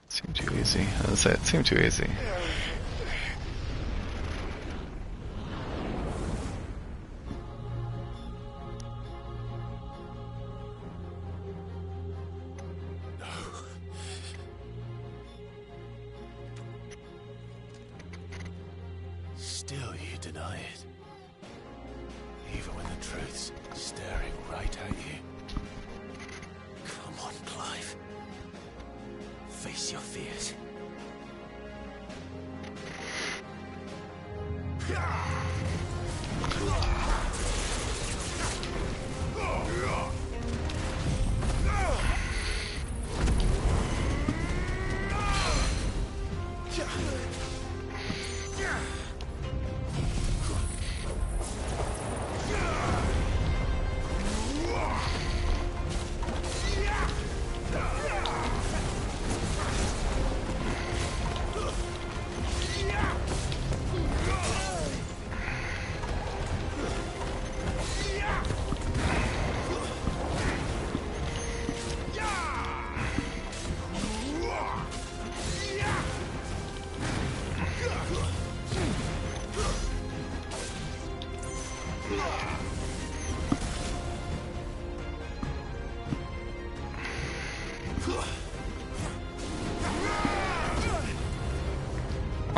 Seemed too easy. That's it. Seemed too easy. Still you deny it. Even when the truth's staring right at you. Come on, Clive. Face your fears.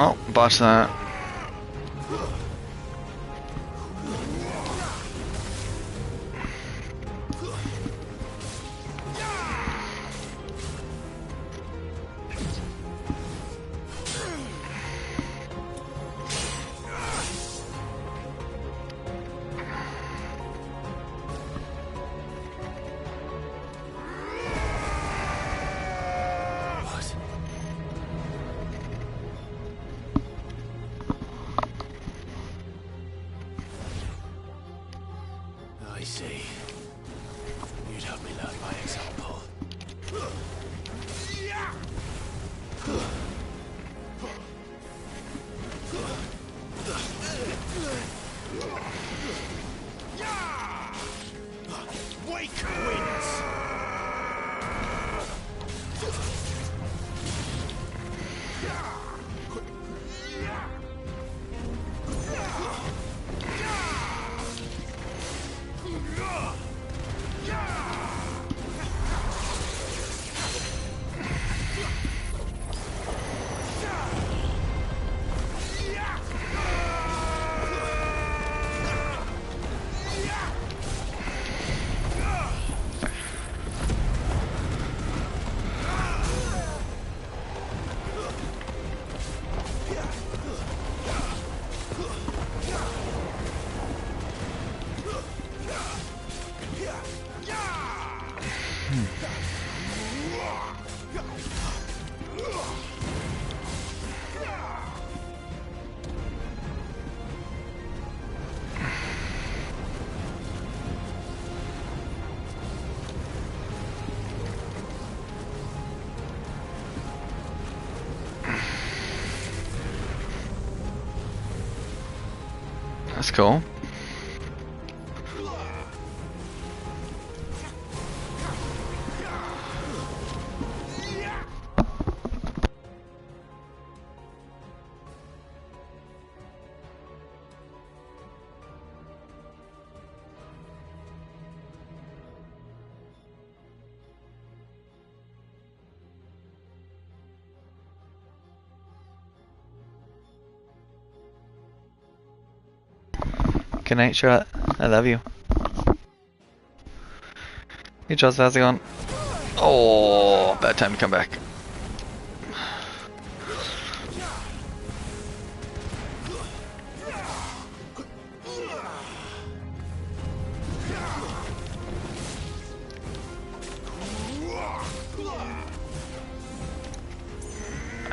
Oh, botch that. I see. You'd help me learn by example. Wake winds! That's cool. Good night, Charlotte. I love you. Hey, Charles, how's it going? Oh, bad time to come back.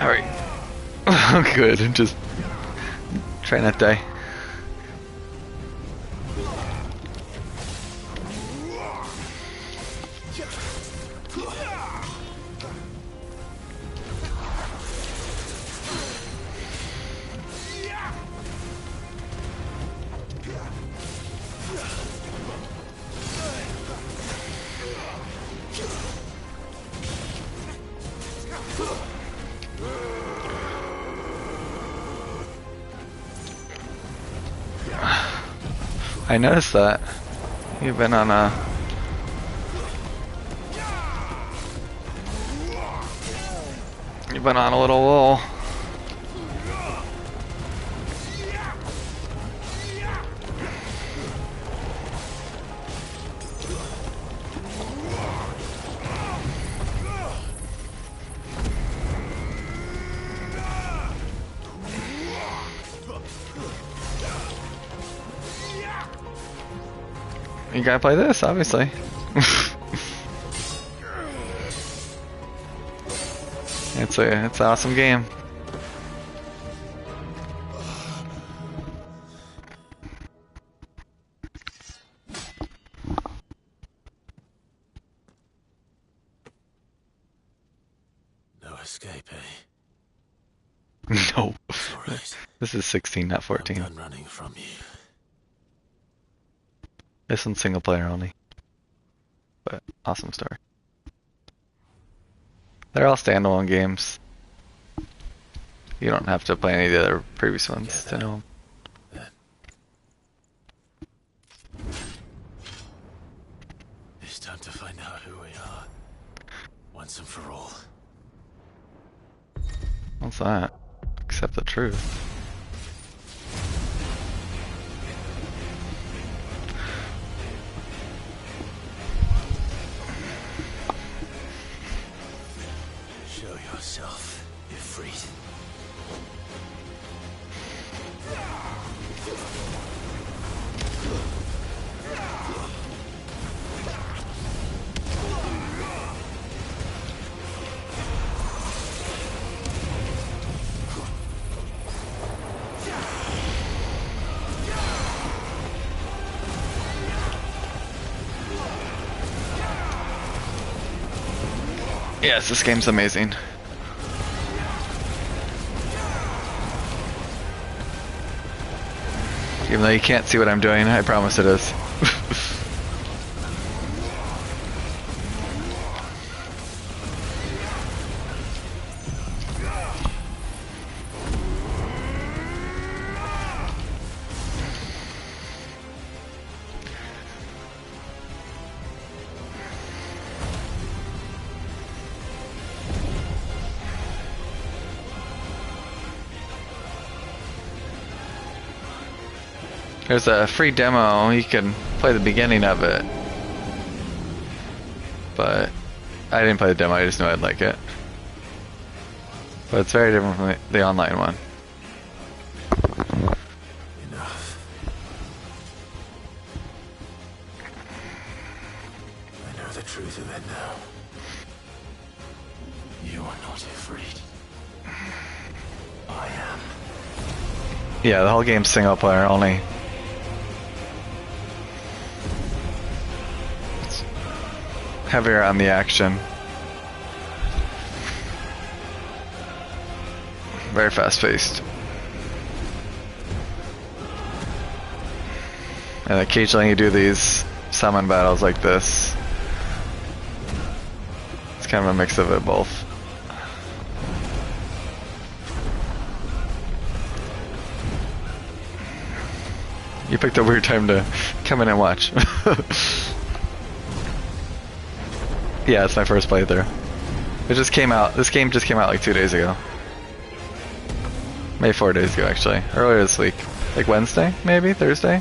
Alright. Good, just try not to die. I noticed that. You've been on a... You've been on a little lull. You gotta play this, obviously. It's an awesome game. No escape, eh? No. Sorry. This is 16, not I'm 14. done running from you. This one's single player only. But awesome story. They're all standalone games. You don't have to play any of the other previous ones to know them. It's time to find out who we are. Once and for all. What's that? Accept the truth. Show yourself, Ifrit. Yes, this game's amazing. Even though you can't see what I'm doing, I promise it is. There's a free demo, you can play the beginning of it. But I didn't play the demo, I just knew I'd like it. But it's very different from the online one. Enough. I know the truth of it now. You are not Ifrit. I am. Yeah, the whole game's single player only. It's heavier on the action. Very fast paced. And occasionally you do these summon battles like this. It's kind of a mix of it both. You picked a weird time to come in and watch. Yeah, it's my first playthrough. It just came out. This game just came out like 2 days ago. Maybe 4 days ago, actually. Earlier this week. Like Wednesday, maybe? Thursday?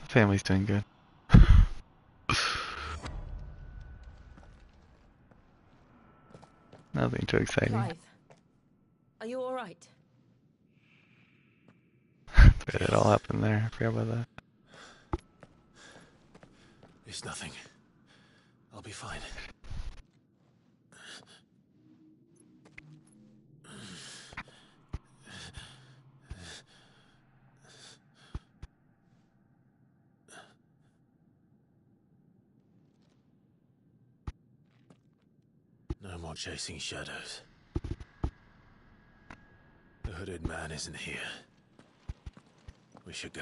Family's doing good. Nothing too exciting. Clive, are you alright? It all happened there. I forgot about that. It's nothing. I'll be fine. No more chasing shadows. The hooded man isn't here. We should go.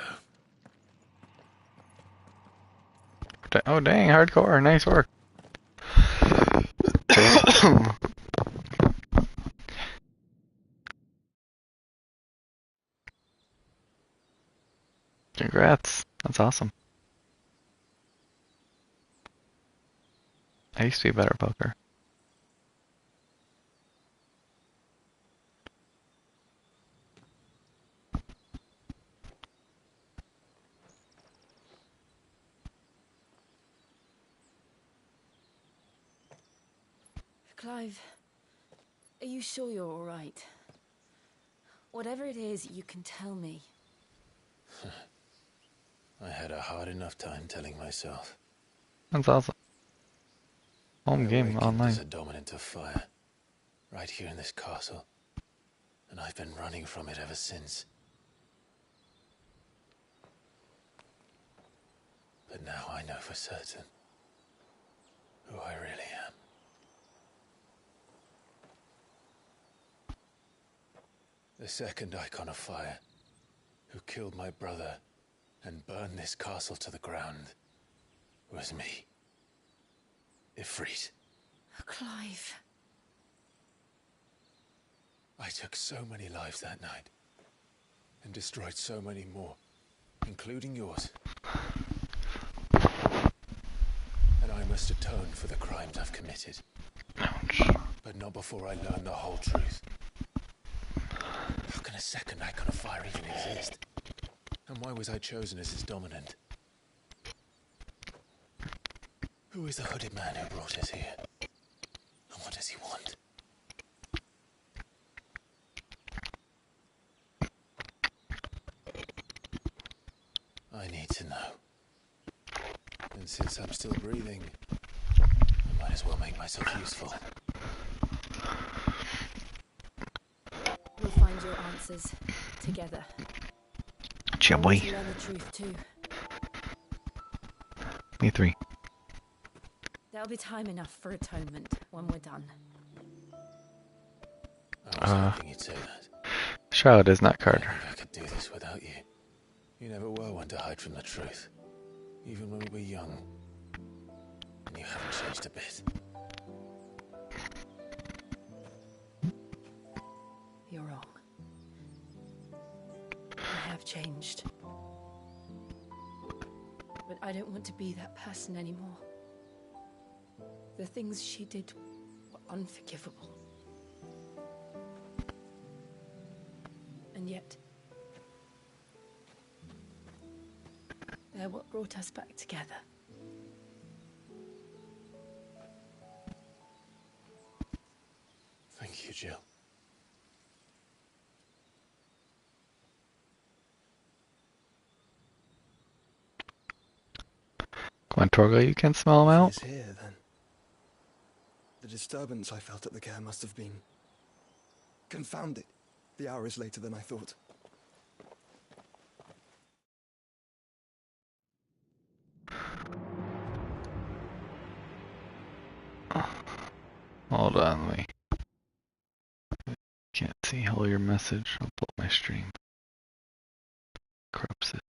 Oh dang, hardcore. Nice work. Congrats. That's awesome. I used to be better at poker. Clive, are you sure you're alright? Whatever it is, you can tell me. I had a hard enough time telling myself. That's awesome. Home I game awakened online. as a dominant of fire, right here in this castle, and I've been running from it ever since. But now I know for certain who I really am. The second icon of fire, who killed my brother and burned this castle to the ground, was me. Ifrit. Clive. I took so many lives that night, and destroyed so many more, including yours. And I must atone for the crimes I've committed. Ouch. But not before I learn the whole truth. How can a second icon of fire even exist? And why was I chosen as his dominant? Who is the hooded man who brought us here? And what does he want? I need to know. And since I'm still breathing, I might as well make myself useful. We'll find your answers together. Yeah, I boy. want to learn the truth too. Me three. There'll be time enough for atonement when we're done. I was hoping you'd say that. Charlotte is not I Carter. don't think I could do this without you. You never were one to hide from the truth, even when we were young. And you haven't changed a bit. You're wrong. I have changed. But I don't want to be that person anymore. The things she did were unforgivable. And yet, they're what brought us back together. Thank you, Jill. Come on, Torgo, you can smell them She out. is here, then. The disturbance I felt at the care must have been confounded. The hour is later than I thought. Hold on, let me. Can't see all your message. I'll pull up my stream. Corrupts it.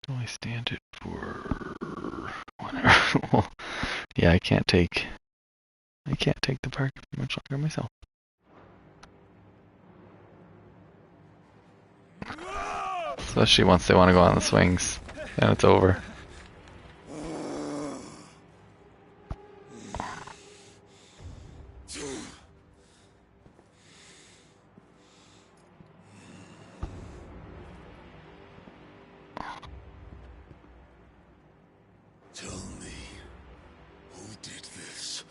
Do I stand it for whatever? Well, yeah, I can't take the park much longer myself. Especially once they want to go on the swings. Then it's over. Tell me, who did this,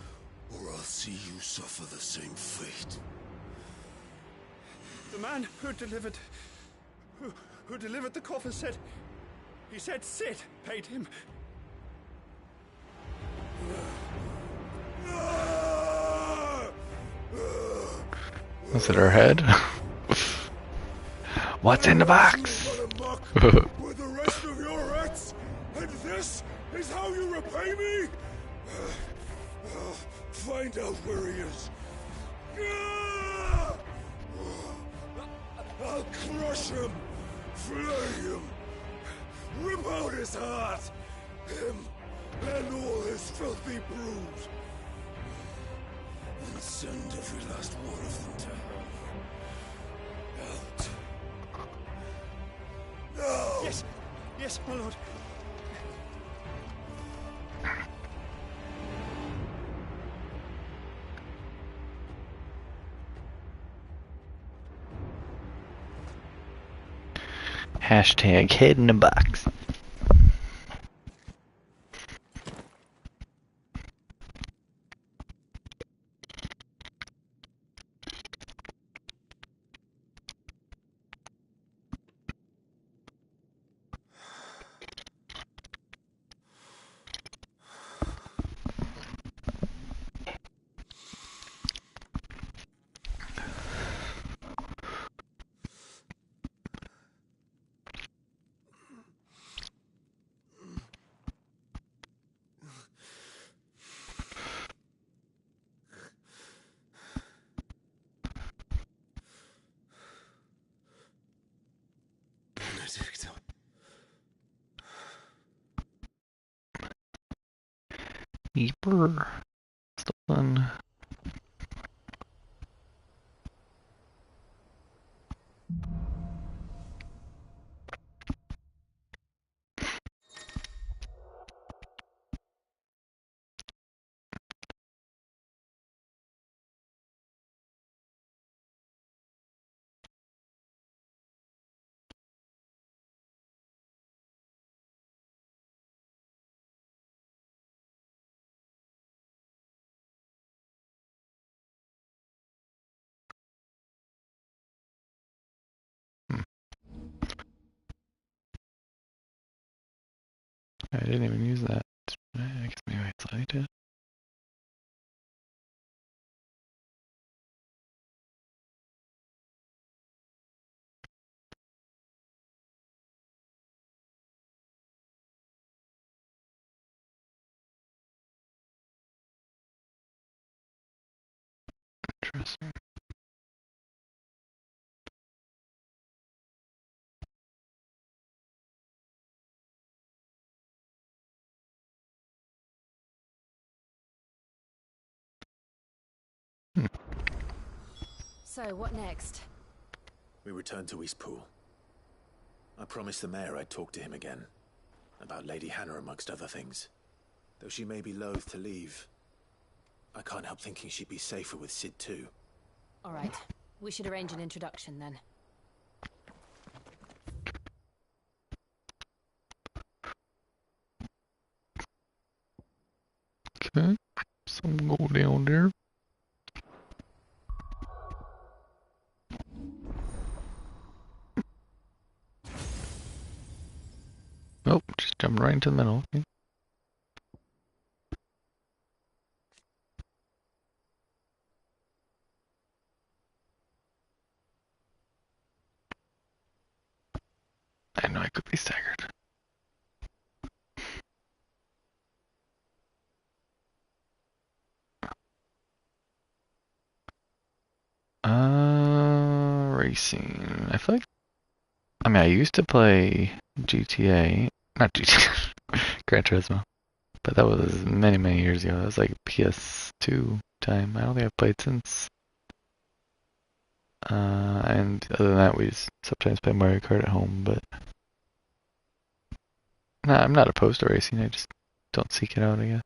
or I'll see you suffer the same fate. The man who delivered the coffin said Sid paid him. Was it her head? What's in the box? With the rest of your rats, and this is how you repay me? Find out where he is. I'll crush him, flay him, rip out his heart, him and all his filthy brood, and send every last one of them to hell. Out. No! Yes, my lord. Hashtag head in the box. Benedict. Keeper. Stolen. I didn't even use that. I guess maybe I slightly did. Interesting. So, what next? We return to Eastpool. I promised the mayor I'd talk to him again. About Lady Hannah, amongst other things. Though she may be loath to leave, I can't help thinking she'd be safer with Sid too. All right. We should arrange an introduction then. Okay, so we'll go down there. Oh, just jumping right into the middle. Okay. I know I could be staggered. Racing. I feel like, I mean, I used to play GTA, not GTA, Gran Turismo, but that was many, many years ago. That was like PS2 time. I don't think I've played since. And other than that, we just sometimes play Mario Kart at home, but nah, I'm not opposed to racing. I just don't seek it out, I guess.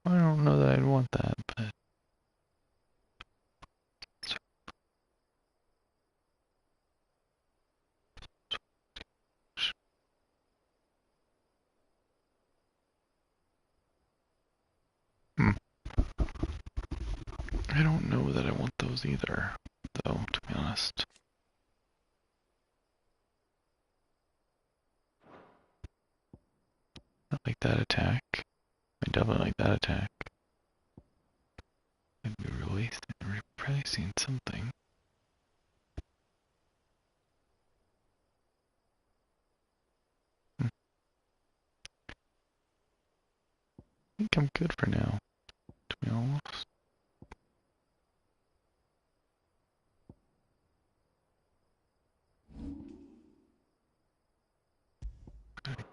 I don't know that I'd want that, but I don't know that I want those either, though, to be honest. I like that attack. I definitely like that attack. It'd be released. I've probably seen something. I think I'm good for now, to be honest.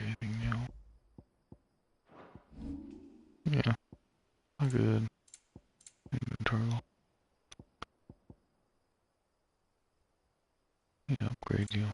Anything new? Yeah, I'm good. Inventory. Yeah, upgrade you.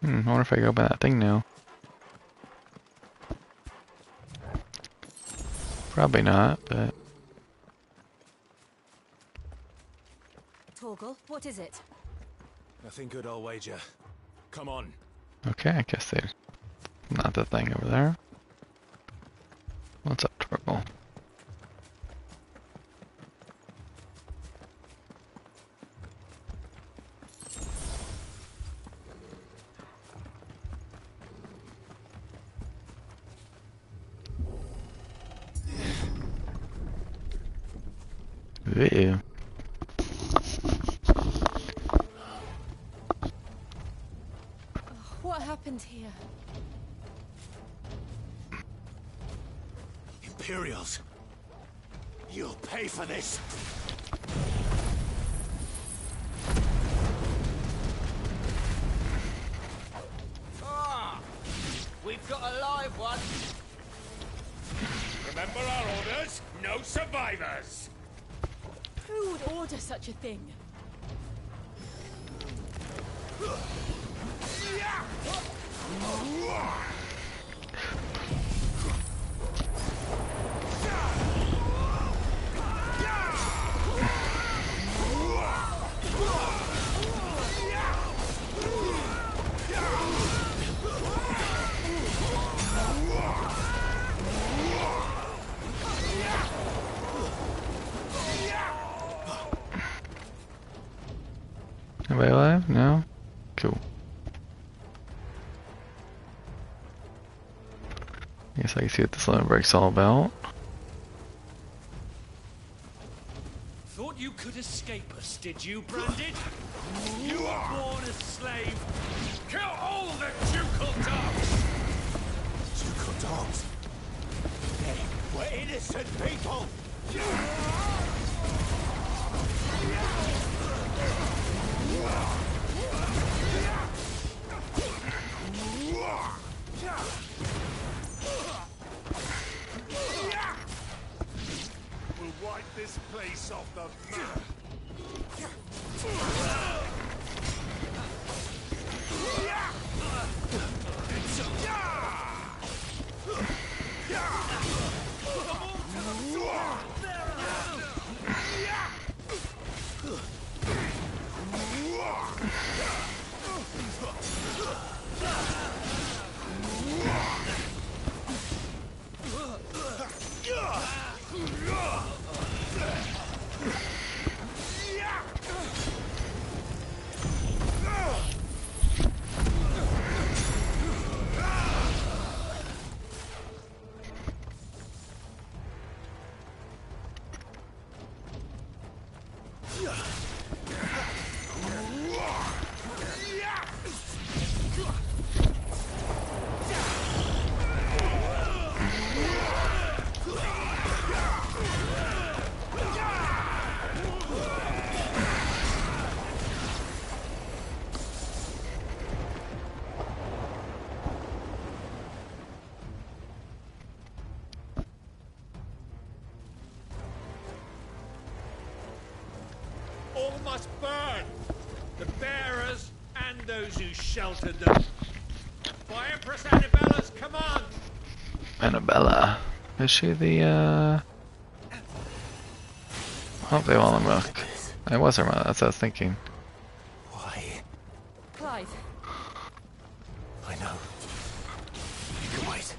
I wonder if I go by that thing now. Probably not, but... Torgal, what is it? Nothing good, I'll wager. Come on. Okay, I guess they're not the thing over there. What's up, Torgal? Ew. What happened here? Imperials! You'll pay for this! Ah! We've got a live one! Remember our orders? No survivors! Who would order such a thing? Guess I can see what this limit break's all about. Thought you could escape us, did you, Branded? You were born a slave. Kill all the ducal dogs! Ducal dogs? They were innocent people! We'll wipe this place off the map. All must burn! The bearers and those who sheltered them. By Empress Annabella's command! Annabella. Is she the, Oh, they want to milk. It was her mother, that's what I was thinking. Why? Clive, I know. You can wait.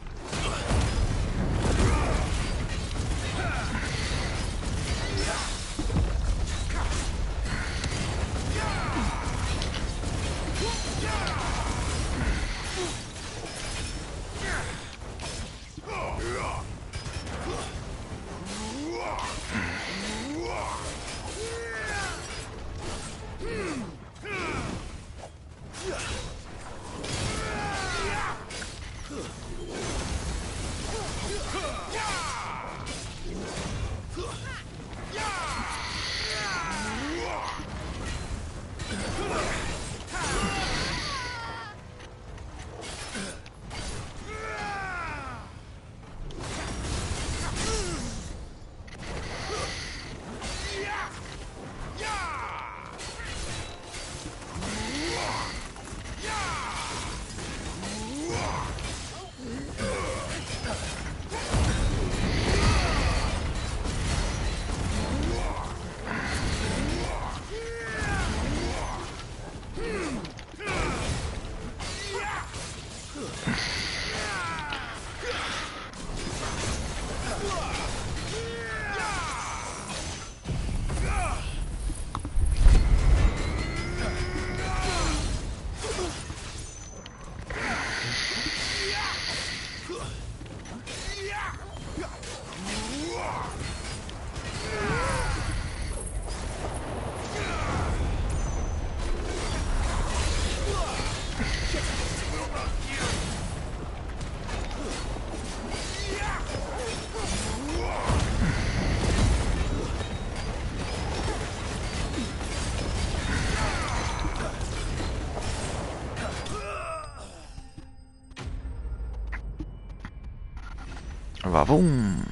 Vavoom!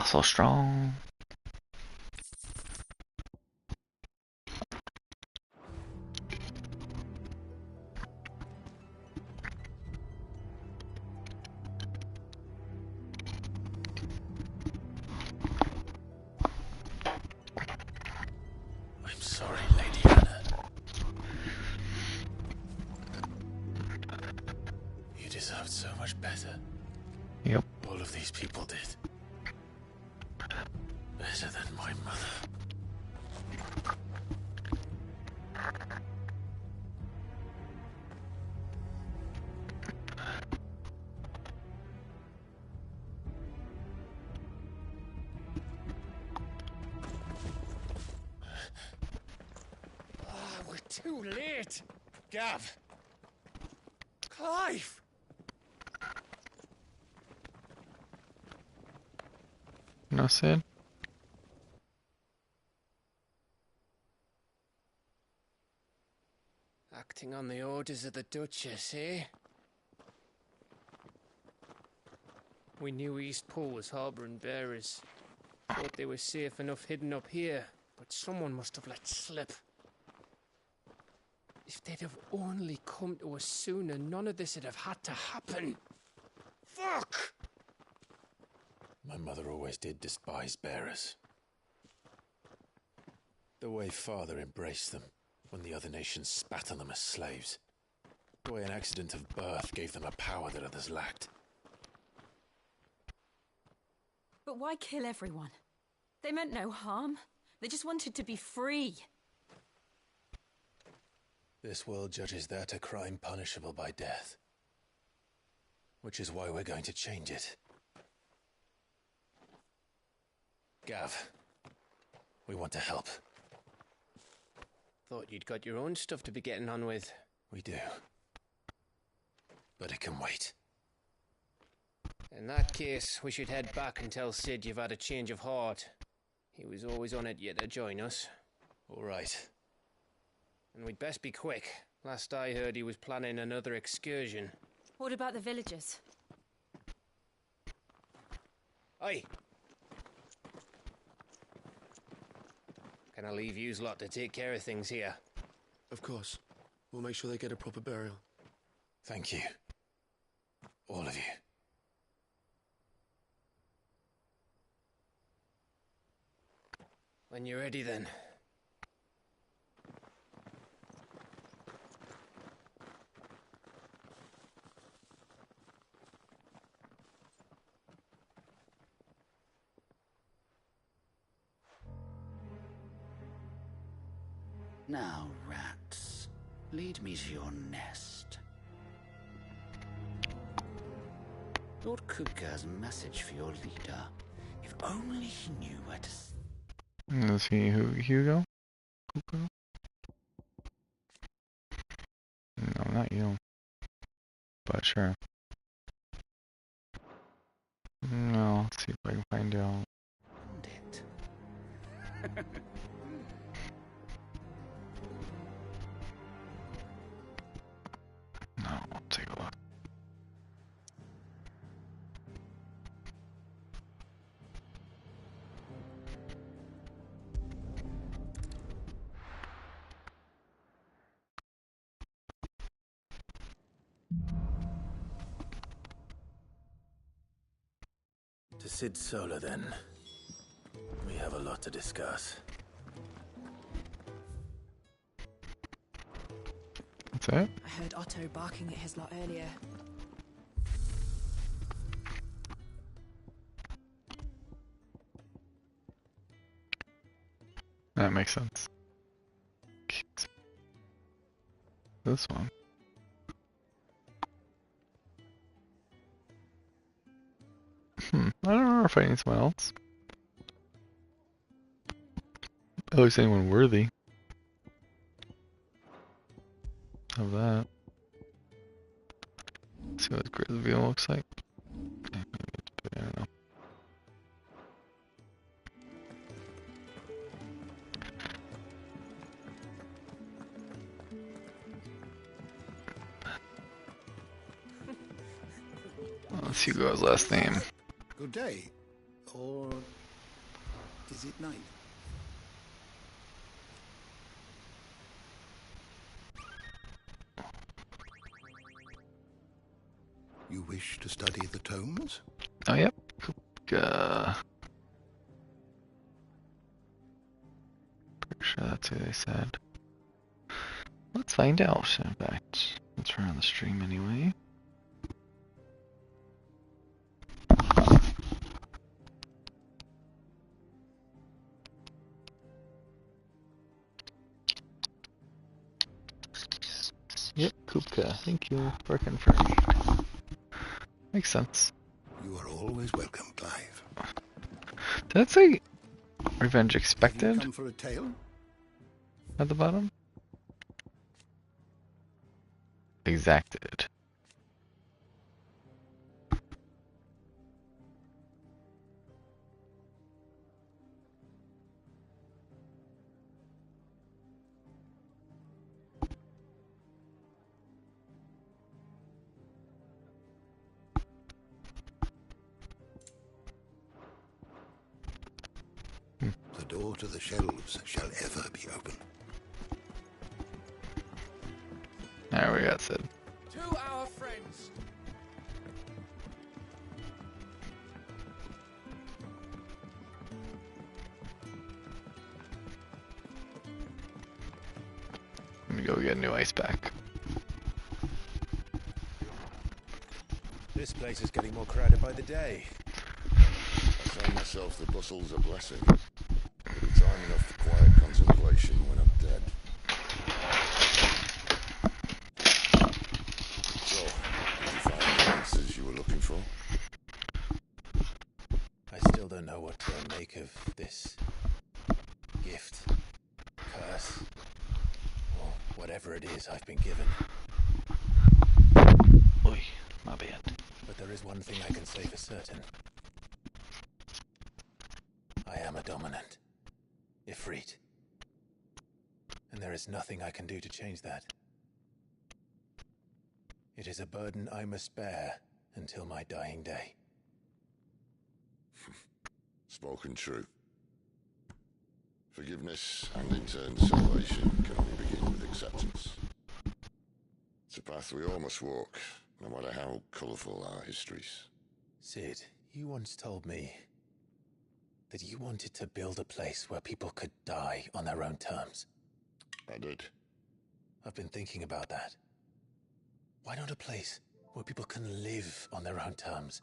So strong. I'm sorry, Lady Hannah. You deserved so much better. Yep. All of these people did. Better than my mother. Too late! Gav! Clive! No, Sid? Acting on the orders of the Duchess, eh? We knew East Pool was harbouring bearers. Thought they were safe enough hidden up here, but someone must have let slip. If they'd have only come to us sooner, none of this would have had to happen. Fuck! My mother always did despise bearers. The way Father embraced them when the other nations spat on them as slaves. The way an accident of birth gave them a power that others lacked. But why kill everyone? They meant no harm. They just wanted to be free. This world judges that a crime punishable by death. Which is why we're going to change it. Gav, we want to help. Thought you'd got your own stuff to be getting on with. We do. But it can wait. In that case, we should head back and tell Sid you've had a change of heart. He was always on it yet to join us. All right. And we'd best be quick. Last I heard, he was planning another excursion. What about the villagers? Aye. Can I leave yous lot to take care of things here? Of course. We'll make sure they get a proper burial. Thank you. All of you. When you're ready, then. Now, rats, lead me to your nest. Lord Kupka's message for your leader. If only he knew where to... Is he Hugo? Hugo? No, not you. But sure. No, let's see if I can find out. Found it. No, I'll take a look. To Sid Solar, then. We have a lot to discuss. That's it? I heard Otto barking at his lot earlier. That makes sense. This one. I don't remember fighting someone else. At least anyone worthy of that. Let's see what the reveal looks like. Okay, maybe it's big, I don't know. Let's see Hugo's last name. Good day. Or is it night? You wish to study the tomes? Oh, yep. Pretty sure that's who they said. Let's find out, in fact. Since we're on the stream anyway. Yep, Kupka. Thank you for confirming. Makes sense. You are always welcome, Clive. Did that say revenge Have you expected come for a tale? at the bottom? exacted. The door to the shelves shall ever be open. There we got Sid. To our friends. Let me go get a new ice pack. This place is getting more crowded by the day. I find myself the bustle's a blessing. It'll be time enough for quiet contemplation when I'm dead. So, did you find the answers you were looking for? I still don't know what to make of this gift, curse, or whatever it is I've been given. Oy, my bad. But there is one thing I can say for certain. I am a dominant. Ifrit. And there is nothing I can do to change that. It is a burden I must bear until my dying day. Spoken true. Forgiveness and in turn salvation can only begin with acceptance. It's a path we all must walk, no matter how colourful our histories. Sid, you once told me that you wanted to build a place where people could die on their own terms. I did. I've been thinking about that. Why not a place where people can live on their own terms?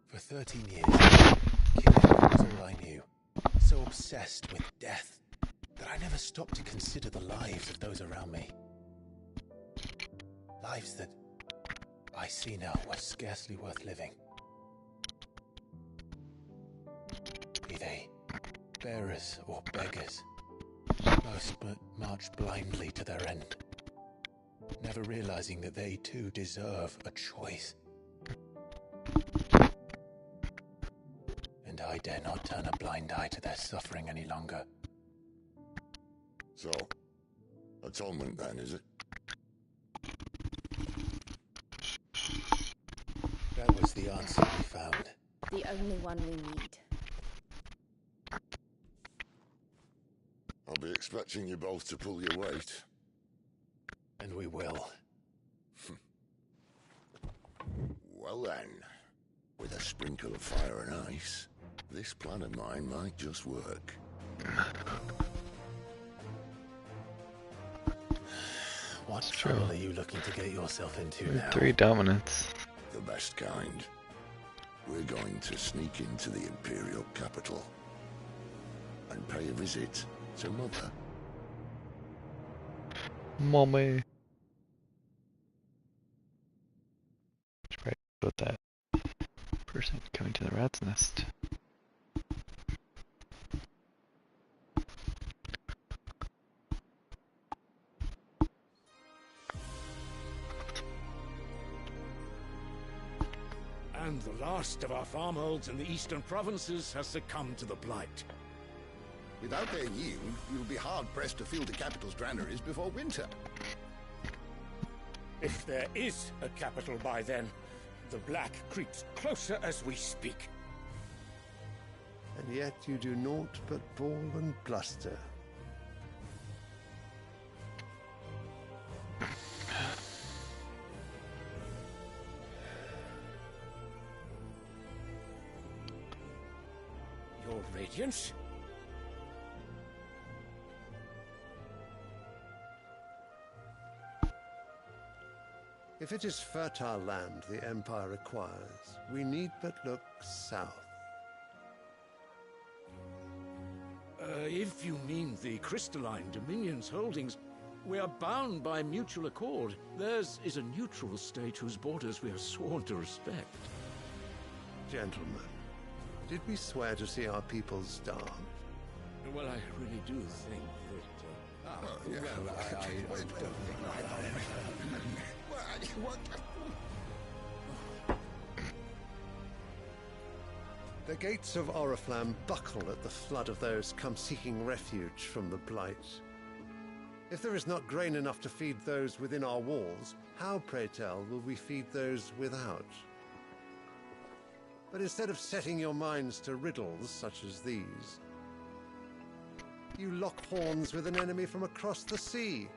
For 13 years, killing was all I knew. So obsessed with death that I never stopped to consider the lives of those around me. Lives that I see now were scarcely worth living. Be they bearers or beggars, most march blindly to their end, never realizing that they too deserve a choice. And I dare not turn a blind eye to their suffering any longer. So, atonement then, is it? That was the answer we found. The only one we need. I'll be expecting you both to pull your weight. And we will. Well then, with a sprinkle of fire and ice, this plan of mine might just work. What trouble are you looking to get yourself into now? 3 dominants. The best kind. We're going to sneak into the Imperial capital and pay a visit to Mother. Mommy. Should probably put that person coming to the rat's nest. And the last of our farmholds in the eastern provinces has succumbed to the blight. Without their yield, you'll be hard-pressed to fill the capital's granaries before winter. If there is a capital by then, the black creeps closer as we speak. And yet you do naught but bawl and bluster. Your Radiance? If it is fertile land the Empire requires, we need but look south. If you mean the crystalline Dominion's holdings, we are bound by mutual accord. Theirs is a neutral state whose borders we are sworn to respect. Gentlemen, did we swear to see our people starve? Well, I really do think that The gates of Oriflamme buckle at the flood of those come seeking refuge from the Blight. If there is not grain enough to feed those within our walls, how, pray tell, will we feed those without? But instead of setting your minds to riddles such as these, you lock horns with an enemy from across the sea,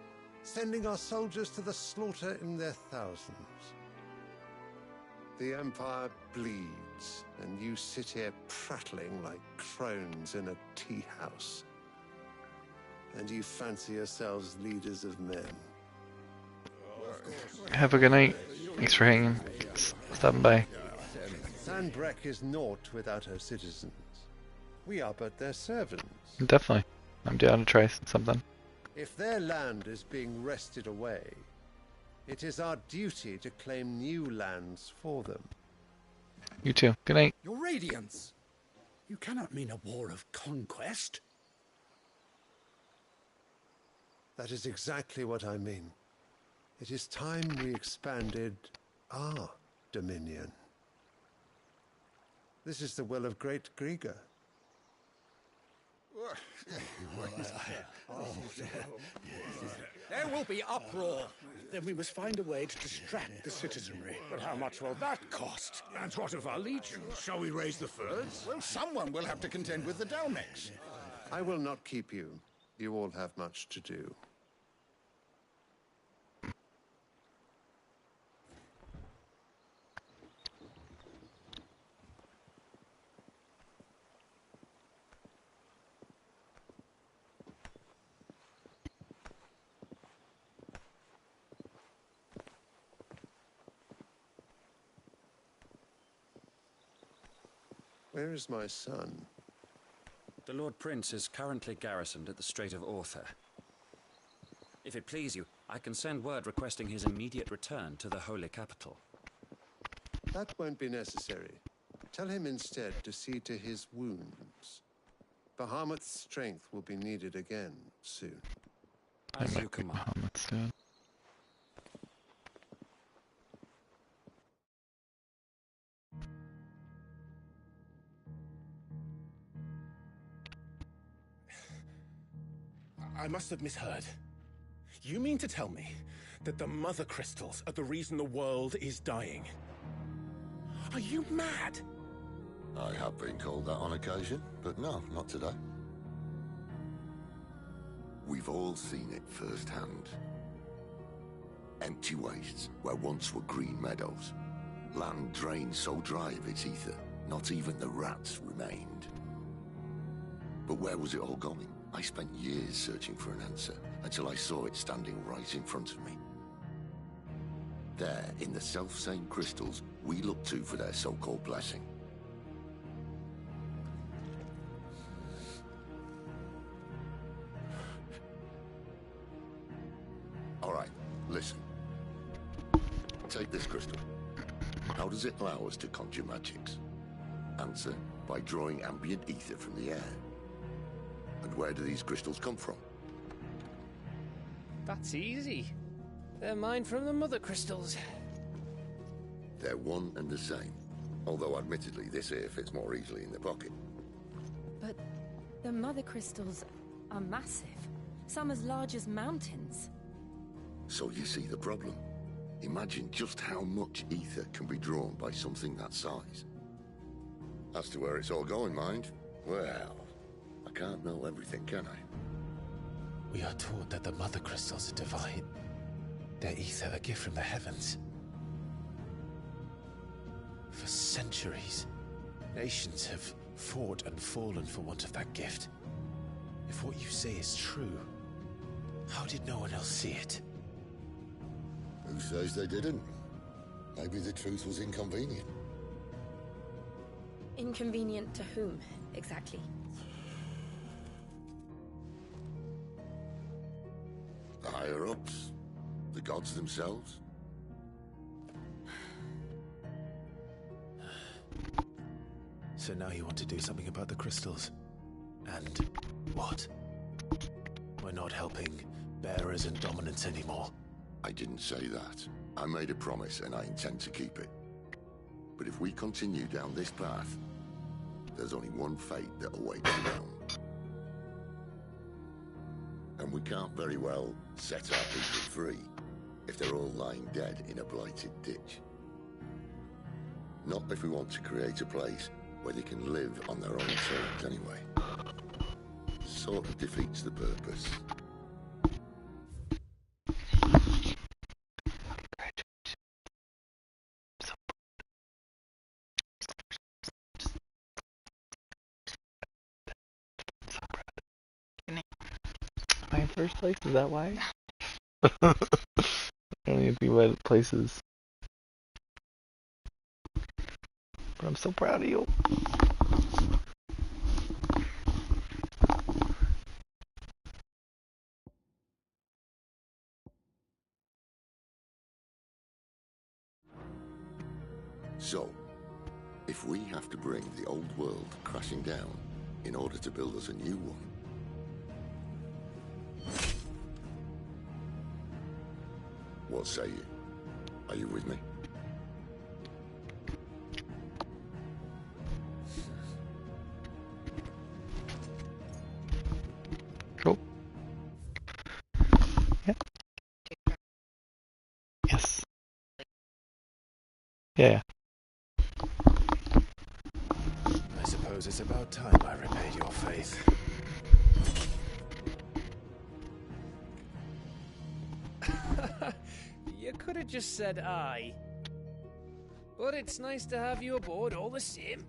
sending our soldiers to the slaughter in their thousands. The Empire bleeds, and you sit here prattling like crones in a tea house. And you fancy yourselves leaders of men. Have a good night. Thanks for hanging. Stopping by. Sanbreque is naught without her citizens. We are but their servants. Definitely. I'm down to try something. If their land is being wrested away, it is our duty to claim new lands for them. You too. Good night. Your Radiance! You cannot mean a war of conquest. That is exactly what I mean. It is time we expanded our dominion. This is the will of great Grieger. There will be uproar. Then we must find a way to distract the citizenry. But how much will that cost? And what of our legion? Shall we raise the furs? Well, someone will have to contend with the Dalmex. I will not keep you. You all have much to do. Where is my son? The Lord Prince is currently garrisoned at the Strait of Arthur. If it please you, I can send word requesting his immediate return to the Holy Capital. That won't be necessary. Tell him instead to see to his wounds. Bahamut's strength will be needed again soon. As you command. I must have misheard. You mean to tell me that the Mother Crystals are the reason the world is dying? Are you mad? I have been called that on occasion, but no, not today. We've all seen it firsthand. Empty wastes where once were green meadows. Land drained so dry of its ether, not even the rats remained. But where was it all going? I spent years searching for an answer, until I saw it standing right in front of me. There, in the self-same crystals we look to for their so-called blessing. All right, listen. Take this crystal. How does it allow us to conjure magics? Answer, by drawing ambient ether from the air. And where do these crystals come from? That's easy. They're mine from the Mother Crystals. They're one and the same. Although admittedly this here fits more easily in the pocket. But the Mother Crystals are massive. Some as large as mountains. So you see the problem. Imagine just how much ether can be drawn by something that size. As to where it's all going, mind, well, I can't know everything, can I? We are taught that the Mother Crystals are divine. Their ether a gift from the heavens. For centuries, nations have fought and fallen for want of that gift. If what you say is true, how did no one else see it? Who says they didn't? Maybe the truth was inconvenient. Inconvenient to whom, exactly? The higher-ups? The gods themselves? So now you want to do something about the crystals. And what? We're not helping bearers and dominants anymore. I didn't say that. I made a promise and I intend to keep it. But if we continue down this path, there's only one fate that awaits the realm. And we can't very well set our people free if they're all lying dead in a blighted ditch. Not if we want to create a place where they can live on their own terms anyway. Sort of defeats the purpose. Am I in first place? Is that why? I don't need to be wet places. But I'm so proud of you. So, if we have to bring the old world crashing down in order to build us a new one, what say you? Are you with me? Cool. Yep. Yes. Yeah. I suppose it's about time I repaid your faith. You could have just said aye. But it's nice to have you aboard all the same.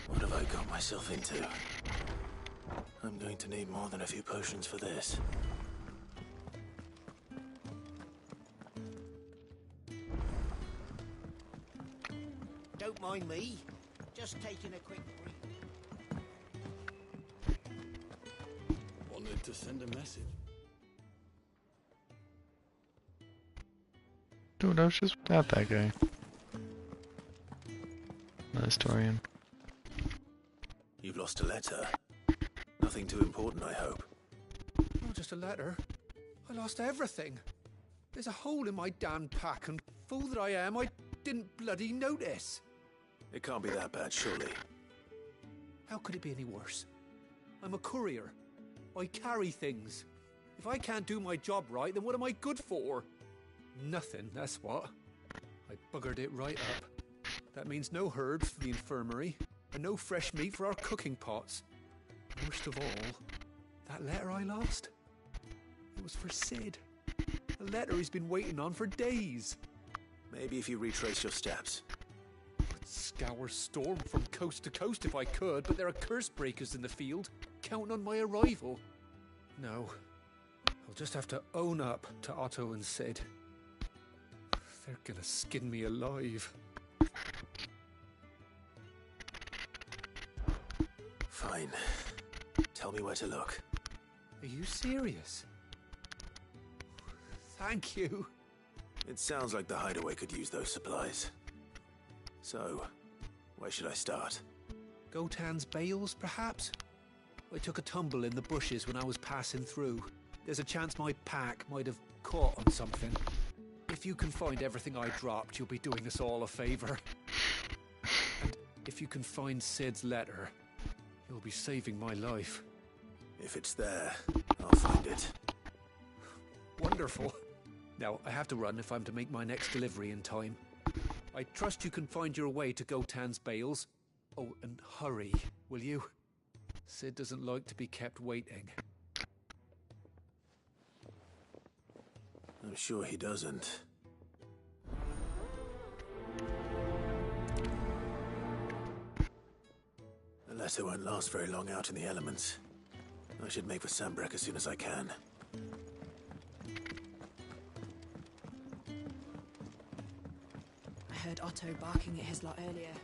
What have I got myself into? I'm going to need more than a few potions for this. Don't mind me. Just taking a quick break. Wanted to send a message. Dude, I was just without that guy. The historian. You've lost a letter. Nothing too important, I hope. Not just a letter. I lost everything. There's a hole in my damn pack, and fool that I am, I didn't bloody notice. It can't be that bad, surely. How could it be any worse? I'm a courier. I carry things. If I can't do my job right, then what am I good for? Nothing, that's what. I buggered it right up. That means no herbs for the infirmary, and no fresh meat for our cooking pots. Worst of all, that letter I lost, it was for Sid. A letter he's been waiting on for days. Maybe if you retrace your steps. I'd scour Storm from coast to coast if I could, but there are curse breakers in the field, counting on my arrival. No, I'll just have to own up to Otto and Sid. They're gonna skin me alive. Fine. Tell me where to look. Are you serious? Thank you. It sounds like the hideaway could use those supplies. So, where should I start? Gotan's bales, perhaps? I took a tumble in the bushes when I was passing through. There's a chance my pack might have caught on something. If you can find everything I dropped, you'll be doing us all a favor. And if you can find Sid's letter, you'll be saving my life. If it's there, I'll find it. Wonderful. Now, I have to run if I'm to make my next delivery in time. I trust you can find your way to Gotan's bales. Oh, and hurry, will you? Sid doesn't like to be kept waiting. I'm sure he doesn't. The letter won't last very long out in the elements. I should make for Sambrek as soon as I can. I heard Otto barking at his lot earlier.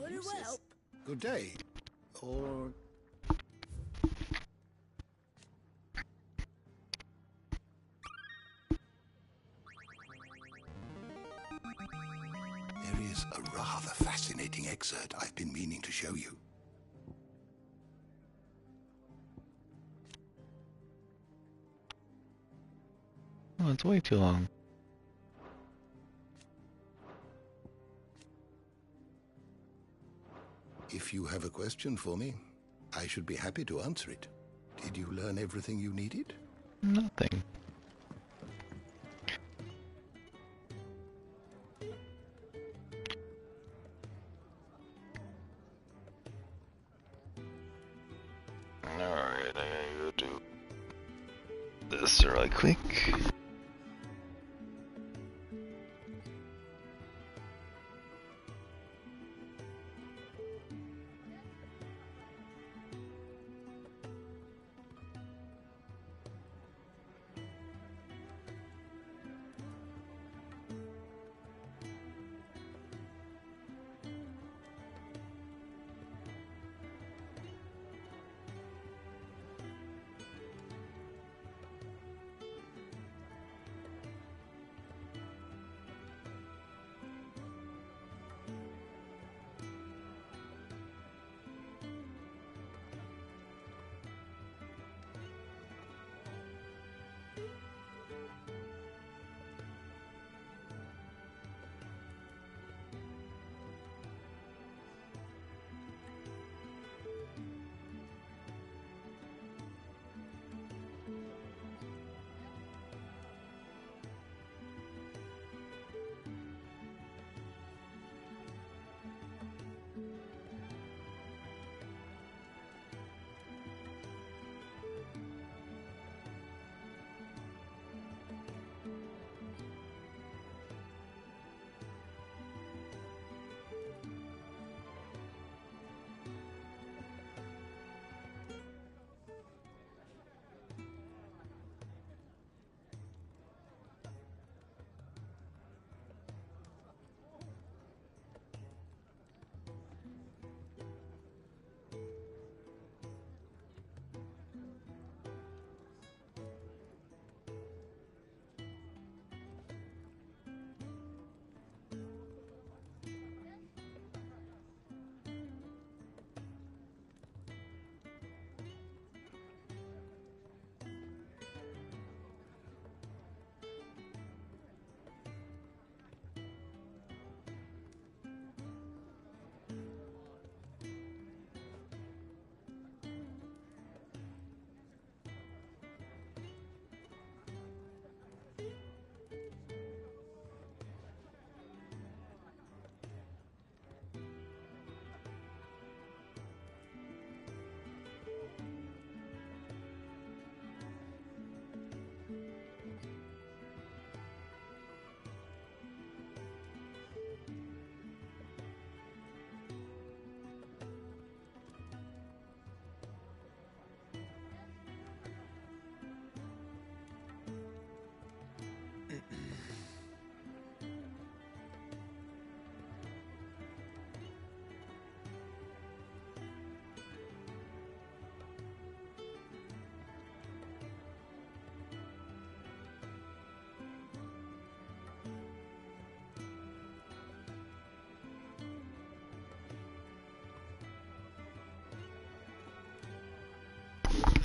any uses. Good day. Or... There is a rather fascinating excerpt I've been meaning to show you. Oh, it's way too long. If you have a question for me, I should be happy to answer it. Did you learn everything you needed? Nothing. Alright, I gotta go do this really quick.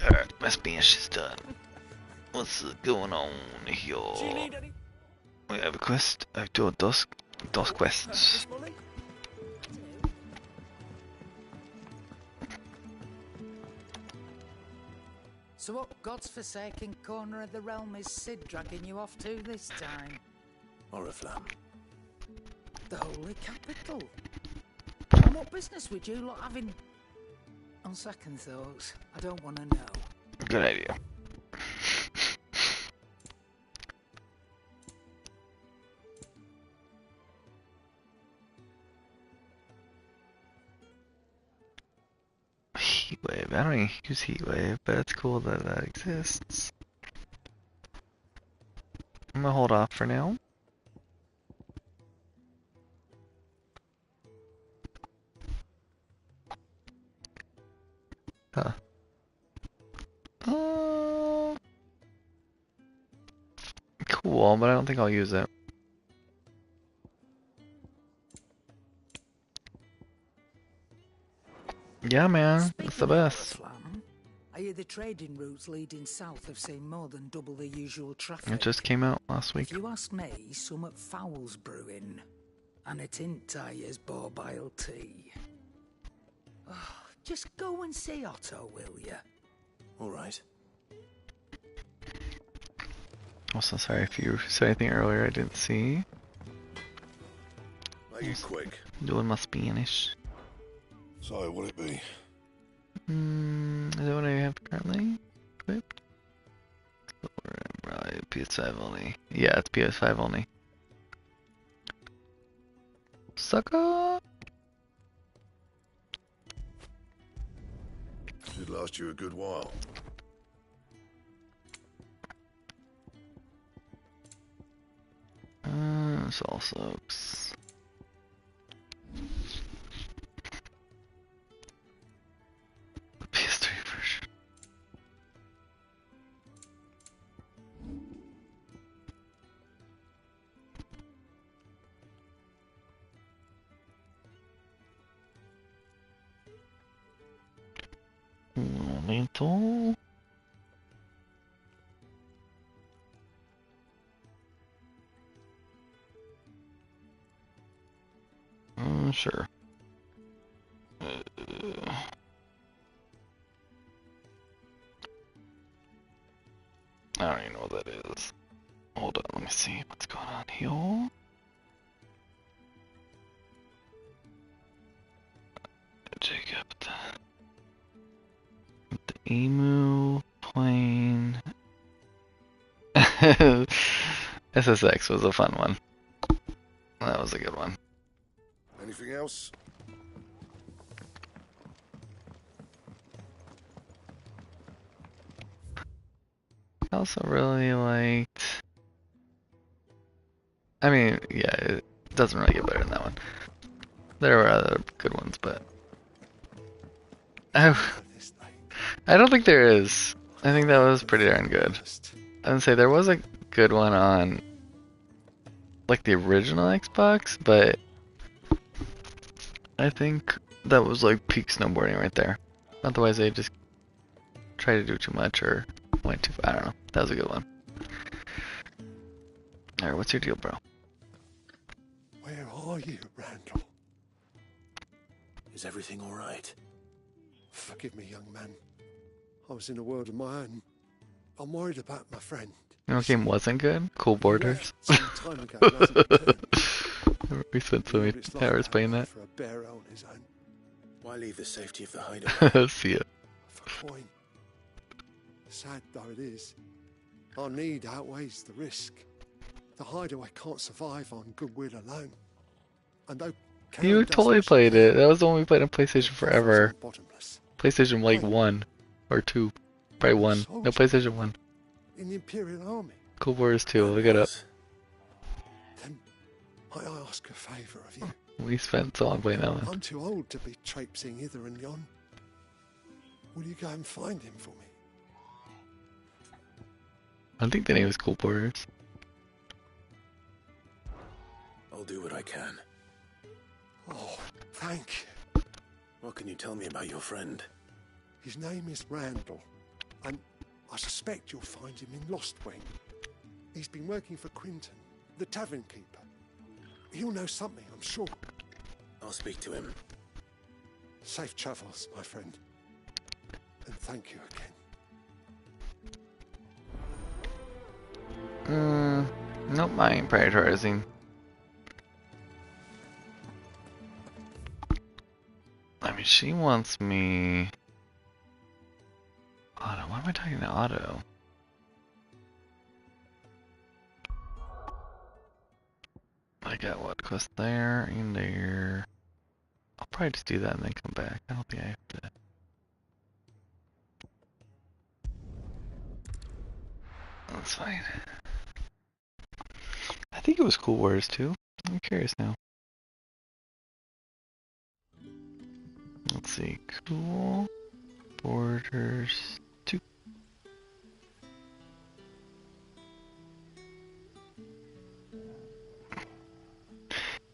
Alright, my Spanish is done. What's going on here? We have a quest. I have to do dos quests. So what God's forsaken corner of the realm is Sid dragging you off to this time? Oriflamme. The Holy Capital. And what business would you lot having? On second thoughts, I don't want to know. Good idea. Heatwave. I don't even use Heatwave, but it's cool that that exists. I'm gonna hold off for now. Huh. Cool, but I don't think I'll use it. Yeah, man, it's the best. I hear the trading routes leading south have seen more than double the usual traffic. It just came out last week. If you ask me, some foul's brewing. And it ain't Tyre's borbile tea. Oh, just go and see Otto, will you? All right. Also, sorry if you said anything earlier I didn't see. Make it quick. Doing my Spanish. So, what'll it be? Is that what I have currently equipped? Right, PS5 only. Yeah, it's PS5 only. Sucker! Should last you a good while. Salt soaks. The PS3 version. Un momento. Sure. I don't even know what that is. Hold on, let me see what's going on here. Jacob, the emu plane. SSX was a fun one. That was a good one. Anything else? I also really liked... I mean, yeah, it doesn't really get better than that one. There were other good ones, but... Oh, I don't think there is. I think that was pretty darn good. I would say there was a good one on, like, the original Xbox, but I think that was like peak snowboarding right there. Otherwise, they just tried to do too much or went too far. I don't know. That was a good one. Alright, what's your deal, bro? Where are you, Randall? Is everything all right? Forgive me, young man. I was in a world of my own. I'm worried about my friend. You know what game wasn't good? Cool Borders. Some time ago, hasn't returned. We spent so many hours playing that. For a bear on his own. Why leave the safety of the hideaway? See ya. For coin. Sad though it is, our need outweighs the risk. The hideaway can't survive on goodwill alone. And though You totally played it. That was the one we played on PlayStation forever. PlayStation like 1 or 2. Probably 1. No, PlayStation 1. In the Imperial Army. Cool Wars 2. Look it up. Then I ask a favour of you. We spent so long playing that one. I'm too old to be traipsing hither and yon. Will you go and find him for me? I think the name is Cool Borders. I'll do what I can. Oh, thank you. What can you tell me about your friend? His name is Randall, and I suspect you'll find him in Lostwing. He's been working for Quinton, the tavern keeper. He'll know something, I'm sure. I'll speak to him. Safe travels, my friend. And thank you again. Nope, I ain't prioritizing. I mean, she wants me... Otto, why am I talking to Otto? I got what quest there and there. I'll probably just do that and then come back. I don't think I have to. That's fine. I think it was Cool Wars too. I'm curious now. Let's see. Cool. Borders 2.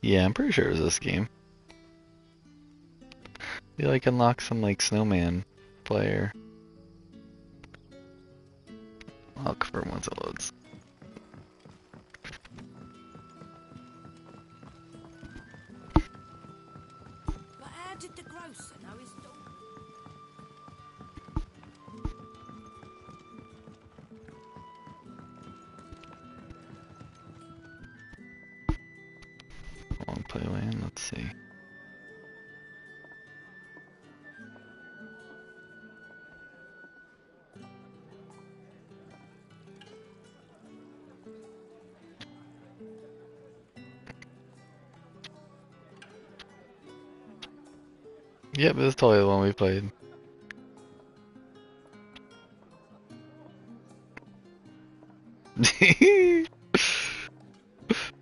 Yeah, I'm pretty sure it was this game. You like unlock some like snowman player. I'll confirm once it loads. But how did the grocer know his dog? Long play lane, let's see. Yep, this is totally the one we played.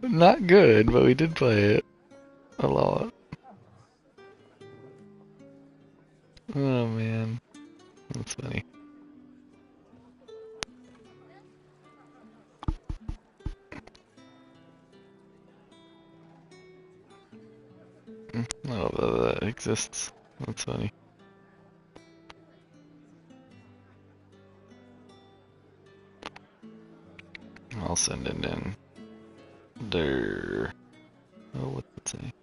Not good, but we did play it a lot. Oh man, that's funny. Oh, that exists. That's funny. I'll send it in. There. Oh, what's it say?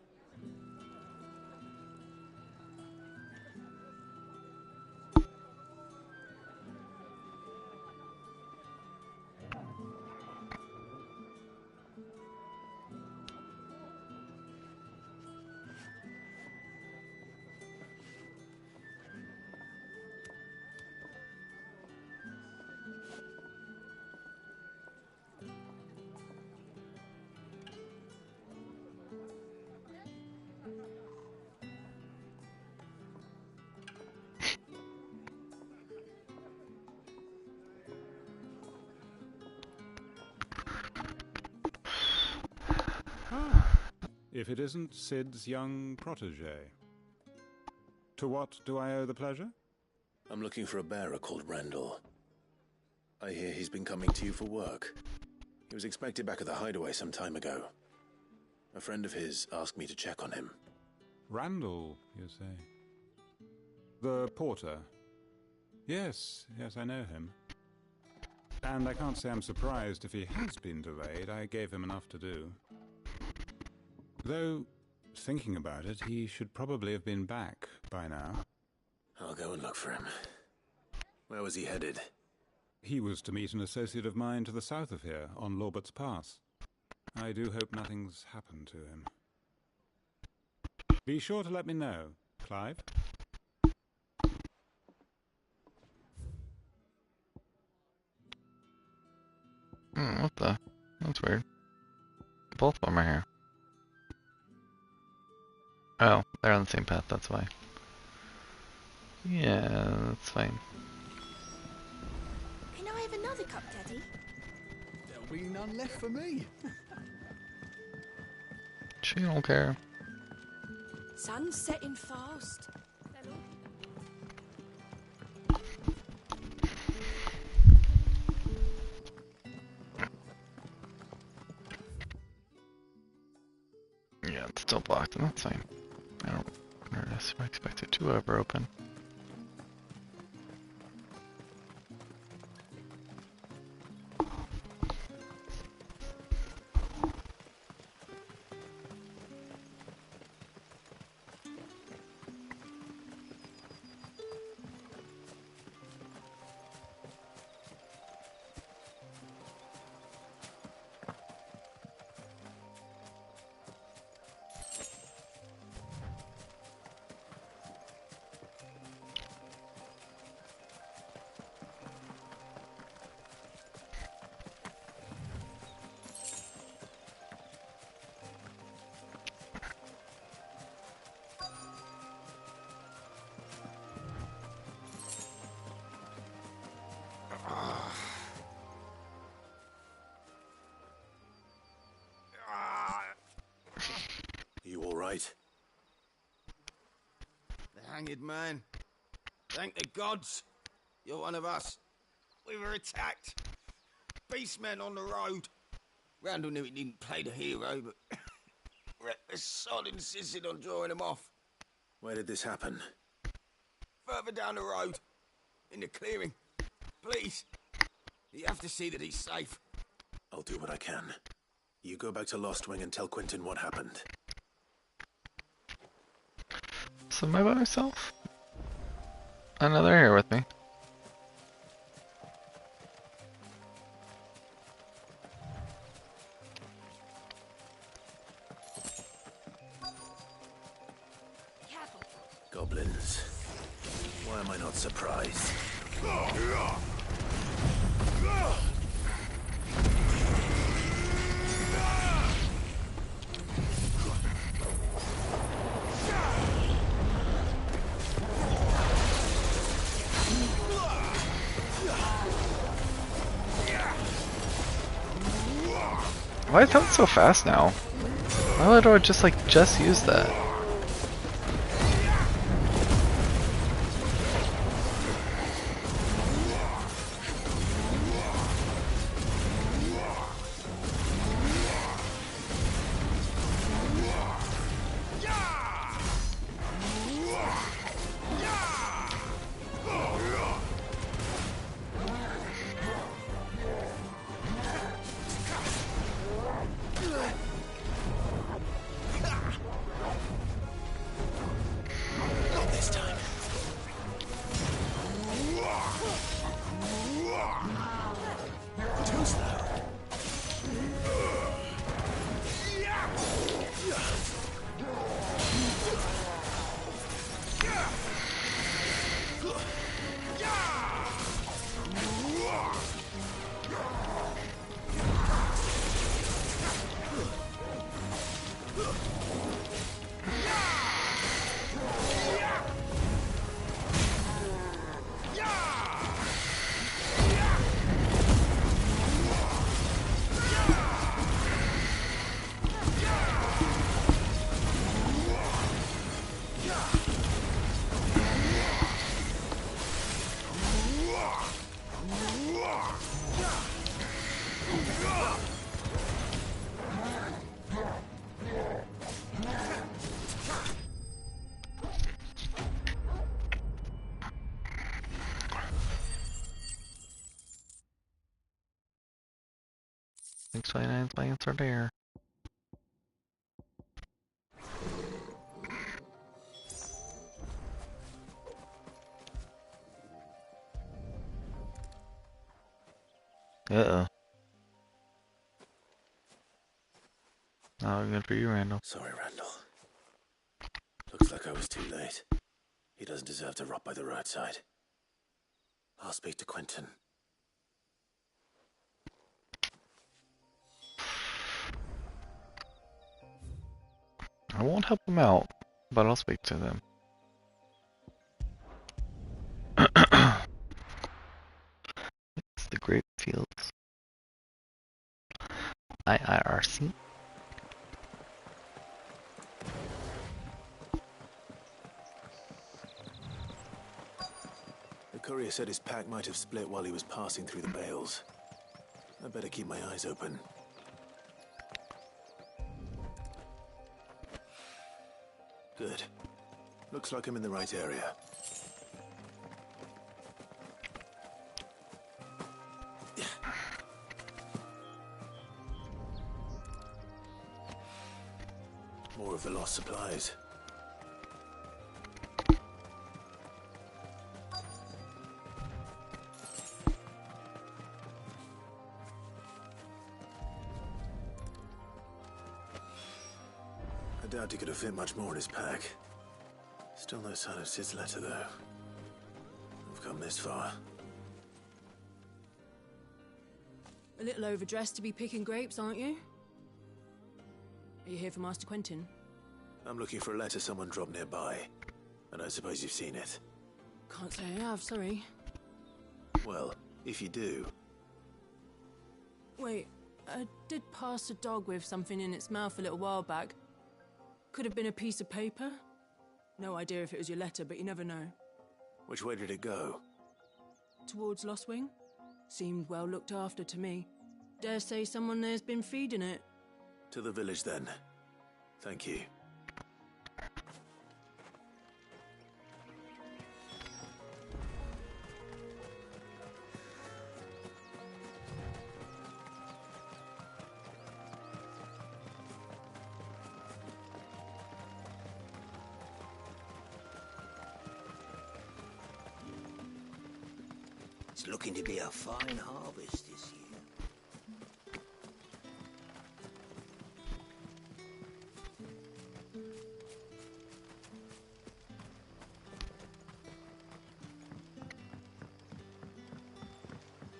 If it isn't Sid's young protege. To what do I owe the pleasure? I'm looking for a bearer called Randall. I hear he's been coming to you for work. He was expected back at the hideaway some time ago. A friend of his asked me to check on him. Randall, you say? The porter? Yes, I know him. And I can't say I'm surprised if he has been delayed. I gave him enough to do. Though, thinking about it, he should probably have been back by now. I'll go and look for him. Where was he headed? He was to meet an associate of mine to the south of here, on Lorbert's Pass. I do hope nothing's happened to him. Be sure to let me know, Clive. What the? That's weird. Both of them are here. Oh, they're on the same path, that's why. Yeah, that's fine. Can I have another cup, Daddy? There'll be none left for me. She don't care. Sun's setting fast. Yeah, it's still blocked, and that's fine. I don't expect it to ever open. You all right? The hanged man. Thank the gods. You're one of us. We were attacked. Beastmen on the road. Randall knew he didn't play the hero, but reckless sod insisted on drawing him off. Where did this happen? Further down the road. In the clearing. Please. You have to see that he's safe. I'll do what I can. You go back to Lost Wing and tell Quentin what happened. So am I by myself? I know they're here with me. Goblins. Why am I not surprised? Why is that so fast now? Why would I just use that? Thanks, 29 plants are there. Uh-oh. Not good for you, Randall. Sorry, Randall. Looks like I was too late. He doesn't deserve to rot by the roadside. I'll speak to Quentin. I won't help them out, but I'll speak to them. It's the grape fields. IIRC. The courier said his pack might have split while he was passing through the bales. I better keep my eyes open. Good. Looks like I'm in the right area. More of the lost supplies. I doubt he could have fit much more in his pack. Still no sign of Sid's letter, though. I've come this far. A little overdressed to be picking grapes, aren't you? Are you here for Master Quentin? I'm looking for a letter someone dropped nearby. And I suppose you've seen it. Can't say I have, sorry. Well, if you do... Wait, I did pass a dog with something in its mouth a little while back. Could have been a piece of paper. No idea if it was your letter, but you never know. Which way did it go? Towards Lost Wing? Seemed well looked after to me. Dare say someone there's been feeding it. To the village, then. Thank you. It's looking to be a fine harvest this year.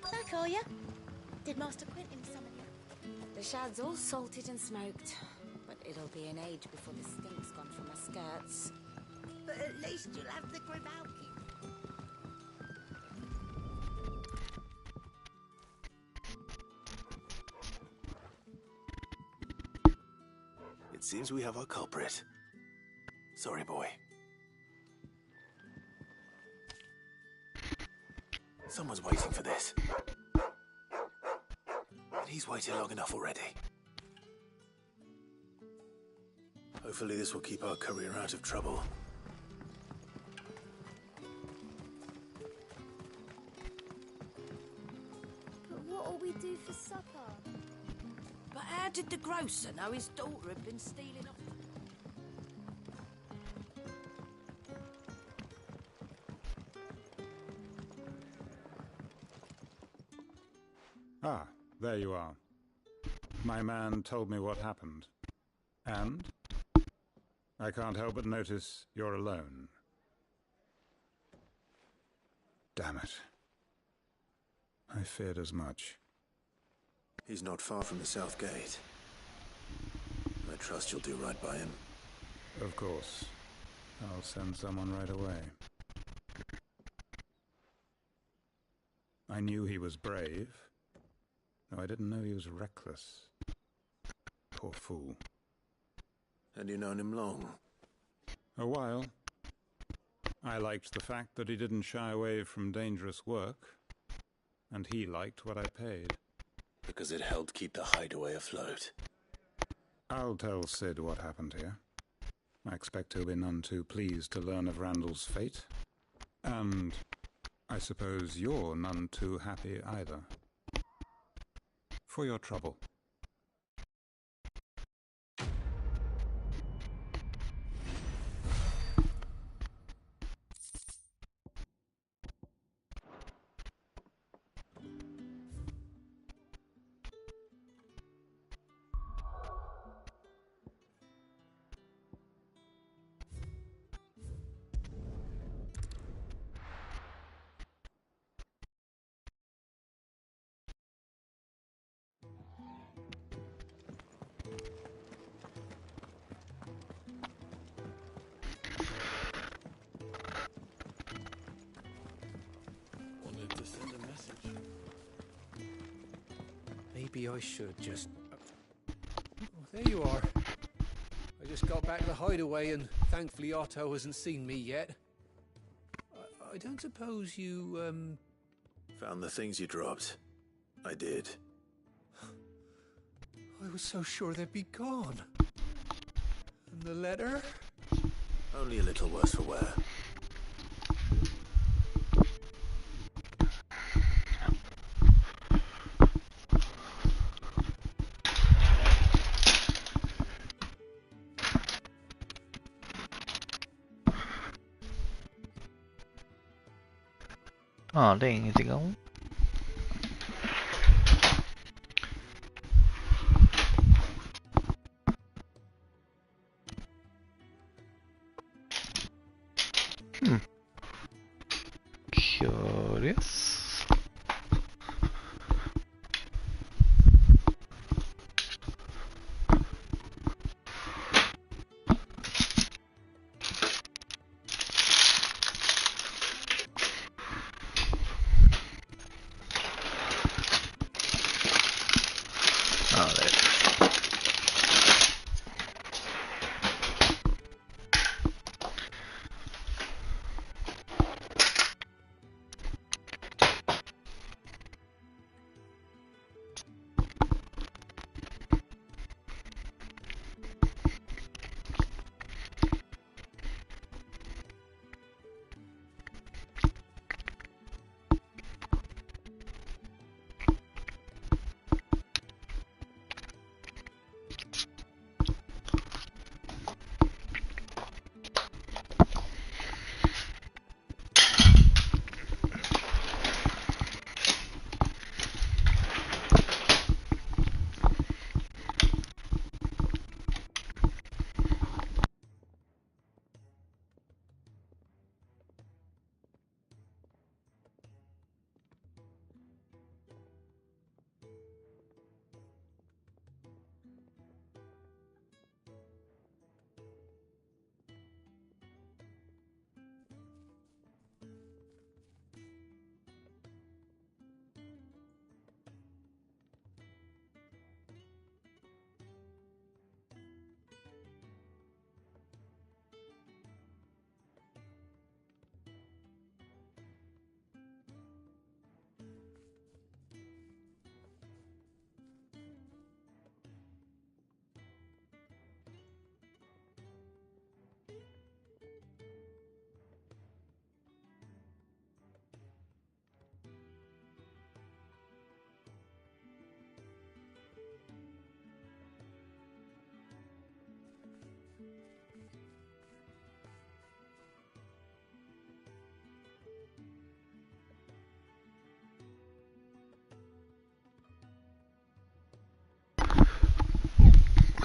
Back, are ya? Did Master Quentin summon you? The shad's all salted and smoked, but it'll be an age before the stink's gone from my skirts. But at least you'll have the Grimalkin. It seems we have our culprit. Sorry, boy. Someone's waiting for this. And he's waited long enough already. Hopefully this will keep our courier out of trouble. But what'll we do for supper? But how did the grocer know his daughter had been stealing off? Ah, there you are. My man told me what happened. And I can't help but notice you're alone. Damn it. I feared as much. He's not far from the south gate. I trust you'll do right by him. Of course. I'll send someone right away. I knew he was brave, though I didn't know he was reckless. Poor fool. And you known him long? A while. I liked the fact that he didn't shy away from dangerous work, and he liked what I paid. Because it helped keep the hideaway afloat. I'll tell Sid what happened here. I expect he'll be none too pleased to learn of Randall's fate. And I suppose you're none too happy either. For your trouble. Wanted to send a message. Maybe I should just... Oh, there you are. I just got back to the hideaway and thankfully Otto hasn't seen me yet. I don't suppose you, Found the things you dropped. I did. I was so sure they'd be gone. And the letter? Only a little worse for wear. Ja, det är inget igång. Curious.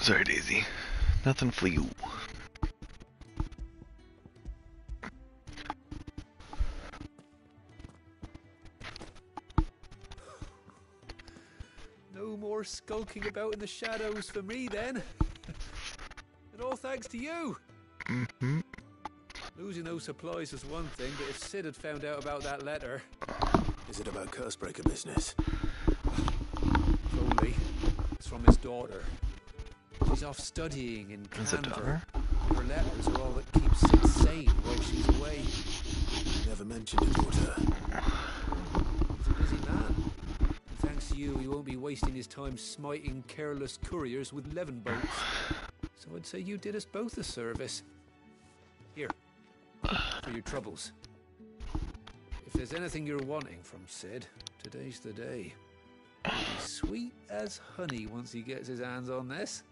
Sorry, Daisy. Nothing for you. No more skulking about in the shadows for me, then. And all thanks to you. Mm-hmm. Losing those supplies was one thing, but if Sid had found out about that letter... Is it about Cursebreaker business? If only. It's from his daughter. She's off studying in Is it Canberra. daughter? Her letters are all that keeps Sid sane while she's away. You never mentioned a daughter. He's a busy man. And thanks to you, he won't be wasting his time smiting careless couriers with levin bolts. So I'd say you did us both a service. Here, for your troubles. If there's anything you're wanting from Sid, today's the day. He'll be sweet as honey once he gets his hands on this.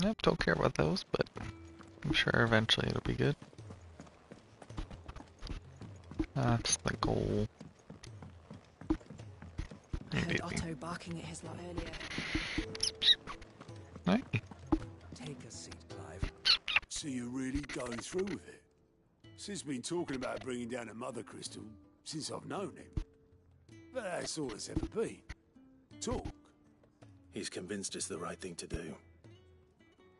Nope, don't care about those, but I'm sure eventually it'll be good. That's the goal. I heard Otto barking at his lot earlier. Right. Take a seat, Clive. So you're really going through with it? Sid's been talking about bringing down a mother crystal since I've known him. But that's all it's ever been. Talk. He's convinced it's the right thing to do.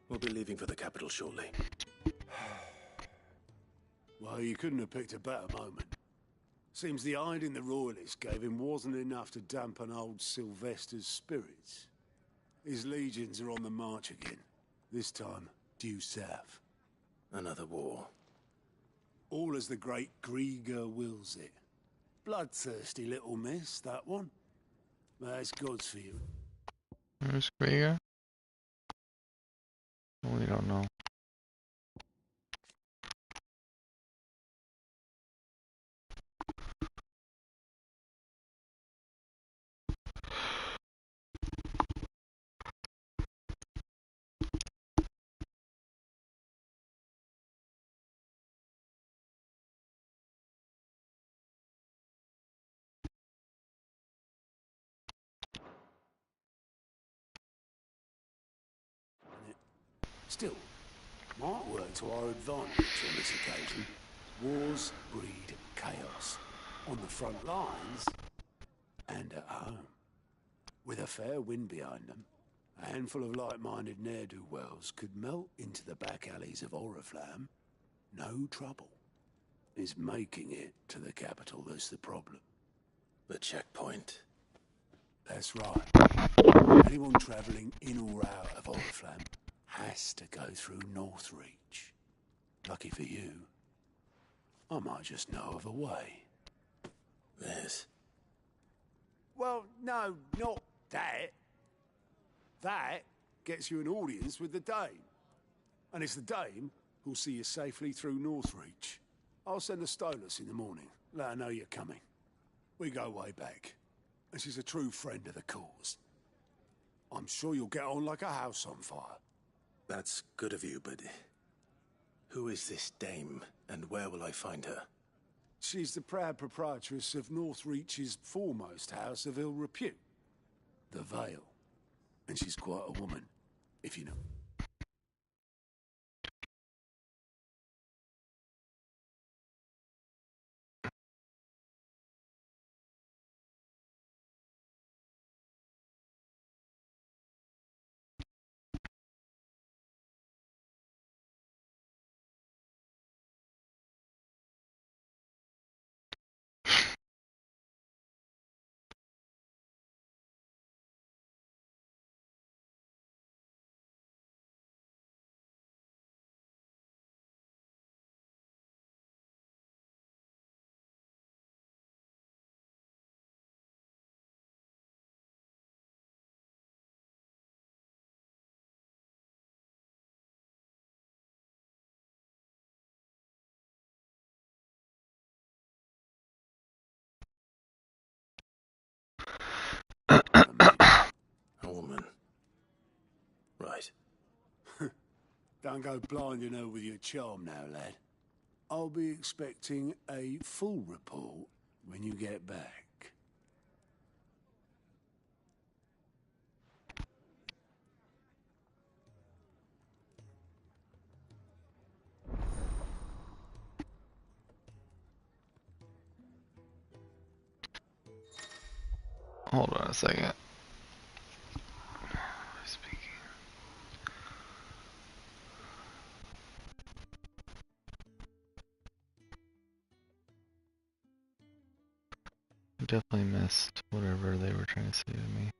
We'll be leaving for the capital shortly. Well, you couldn't have picked a better moment. Seems the hiding the royalists gave him wasn't enough to dampen old Sylvester's spirits. His legions are on the march again. This time, due south. Another war. All as the great Grieger wills it. Bloodthirsty little miss, that one. That's God's for you. Where's Grieger? We don't know. Still, might work to our advantage on this occasion. Wars breed chaos. On the front lines and at home. With a fair wind behind them, a handful of like-minded ne'er-do-wells could melt into the back alleys of Oriflamme. No trouble. It's making it to the capital that's the problem. The checkpoint. That's right. Anyone travelling in or out of Oriflamme has to go through Northreach. Lucky for you, I might just know of a way. This? Well, no, not that. That gets you an audience with the Dame. And it's the Dame who'll see you safely through Northreach. I'll send a Stolas in the morning. Let her know you're coming. We go way back. And she's a true friend of the cause. I'm sure you'll get on like a house on fire. That's good of you, but... who is this Dame, and where will I find her? She's the proud proprietress of Northreach's foremost house of ill repute. The Vale. And she's quite a woman, if you know. A woman. Right. Don't go blinding her with your charm now, lad. I'll be expecting a full report when you get back. Hold on a second. Definitely missed whatever they were trying to say to me.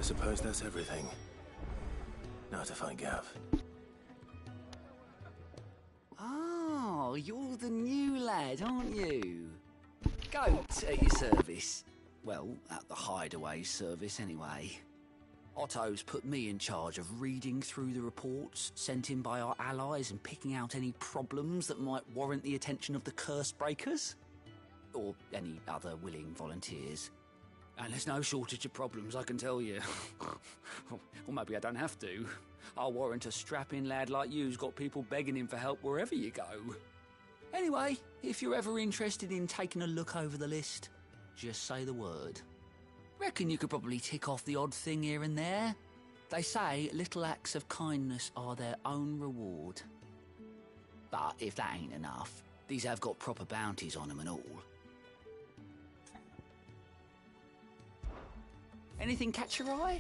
I suppose that's everything. Now to find Gav. Oh, you're the new lad, aren't you? Goat at your service. Well, at the hideaway service anyway. Otto's put me in charge of reading through the reports sent in by our allies and picking out any problems that might warrant the attention of the curse breakers. Or any other willing volunteers. And there's no shortage of problems, I can tell you. Or maybe I don't have to. I'll warrant a strapping lad like you's got people begging him for help wherever you go. Anyway, if you're ever interested in taking a look over the list, just say the word. Reckon you could probably tick off the odd thing here and there. They say little acts of kindness are their own reward. But if that ain't enough, these have got proper bounties on them and all. Anything catch your eye?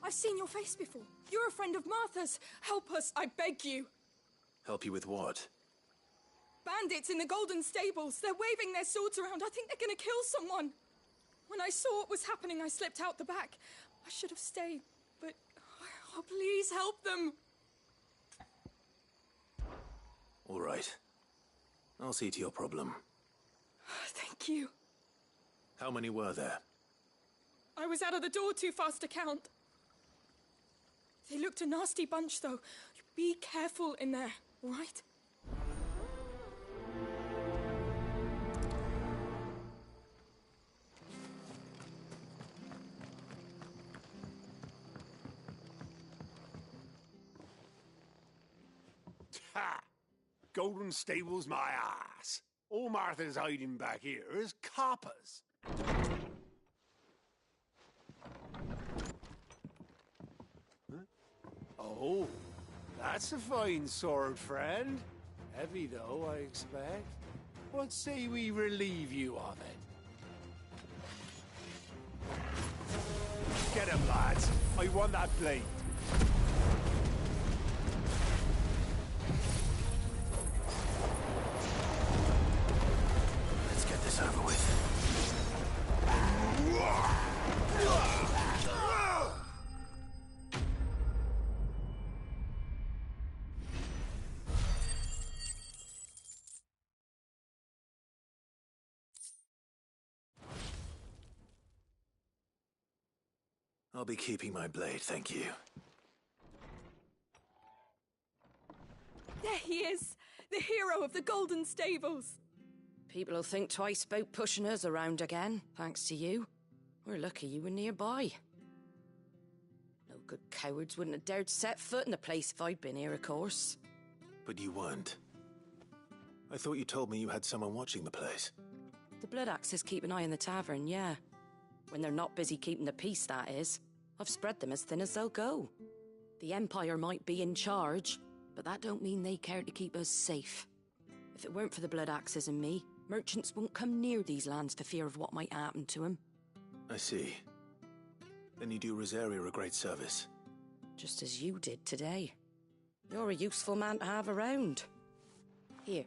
I've seen your face before. You're a friend of Martha's. Help us, I beg you. Help you with what? Bandits in the Golden Stables. They're waving their swords around. I think they're gonna kill someone. When I saw what was happening, I slipped out the back. I should have stayed, but... Oh, please help them. All right. I'll see to your problem. Thank you. How many were there? I was out of the door too fast to count. They looked a nasty bunch, though. Be careful in there, all right? Ha! Golden Stables my ass. All Martha's hiding back here is coppers. Huh? Oh, that's a fine sword, friend. Heavy, though, I expect. What say we relieve you of it? Get him, lads. I want that blade. Let's get this over with. I'll be keeping my blade, thank you. There he is, the hero of the Golden Stables. People will think twice about pushing us around again, thanks to you. We're lucky you were nearby. No good cowards wouldn't have dared set foot in the place if I'd been here, of course. But you weren't. I thought you told me you had someone watching the place. The Blood Axes keep an eye on the tavern, yeah. When they're not busy keeping the peace, that is. I've spread them as thin as they'll go. The Empire might be in charge, but that don't mean they care to keep us safe. If it weren't for the Blood Axes and me, merchants won't come near these lands for fear of what might happen to them. I see. Then you do Rosaria a great service. Just as you did today. You're a useful man to have around. Here.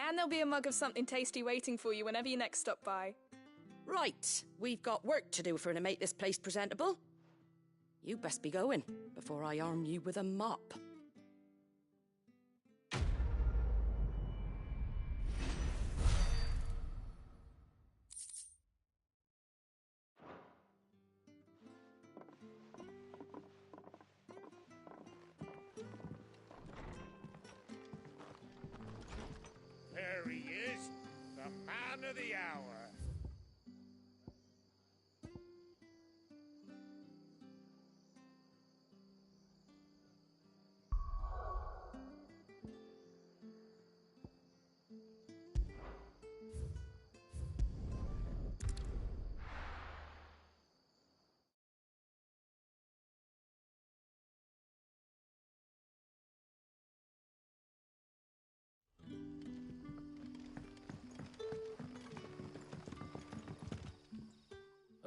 And there'll be a mug of something tasty waiting for you whenever you next stop by. Right, we've got work to do if we're to make this place presentable. You best be going, before I arm you with a mop. There he is, the man of the hour.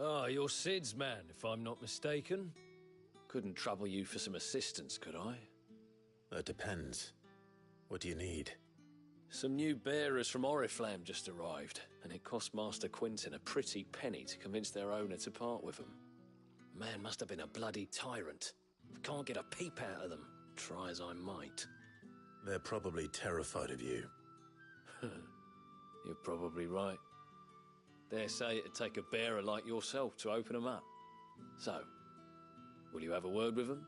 Ah, you're Sid's man, if I'm not mistaken. Couldn't trouble you for some assistance, could I? That depends. What do you need? Some new bearers from Oriflamme just arrived, and it cost Master Quentin a pretty penny to convince their owner to part with them. Man must have been a bloody tyrant. Can't get a peep out of them, try as I might. They're probably terrified of you. You're probably right. Dare say it'd take a bearer like yourself to open them up. So, will you have a word with them?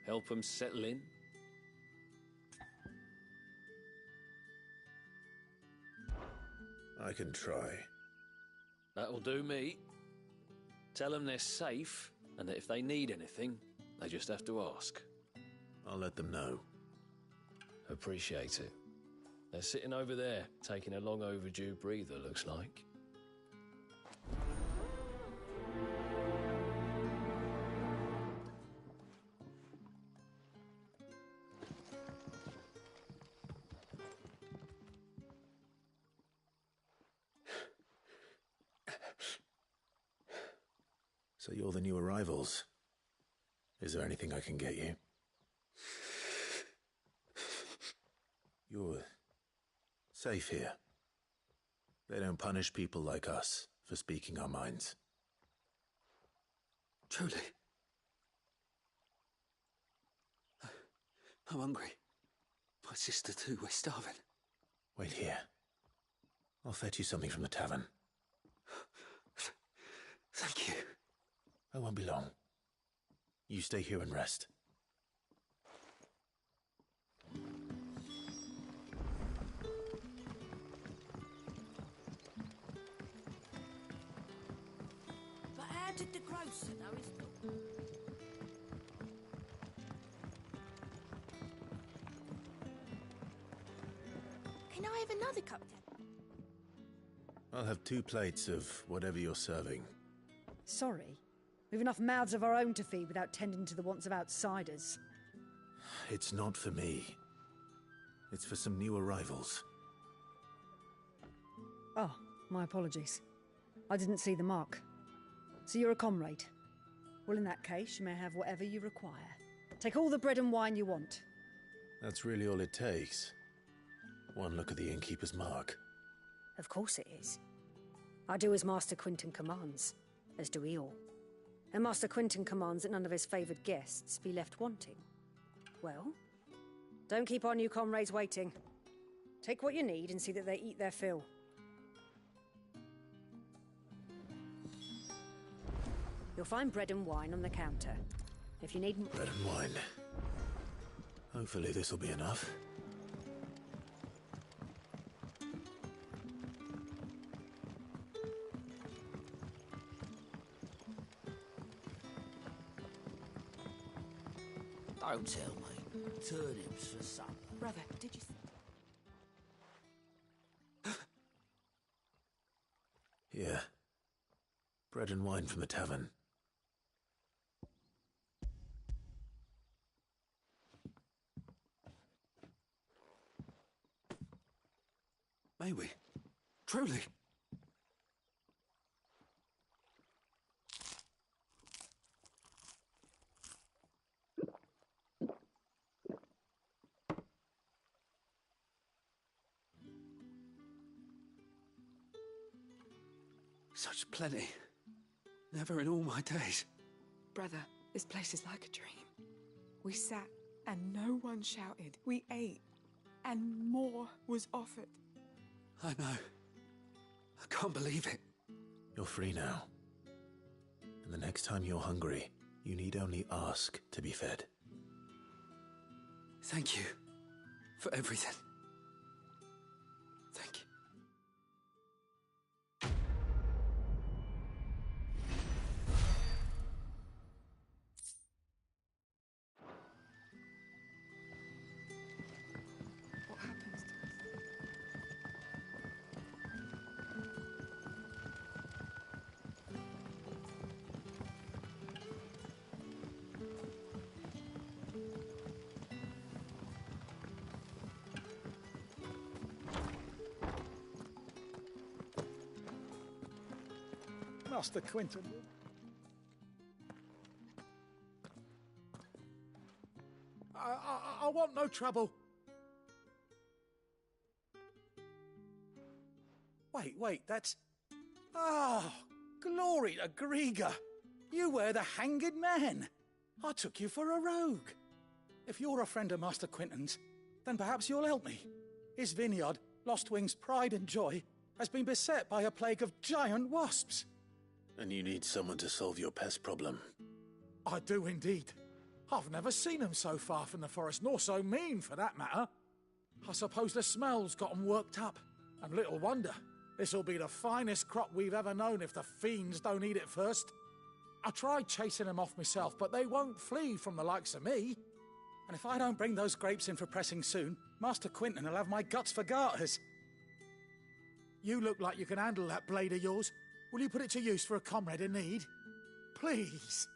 Help them settle in? I can try. That'll do me. Tell them they're safe, and that if they need anything, they just have to ask. I'll let them know. Appreciate it. They're sitting over there, taking a long overdue breather, looks like. So you're the new arrivals. Is there anything I can get you? You're safe here. They don't punish people like us for speaking our minds. Truly. I'm hungry. My sister too, we're starving. Wait here. I'll fetch you something from the tavern. Thank you. I won't be long. You stay here and rest. But how did the grocer know his daughter? Can I have another cocktail? I'll have 2 plates of whatever you're serving. Sorry. We've enough mouths of our own to feed without tending to the wants of outsiders. It's not for me. It's for some new arrivals. Oh, my apologies. I didn't see the mark. So you're a comrade. Well, in that case, you may have whatever you require. Take all the bread and wine you want. That's really all it takes. One look at the innkeeper's mark. Of course it is. I do as Master Quinton commands, as do we all. And Master Quinton commands that none of his favoured guests be left wanting. Well, don't keep our new comrades waiting. Take what you need and see that they eat their fill. You'll find bread and wine on the counter. If you need... Bread and wine. Hopefully this'll be enough. Don't tell me. Turnips for supper. Brother, did you... Here. Bread and wine from the tavern. May we? Truly? Such plenty. Never in all my days. Brother, this place is like a dream. We sat and no one shouted. We ate and more was offered. I know. I can't believe it. You're free now. And the next time you're hungry, you need only ask to be fed. Thank you for everything. Thank you. What happens to us? Master Quinton. I want no trouble. Wait, that's... Ah, glory to Grieger. You were the hanged man. I took you for a rogue. If you're a friend of Master Quinton's, then perhaps you'll help me. His vineyard, Lostwing's pride and joy, has been beset by a plague of giant wasps. And you need someone to solve your pest problem. I do indeed. I've never seen them so far from the forest, nor so mean, for that matter. I suppose the smell's got 'em worked up. And little wonder. This'll be the finest crop we've ever known if the fiends don't eat it first. I tried chasing them off myself, but they won't flee from the likes of me. And if I don't bring those grapes in for pressing soon, Master Quinton will have my guts for garters. You look like you can handle that blade of yours. Will you put it to use for a comrade in need? Please,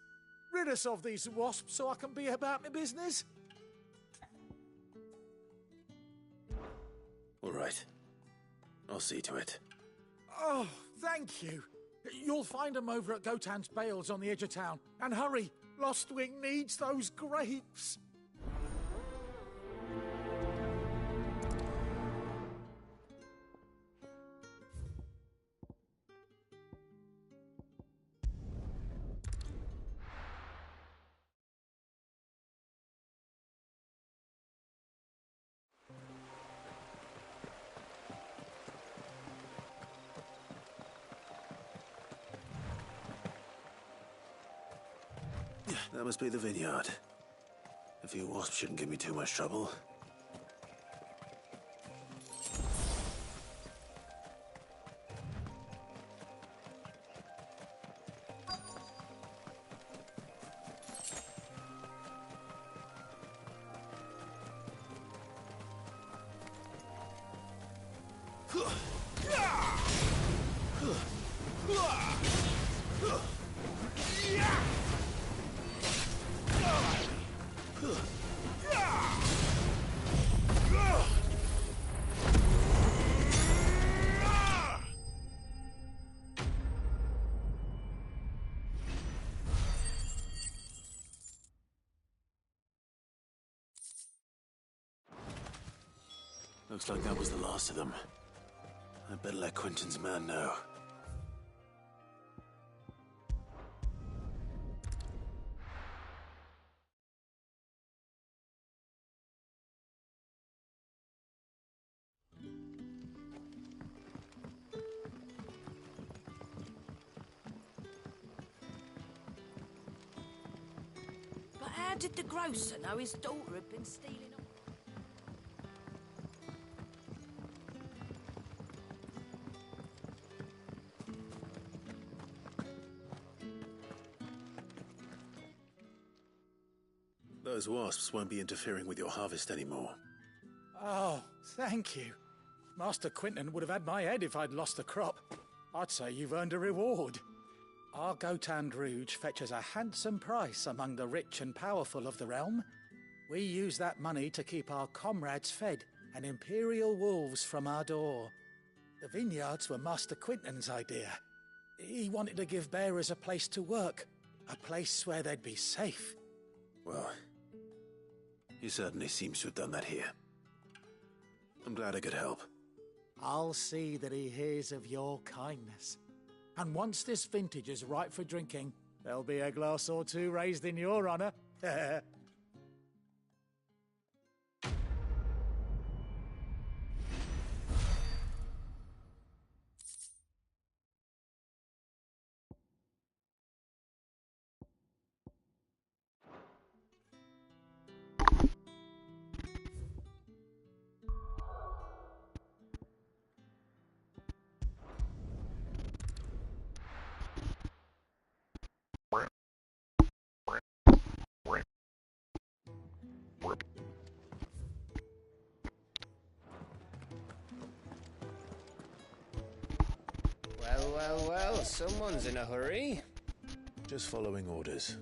rid us of these wasps so I can be about my business. All right. I'll see to it. Oh, thank you. You'll find them over at Gotan's Bales on the edge of town. And hurry! Lostwing needs those grapes! That must be the vineyard. A few wasps shouldn't give me too much trouble. Looks like that was the last of them. I'd better let Quentin's man know. But how did the grocer know his daughter had been stealing all... Those wasps won't be interfering with your harvest anymore. Oh, thank you. Master Quentin would have had my head if I'd lost the crop. I'd say you've earned a reward. Our Gotan Rouge fetches a handsome price among the rich and powerful of the realm. We use that money to keep our comrades fed and imperial wolves from our door. The vineyards were Master Quentin's idea. He wanted to give bearers a place to work, a place where they'd be safe. Well, he certainly seems to have done that here. I'm glad I could help. I'll see that he hears of your kindness. And once this vintage is ripe for drinking, there'll be a glass or two raised in your honor. Well, someone's in a hurry. Just following orders.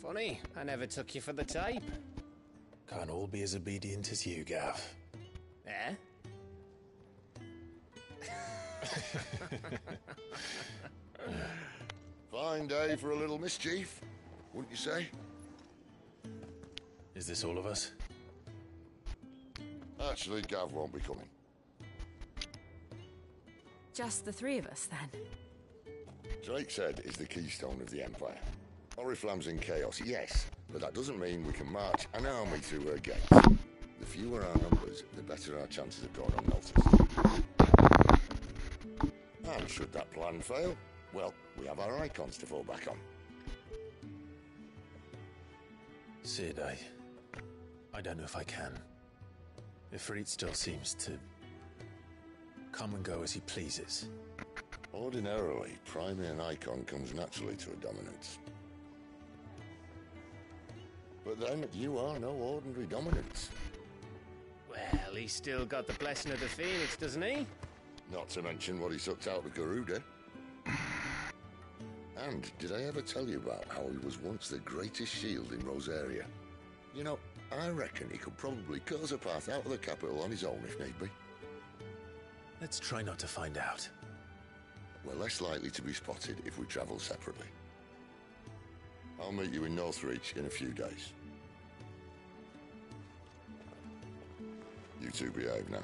Funny, I never took you for the type. Can't all be as obedient as you, Gav. Eh? Fine day for a little mischief, wouldn't you say? Is this all of us? Actually, Gav won't be coming. Just the three of us, then? Drakeshead is the keystone of the Empire. Oriflamme's in chaos, yes, but that doesn't mean we can march an army through her gates. The fewer our numbers, the better our chances of going unnoticed. And should that plan fail, well, we have our icons to fall back on. Sid, I don't know if I can. Ifrit still seems to come and go as he pleases. Ordinarily, priming an icon comes naturally to a dominance. But then, you are no ordinary dominance. Well, he's still got the blessing of the Phoenix, doesn't he? Not to mention what he sucked out of Garuda. And did I ever tell you about how he was once the greatest shield in Rosaria? You know, I reckon he could probably cut us a path out of the capital on his own if need be. Let's try not to find out. We're less likely to be spotted if we travel separately. I'll meet you in Northreach in a few days. You two behave now.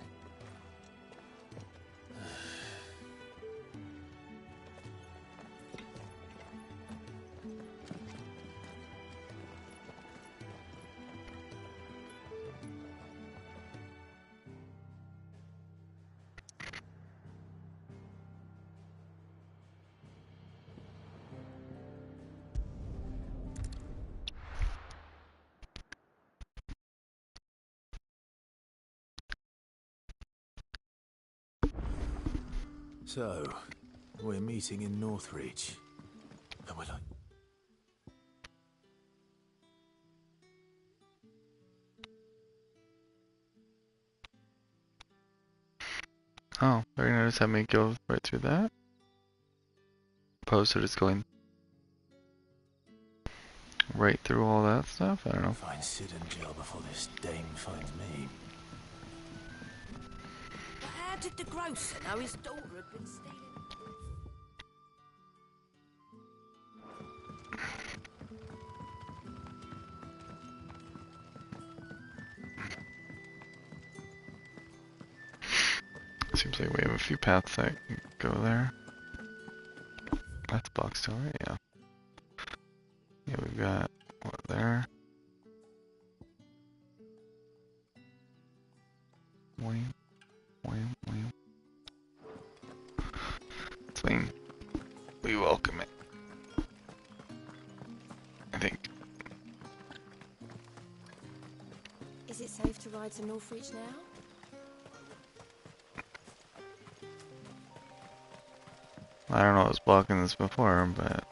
So, we're meeting in Northreach. And we're like... Oh, very nice. Have me go right through that. Opposed to just going right through all that stuff. I don't know. Find Sid in jail before this dame finds me. But how did the grocer know his daughter had been stealing? Seems like we have a few paths that can go there. That's boxed over, yeah. Yeah, we've got what there. Wing, wing, wing. Swing. We welcome it. I think. Is it safe to ride to Northreach now? I don't know what was blocking this before, but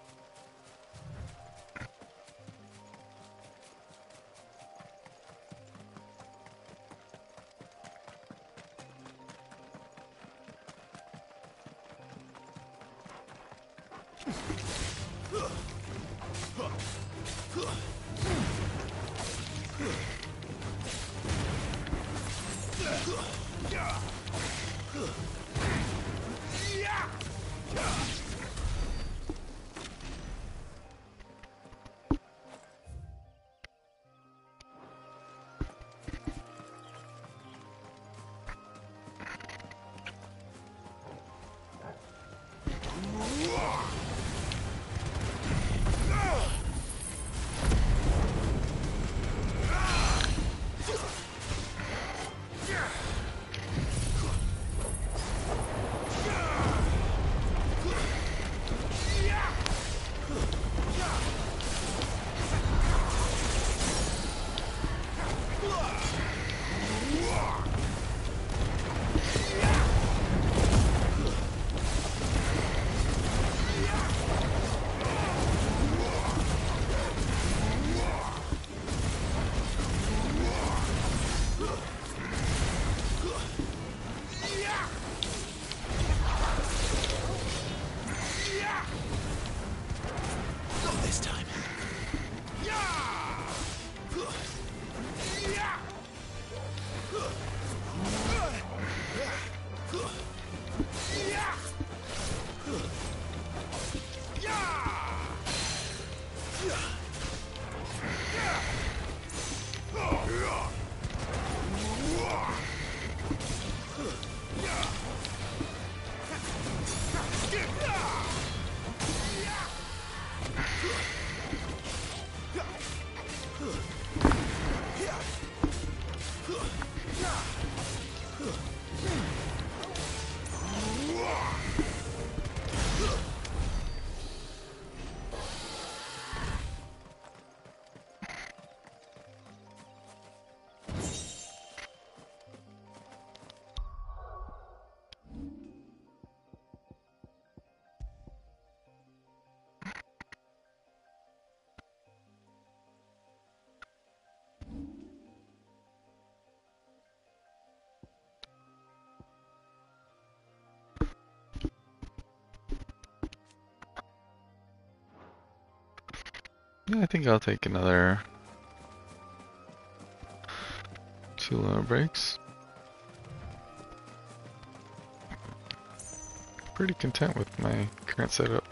yeah, I think I'll take another 2 breaks. pretty content with my current setup.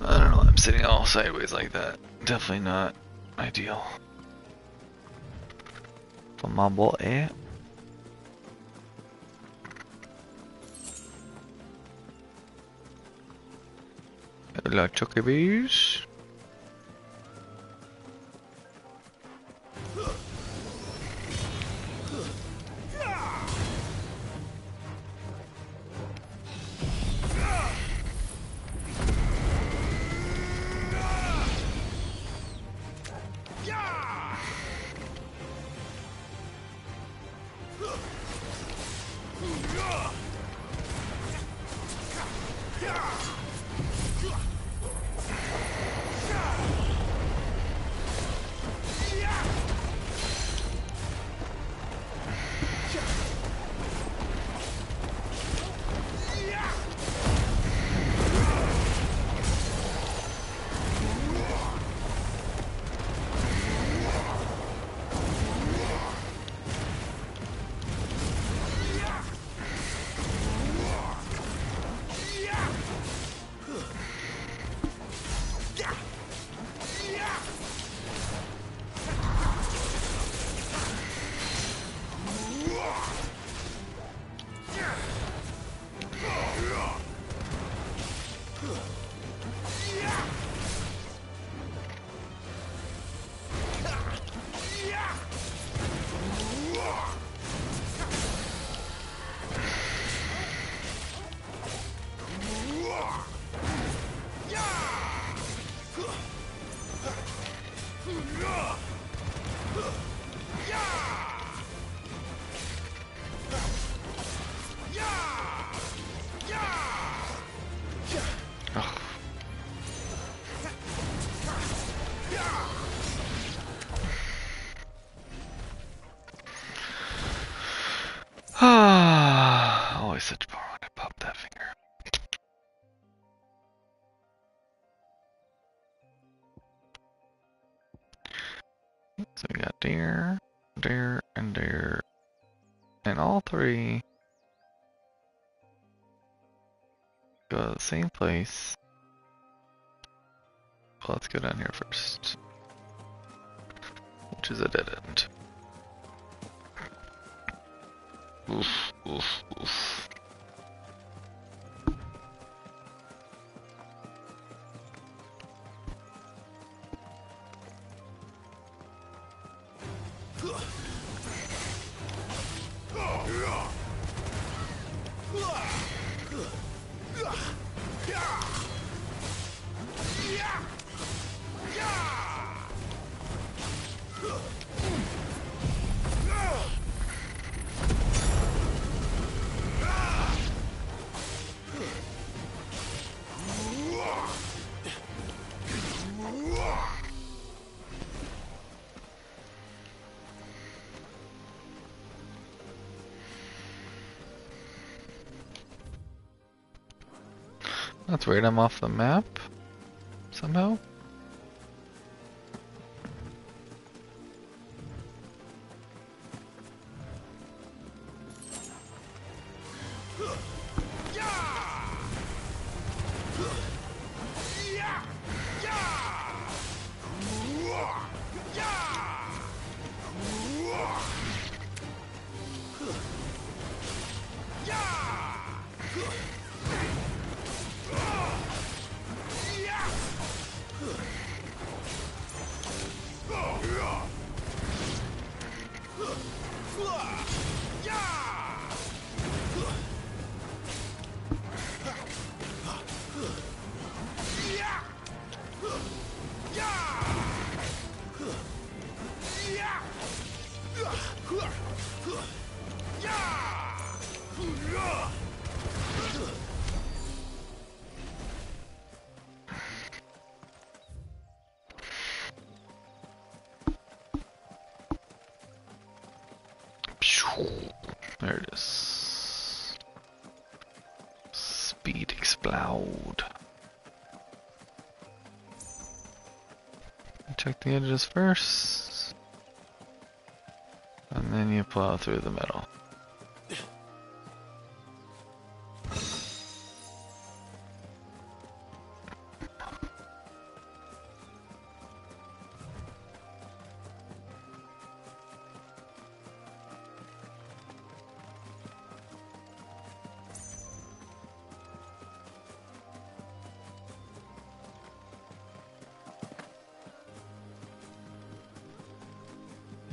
I don't know, I'm sitting all sideways like that. Definitely not ideal. For my boy. Hello, chockaboos. Always such a power when I pop that finger. So we got deer, deer, and deer. And all three go to the same place. Well, let's go down here first, which is a dead end. Oof, oof, oof. That's weird, I'm off the map somehow. explode. Check the edges first, and then you plow through the middle.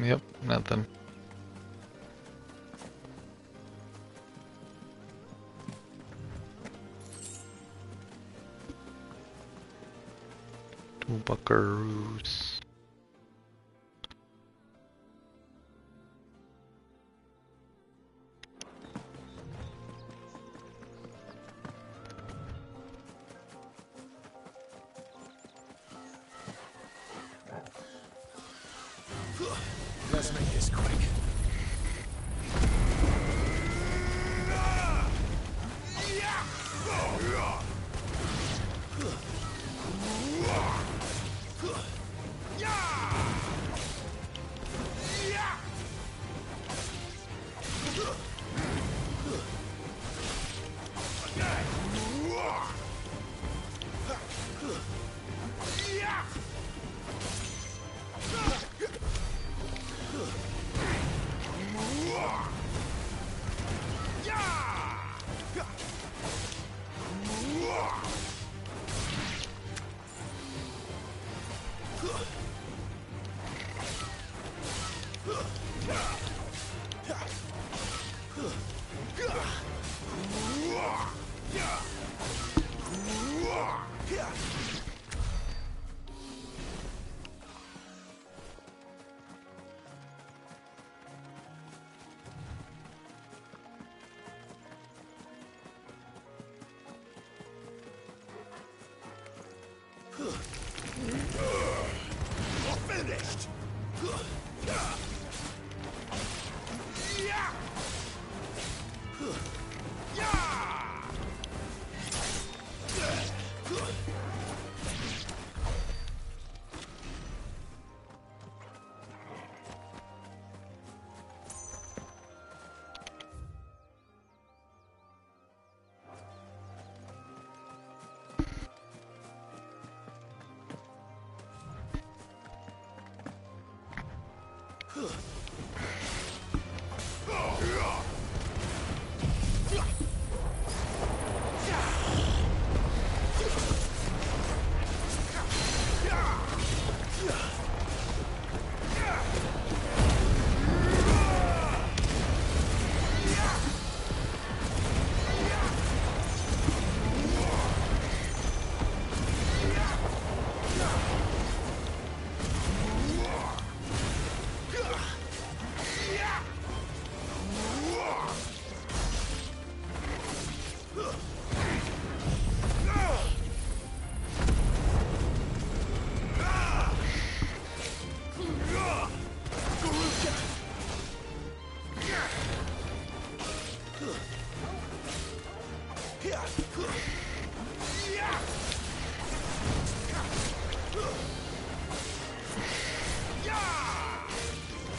Yep, nothing. Two buckaroos. Let's make this quick. Finished.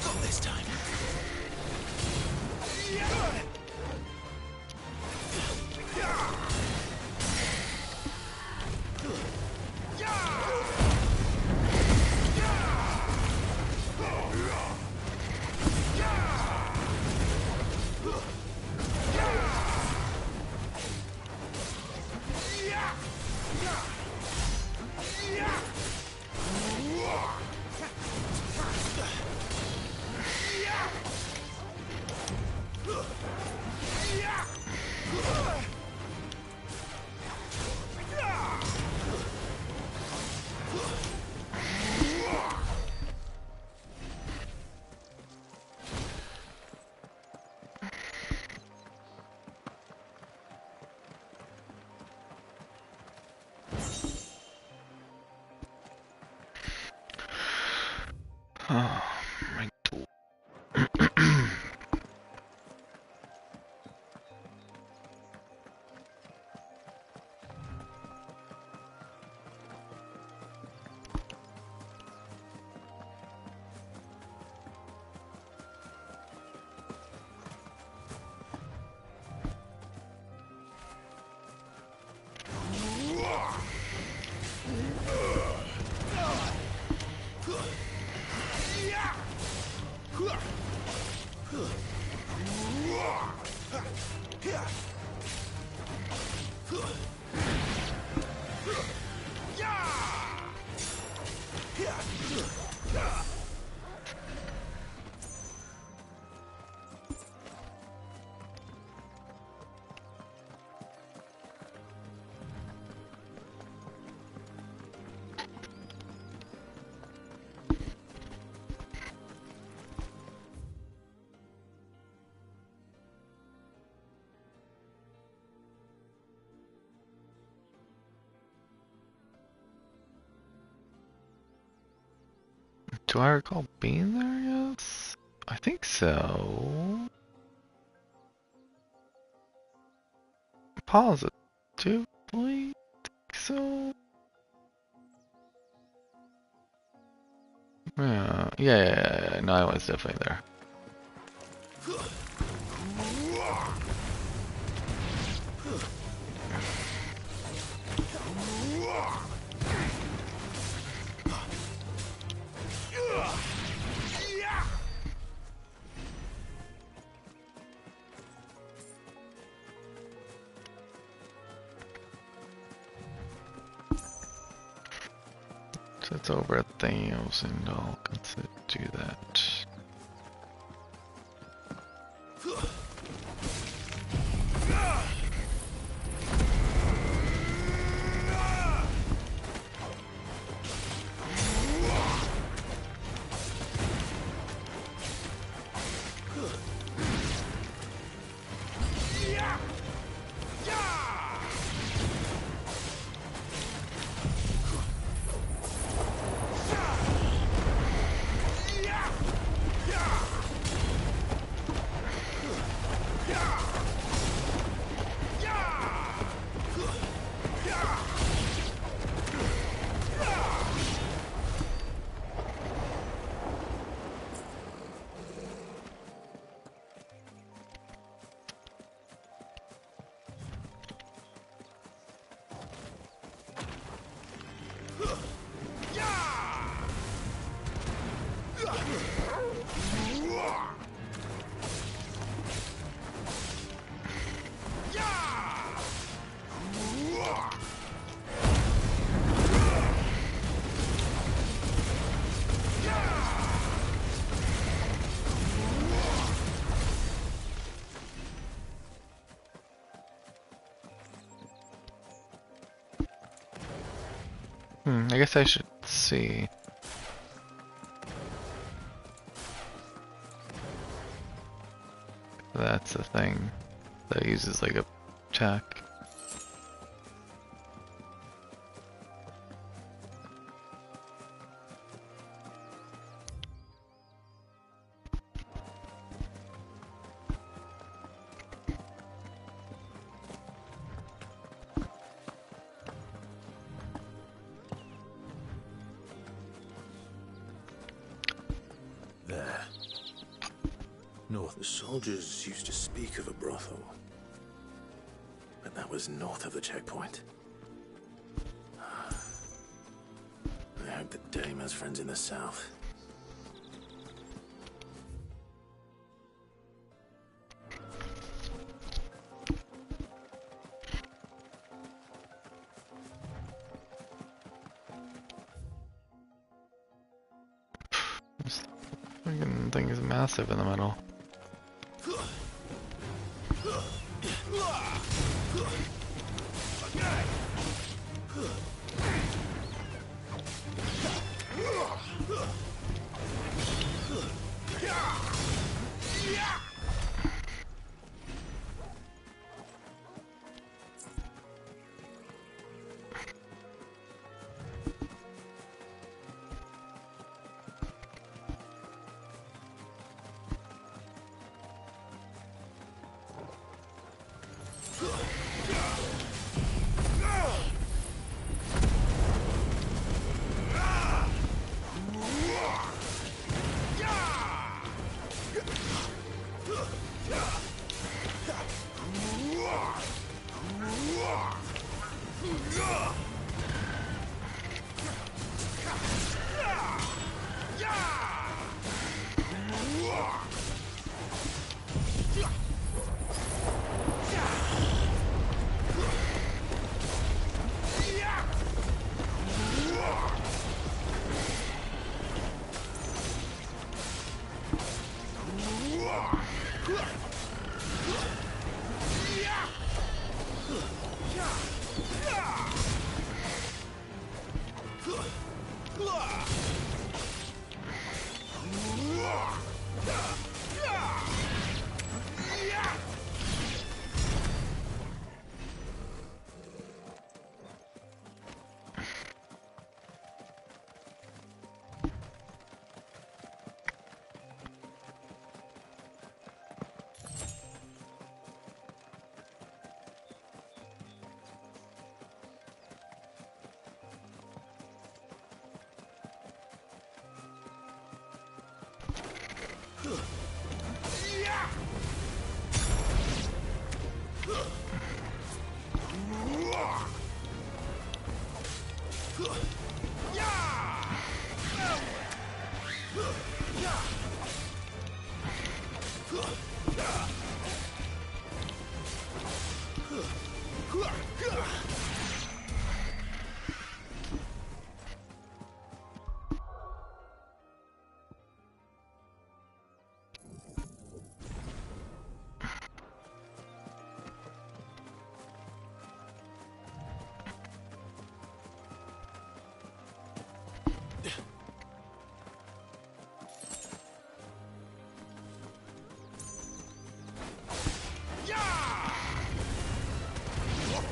Not this time. Oh, my tool. Do I recall being there? Yes. I think so. Positively think so. Yeah. No, I was definitely there. So it's over at Thames, and I'll consider do that. I guess I should see. That's the thing that uses like a attack. There. North. The soldiers used to speak of a brothel. But that was north of the checkpoint. I hope that Dame has friends in the south. This fucking thing is massive in the middle.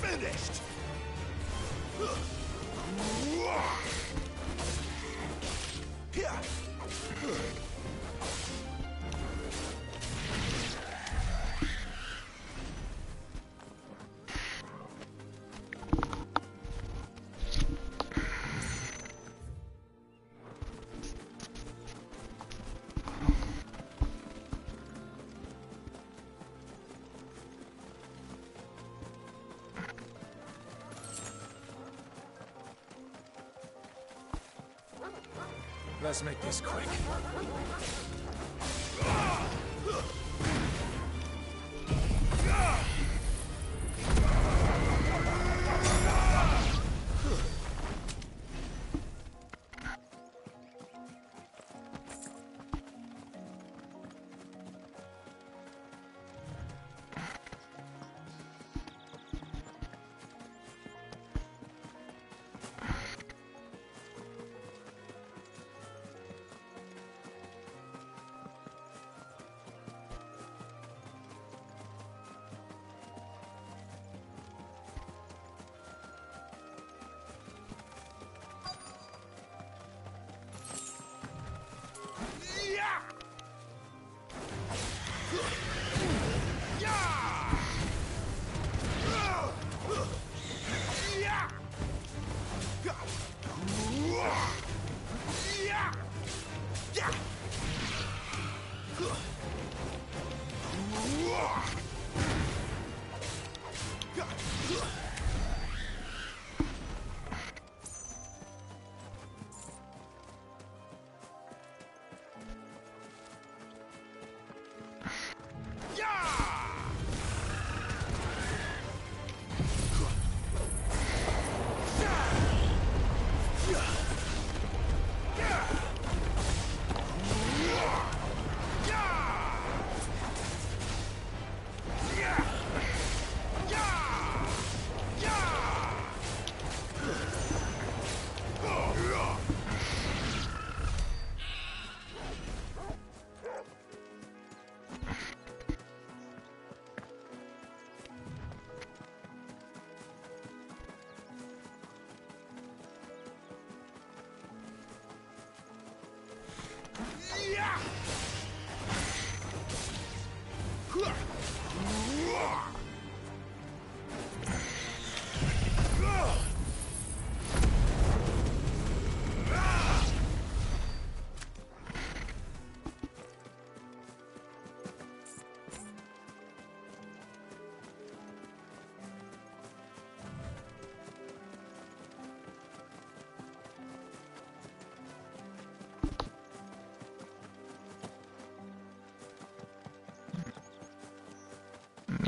Finished! Let's make this quick.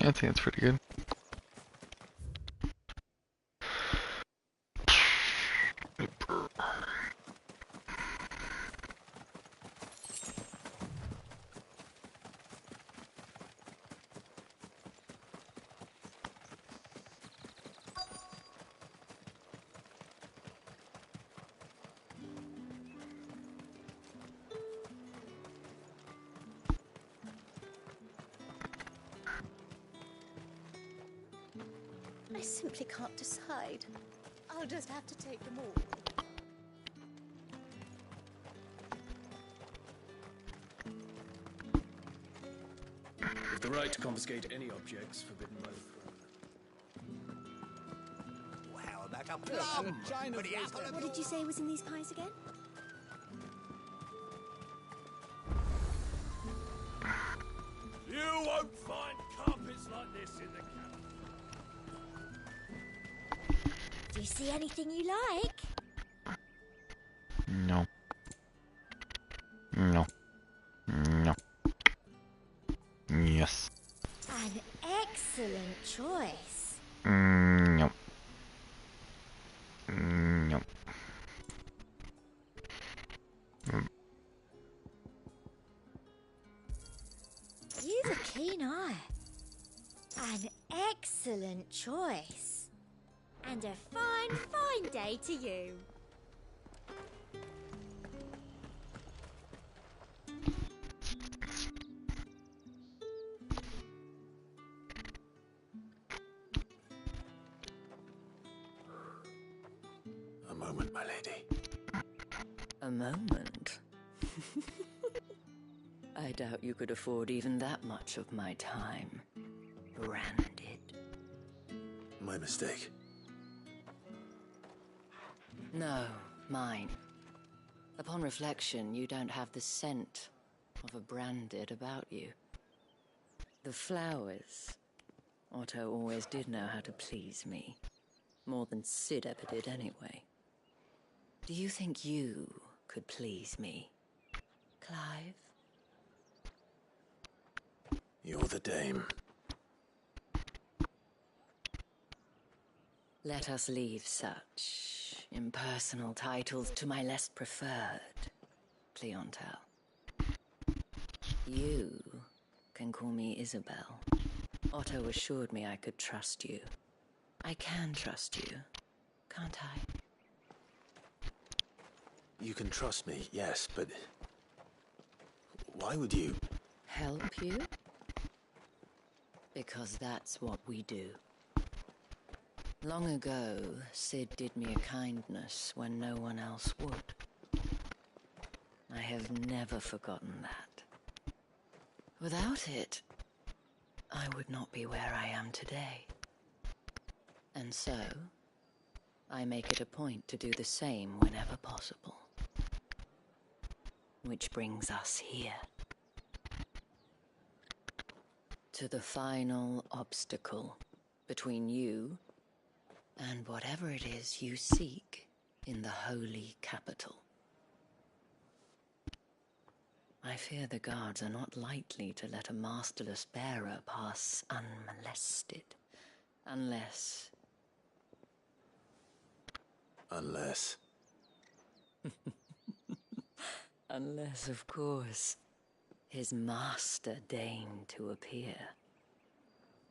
Yeah, I think it's pretty good. I simply can't decide. I'll just have to take them all. With the right to confiscate any objects forbidden by the throne. How about a plum? For the apple of What did you say was in these pies again? Do you see anything you like? No. No. No. Yes. An excellent choice. No. No. You've a keen eye. An excellent choice. And a fine, fine day to you. A moment, my lady. A moment? I doubt you could afford even that much of my time. Branded. My mistake. No, mine. Upon reflection, you don't have the scent of a branded about you. The flowers. Otto always did know how to please me. More than Sid ever did anyway. Do you think you could please me, Clive? You're the dame. Let us leave such impersonal titles to my less preferred clientele. You can call me Isabel. Otto assured me I could trust you. I can trust you, can't I? You can trust me, yes, but... why would you... Help you? Because that's what we do. Long ago, Sid did me a kindness when no one else would. I have never forgotten that. Without it, I would not be where I am today. And so, I make it a point to do the same whenever possible. Which brings us here. To the final obstacle between you and whatever it is you seek in the holy capital. I fear the guards are not likely to let a masterless bearer pass unmolested, unless... Unless... Unless, of course, his master deigned to appear.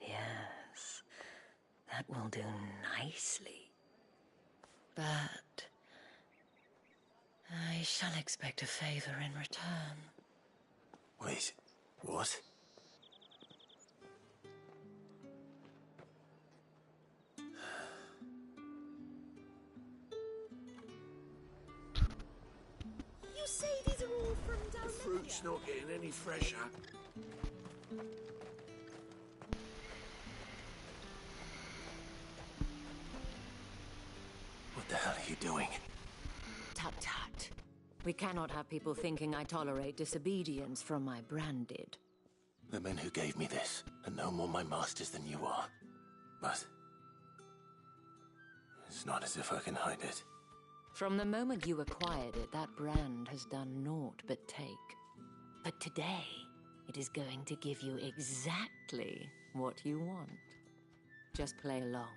Yes, that will do nicely. But I shall expect a favor in return. Wait, what? You say these are all from down The fruit's not getting any fresher. What the hell are you doing? Tut tut. We cannot have people thinking I tolerate disobedience from my branded. The men who gave me this are no more my masters than you are. But... it's not as if I can hide it. From the moment you acquired it, that brand has done naught but take. But today, it is going to give you exactly what you want. Just play along.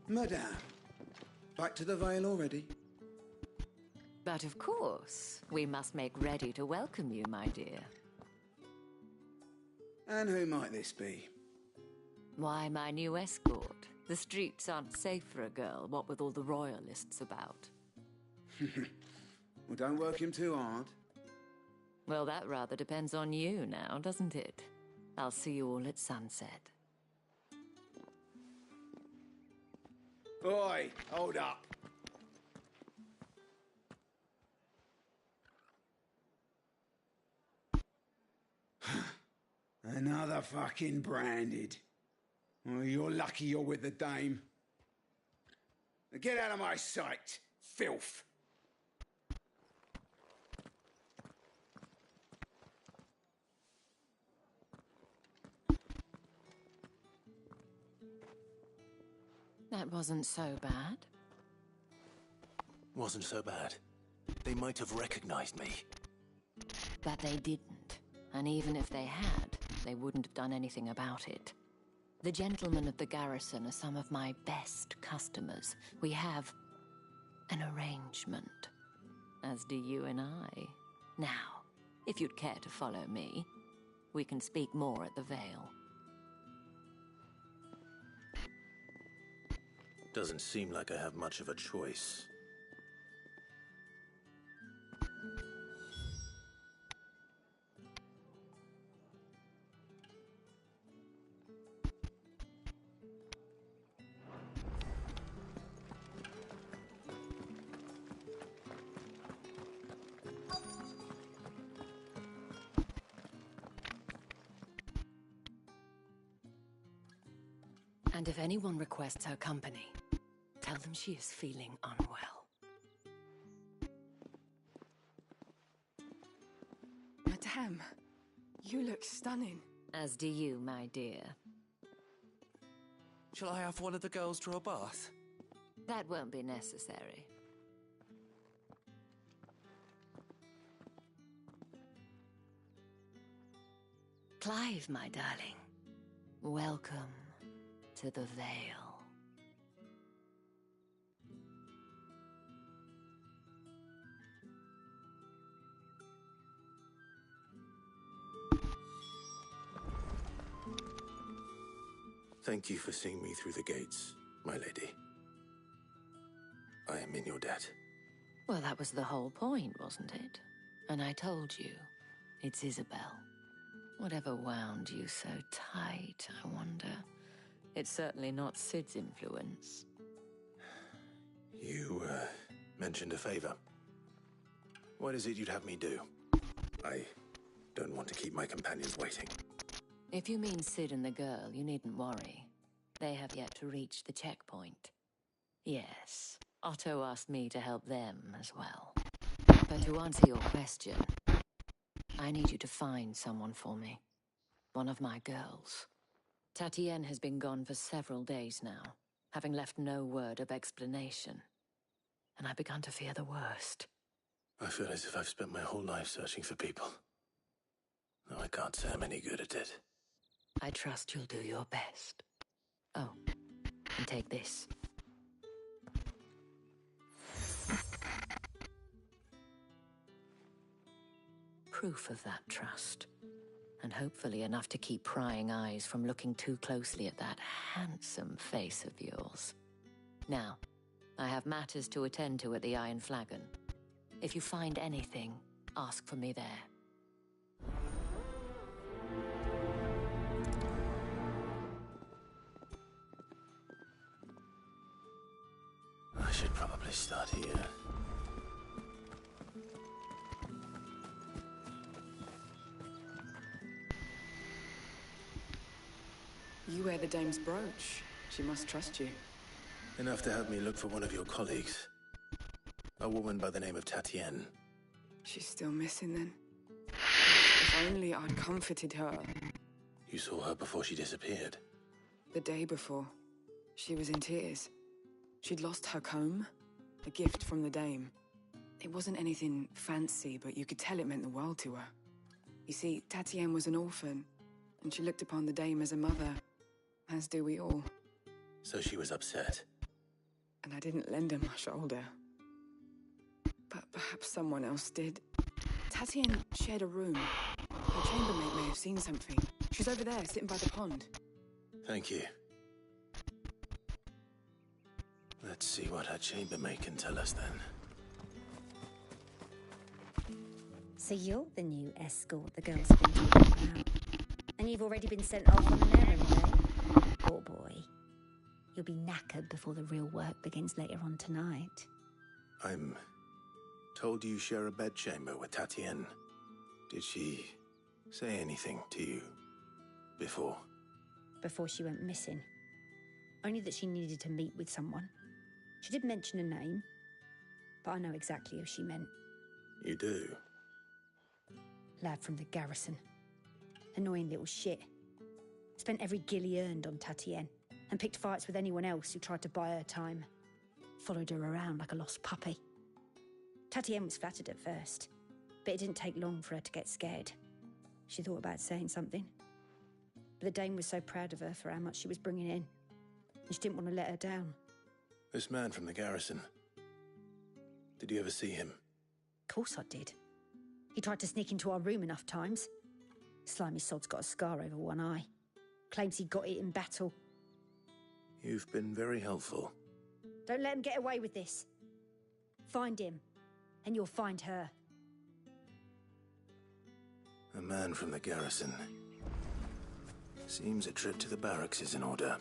Madame, back to the Vale already? But of course, we must make ready to welcome you, my dear. And who might this be? Why, my new escort. The streets aren't safe for a girl, what with all the royalists about. Well, don't work him too hard. Well, that rather depends on you now, doesn't it? I'll see you all at sunset. Oi, hold up. Another fucking branded. Well, you're lucky you're with the dame. Now get out of my sight, filth. That wasn't so bad. Wasn't so bad. They might have recognized me. But they didn't. And even if they had, they wouldn't have done anything about it. The gentlemen of the garrison are some of my best customers. We have an arrangement, as do you and I. Now, if you'd care to follow me, we can speak more at the Vale. Doesn't seem like I have much of a choice. And if anyone requests her company, tell them she is feeling unwell. Madame, you look stunning. As do you, my dear. Shall I have one of the girls draw a bath? That won't be necessary. Clive, my darling, welcome to the Vale. Thank you for seeing me through the gates, my lady. I am in your debt. Well, that was the whole point, wasn't it? And I told you, it's Isabel. Whatever wound you so tight, I wonder. It's certainly not Sid's influence. You, mentioned a favor. What is it you'd have me do? I don't want to keep my companions waiting. If you mean Sid and the girl, you needn't worry. They have yet to reach the checkpoint. Yes, Otto asked me to help them as well. But to answer your question, I need you to find someone for me. One of my girls. Tatienne has been gone for several days now, having left no word of explanation. And I've begun to fear the worst. I feel as if I've spent my whole life searching for people. No, I can't say I'm any good at it. I trust you'll do your best. Oh, and take this. Proof of that trust. And hopefully enough to keep prying eyes from looking too closely at that handsome face of yours. Now, I have matters to attend to at the Iron Flagon. If you find anything, ask for me there. I should probably start here. You wear the dame's brooch. She must trust you. Enough to have me look for one of your colleagues. A woman by the name of Tatienne. She's still missing then. If only I'd comforted her. You saw her before she disappeared. The day before, she was in tears. She'd lost her comb, a gift from the dame. It wasn't anything fancy, but you could tell it meant the world to her. You see, Tatienne was an orphan, and she looked upon the dame as a mother, as do we all. So she was upset. And I didn't lend her my shoulder. But perhaps someone else did. Tatienne shared a room. Her chambermaid may have seen something. She's over there, sitting by the pond. Thank you. Let's see what her chambermaid can tell us then. So you're the new escort the girls have been talking about. And you've already been sent off on an errand, eh? Poor boy. You'll be knackered before the real work begins later on tonight. I'm told you share a bedchamber with Tatienne. Did she say anything to you before? Before she went missing. Only that she needed to meet with someone. She did mention a name, but I know exactly who she meant. You do? Lad from the garrison. Annoying little shit. Spent every guil he earned on Tatienne, and picked fights with anyone else who tried to buy her time. Followed her around like a lost puppy. Tatienne was flattered at first, but it didn't take long for her to get scared. She thought about saying something, but the Dame was so proud of her for how much she was bringing in, and she didn't want to let her down. This man from the garrison. Did you ever see him? Of course I did. He tried to sneak into our room enough times. Slimy sod's got a scar over one eye. Claims he got it in battle. You've been very helpful. Don't let him get away with this. Find him, and you'll find her. A man from the garrison. Seems a trip to the barracks is in order.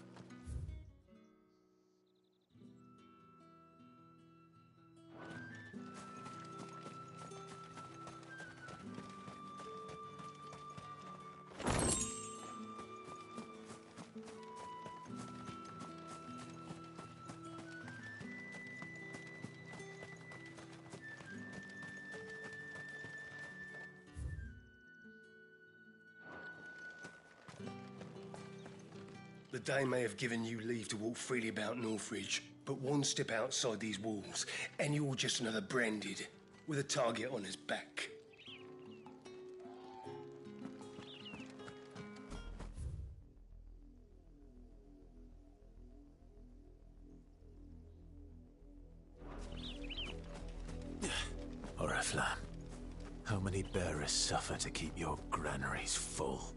The Dame may have given you leave to walk freely about Northridge, but one step outside these walls, and you're just another branded, with a target on his back. Oriflamme, how many bearers suffer to keep your granaries full?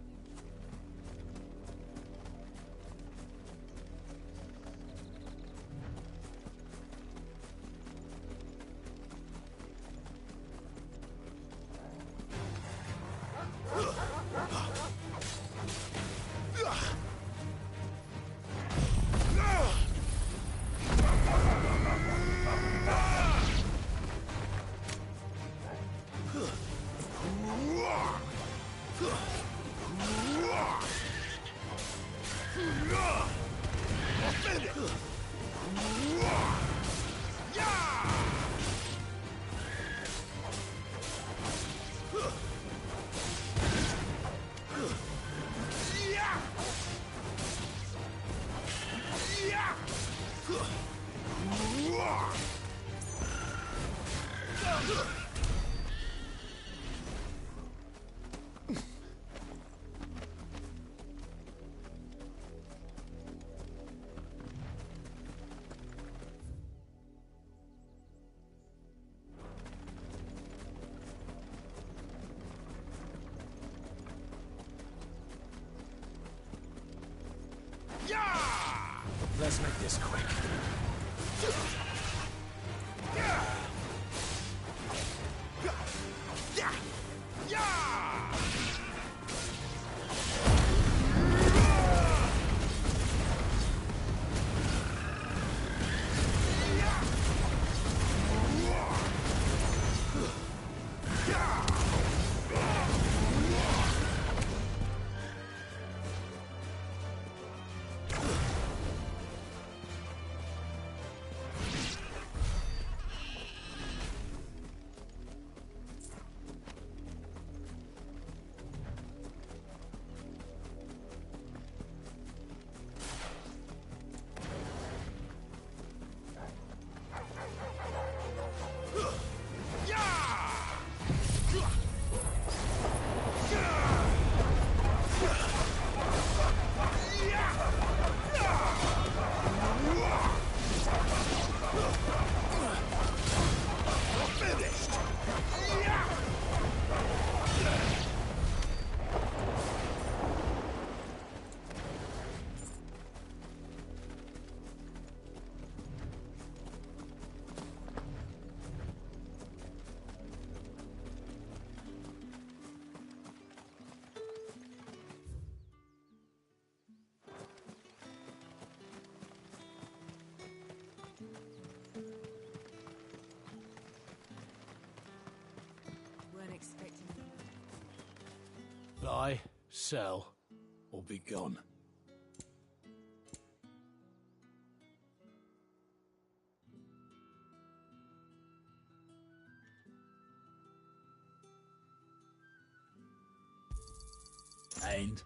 Let's make this quick. Buy, sell, or be gone. And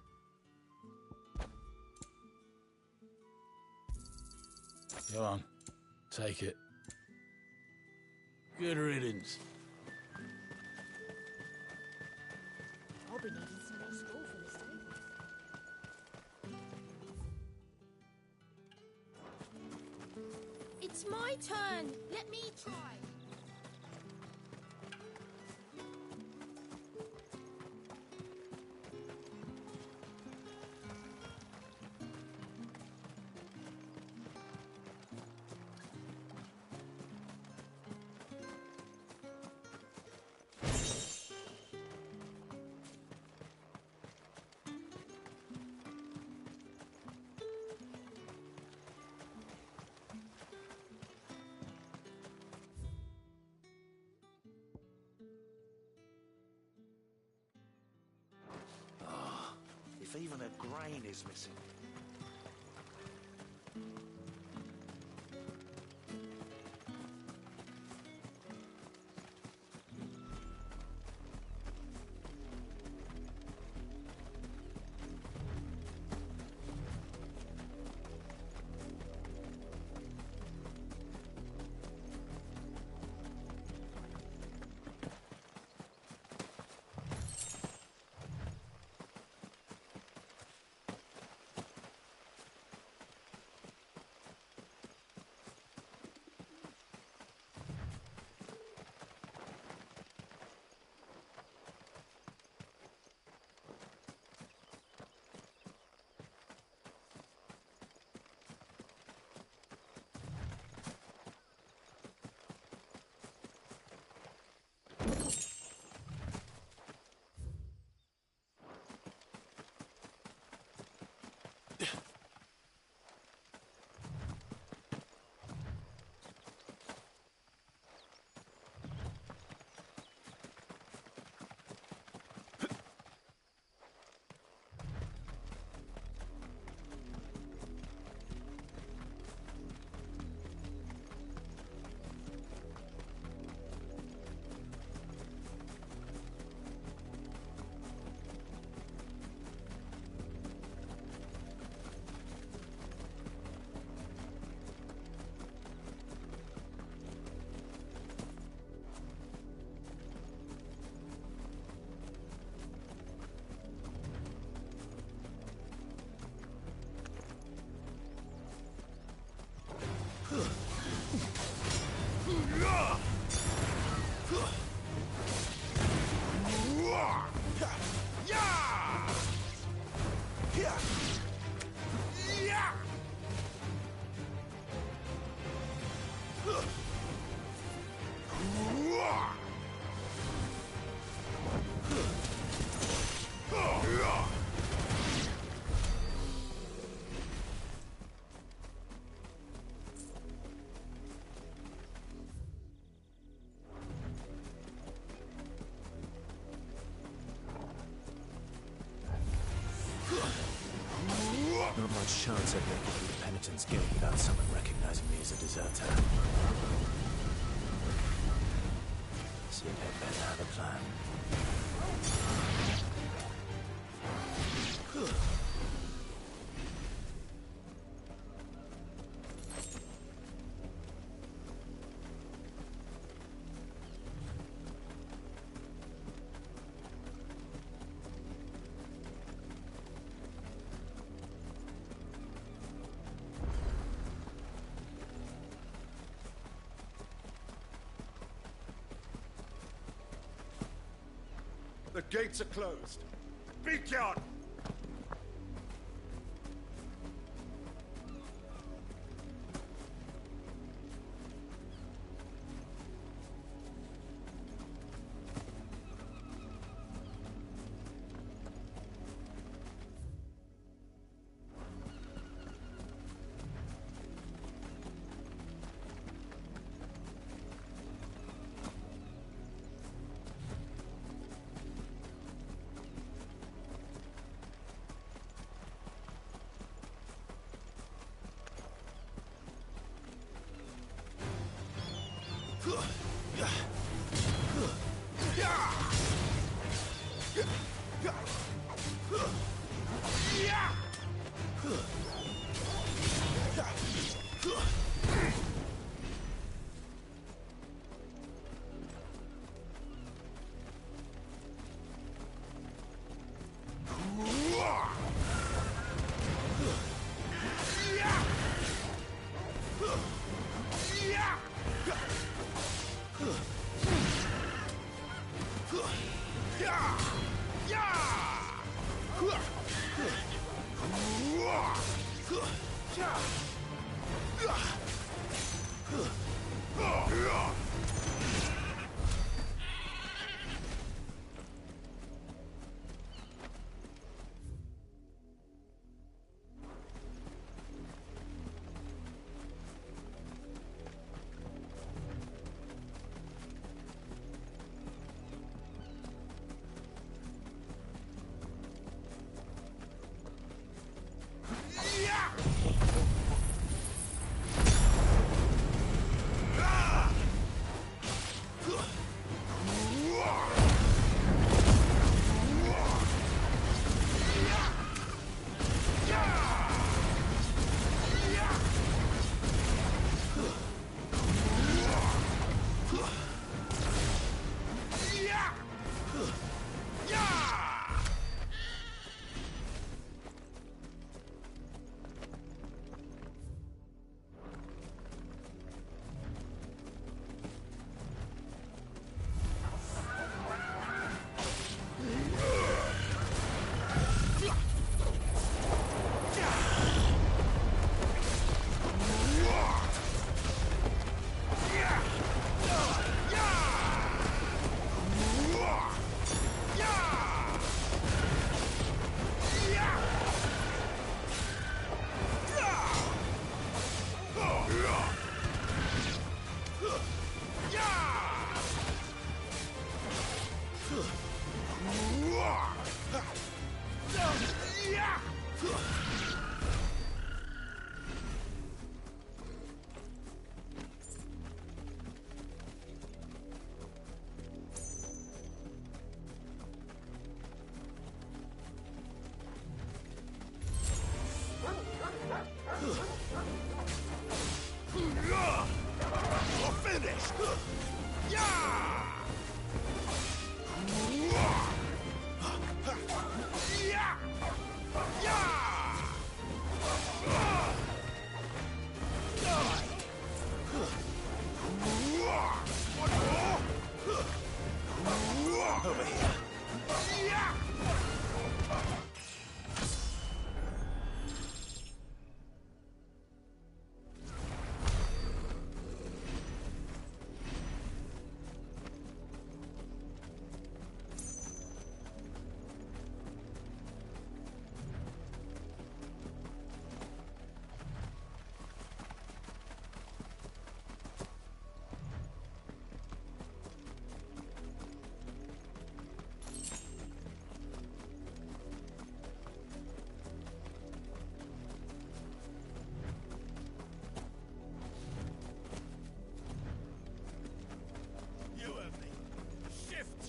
Go on, take it. Good riddance. I'll be needing some more straw for the stables. It's my turn. Let me try. If even a grain is missing. Not much chance I'd make it through the Penitent's Guild without someone recognizing me as a deserter. Seemed I'd better have a plan. The gates are closed. Be gone!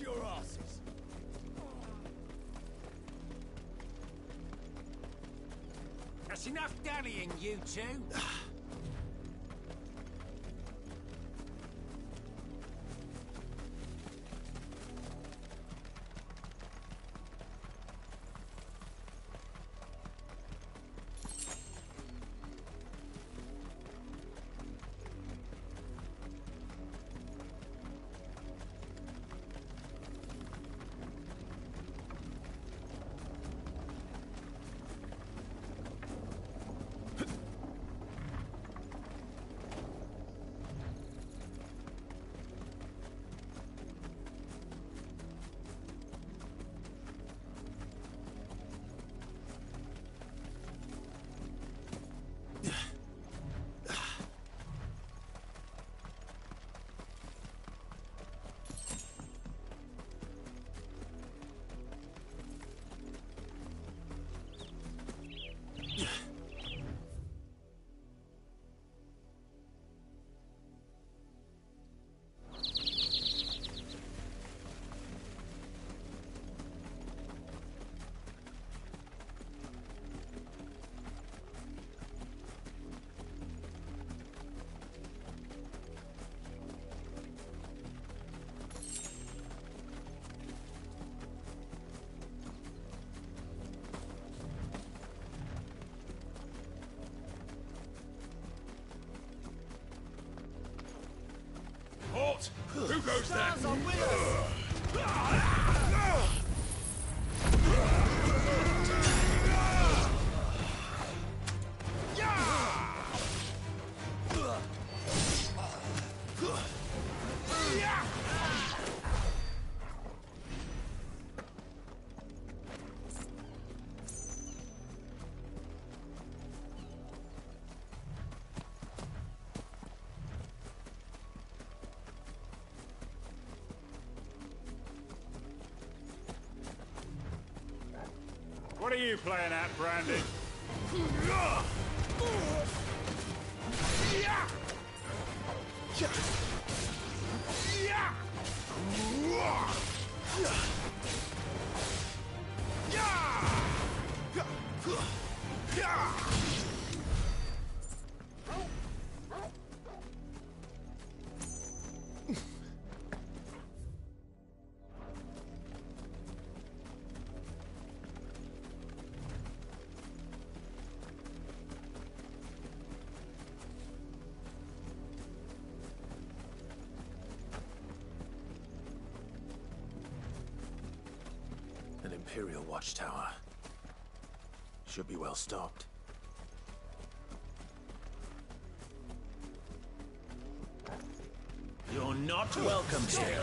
Your asses. That's enough dallying, you two. Halt! Who goes there? Stars are with us. What are you playing at, Brandy? An Imperial watchtower. Should be well stocked. You're not welcome here.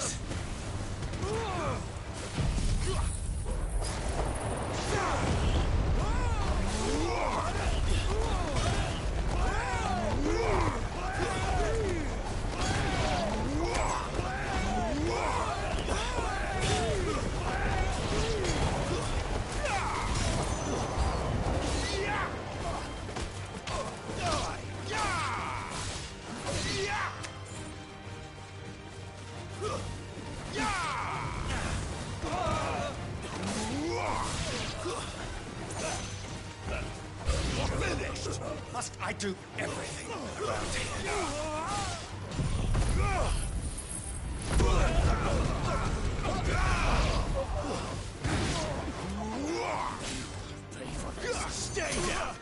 Finished! Must I do everything around here? Stay down!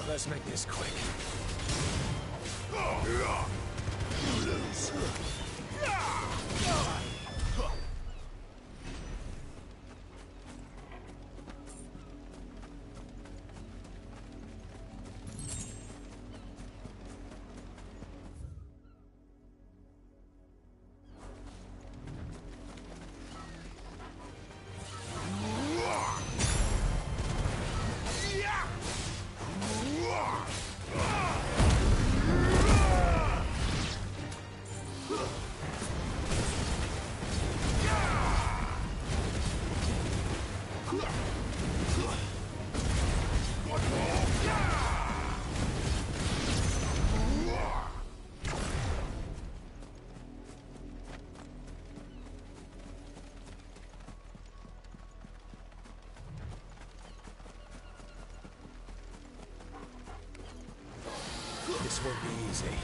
Let's make this quick. You lose. This won't be easy.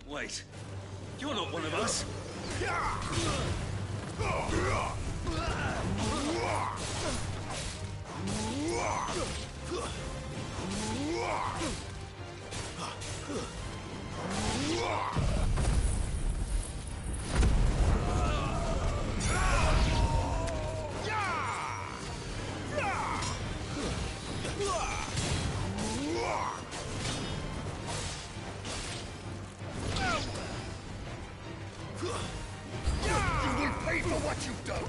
Wait, you're not one of us. You will pay for what you've done!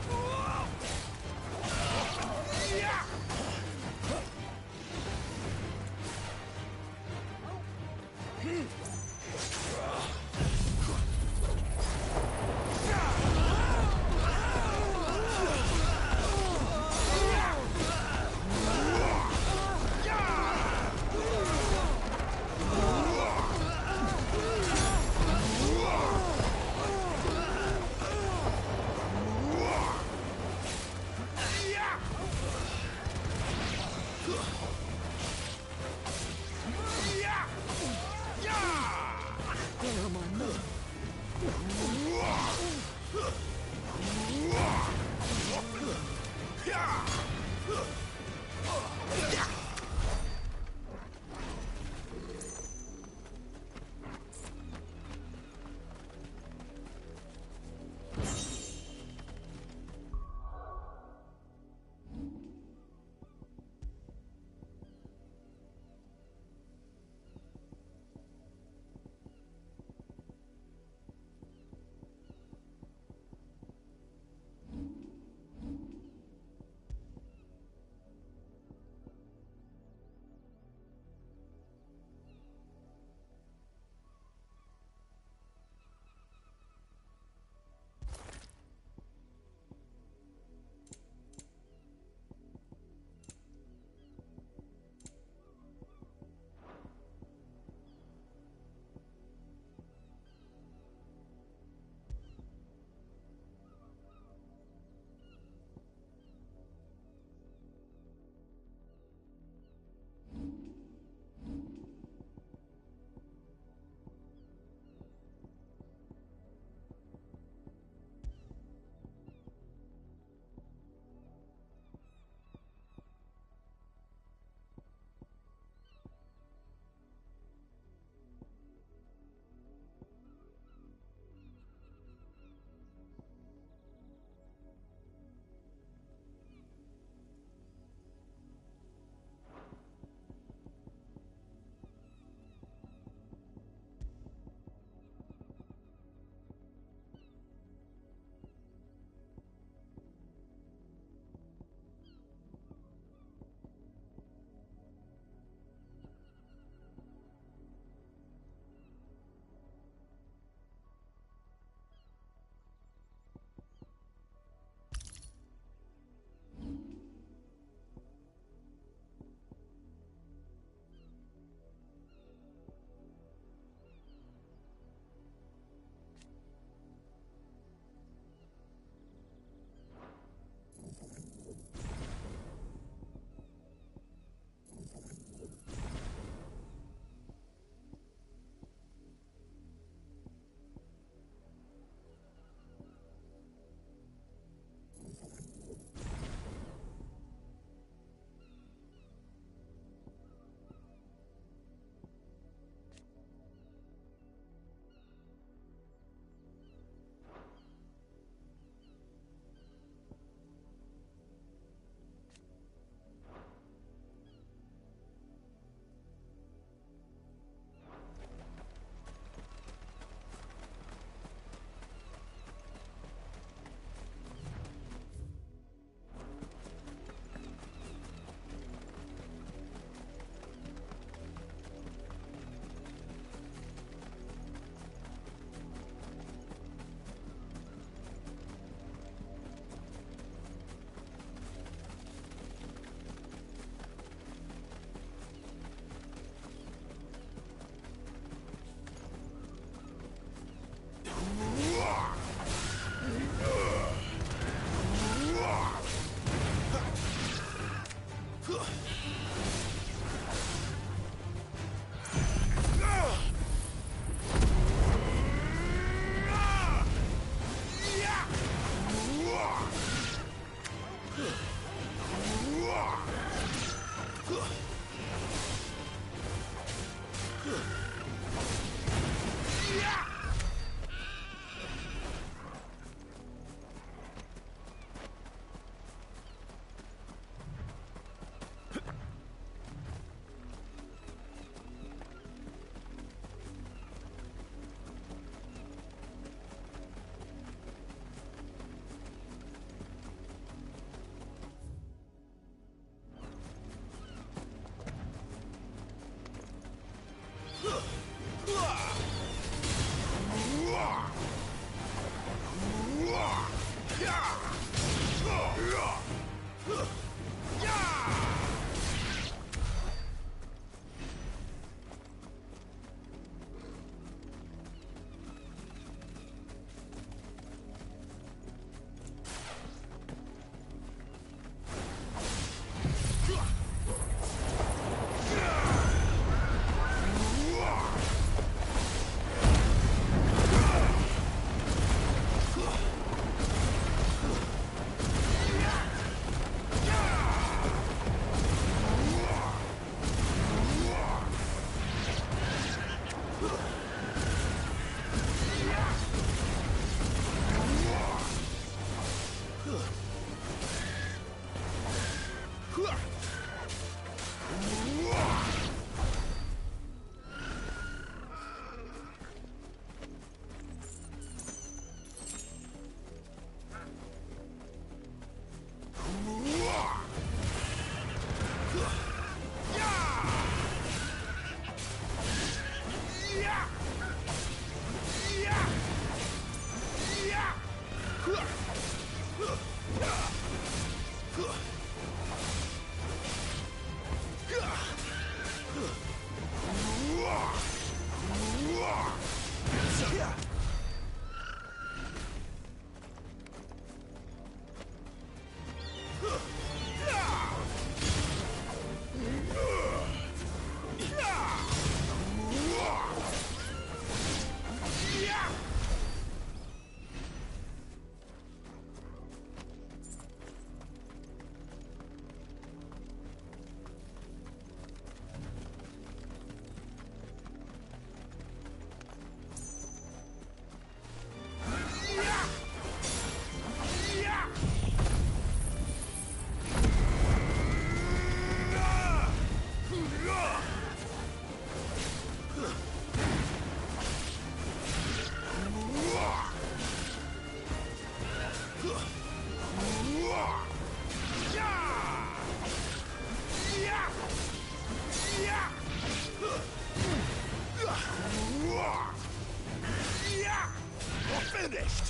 Finished!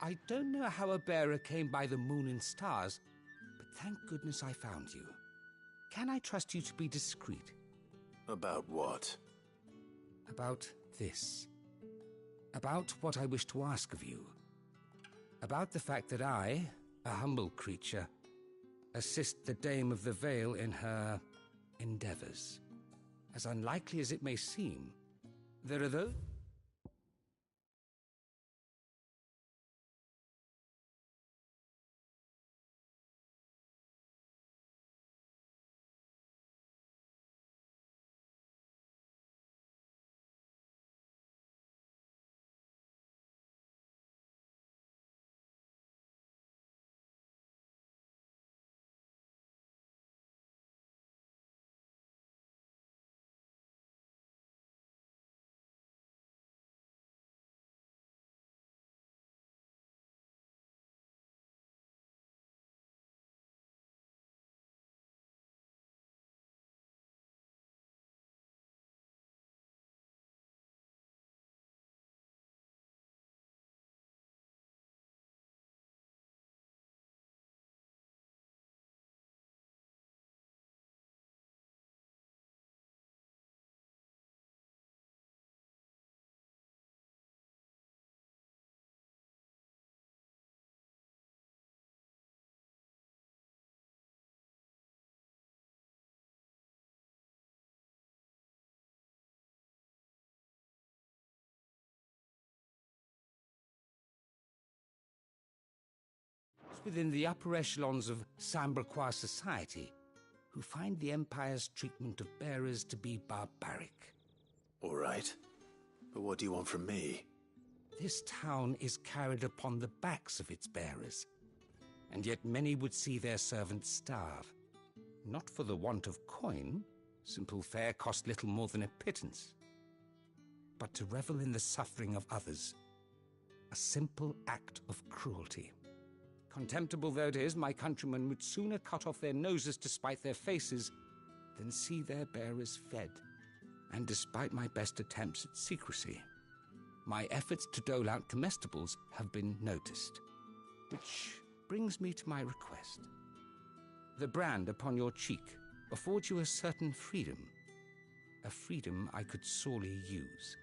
I don't know how a bearer came by the moon and stars, but thank goodness I found you. Can I trust you to be discreet? About what? About this. About what I wish to ask of you. About the fact that I, a humble creature, assist the Dame of the Vale in her endeavors. As unlikely as it may seem, there are those... within the upper echelons of Samberquois society who find the Empire's treatment of bearers to be barbaric. All right. But what do you want from me? This town is carried upon the backs of its bearers, and yet many would see their servants starve. Not for the want of coin, simple fare cost little more than a pittance, but to revel in the suffering of others, a simple act of cruelty. Contemptible though it is, my countrymen would sooner cut off their noses to spite their faces than see their bearers fed. And despite my best attempts at secrecy, my efforts to dole out comestibles have been noticed. Which brings me to my request. The brand upon your cheek affords you a certain freedom. A freedom I could sorely use.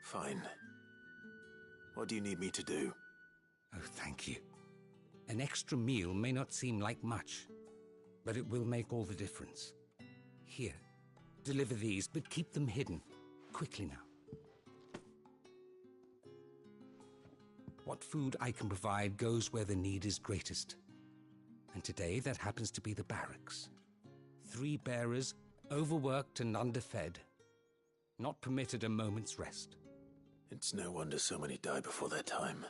Fine. What do you need me to do? Oh, thank you. An extra meal may not seem like much, but it will make all the difference. Here, deliver these, but keep them hidden. Quickly now. What food I can provide goes where the need is greatest. And today, that happens to be the barracks. 3 bearers, overworked and underfed. Not permitted a moment's rest. It's no wonder so many die before their time.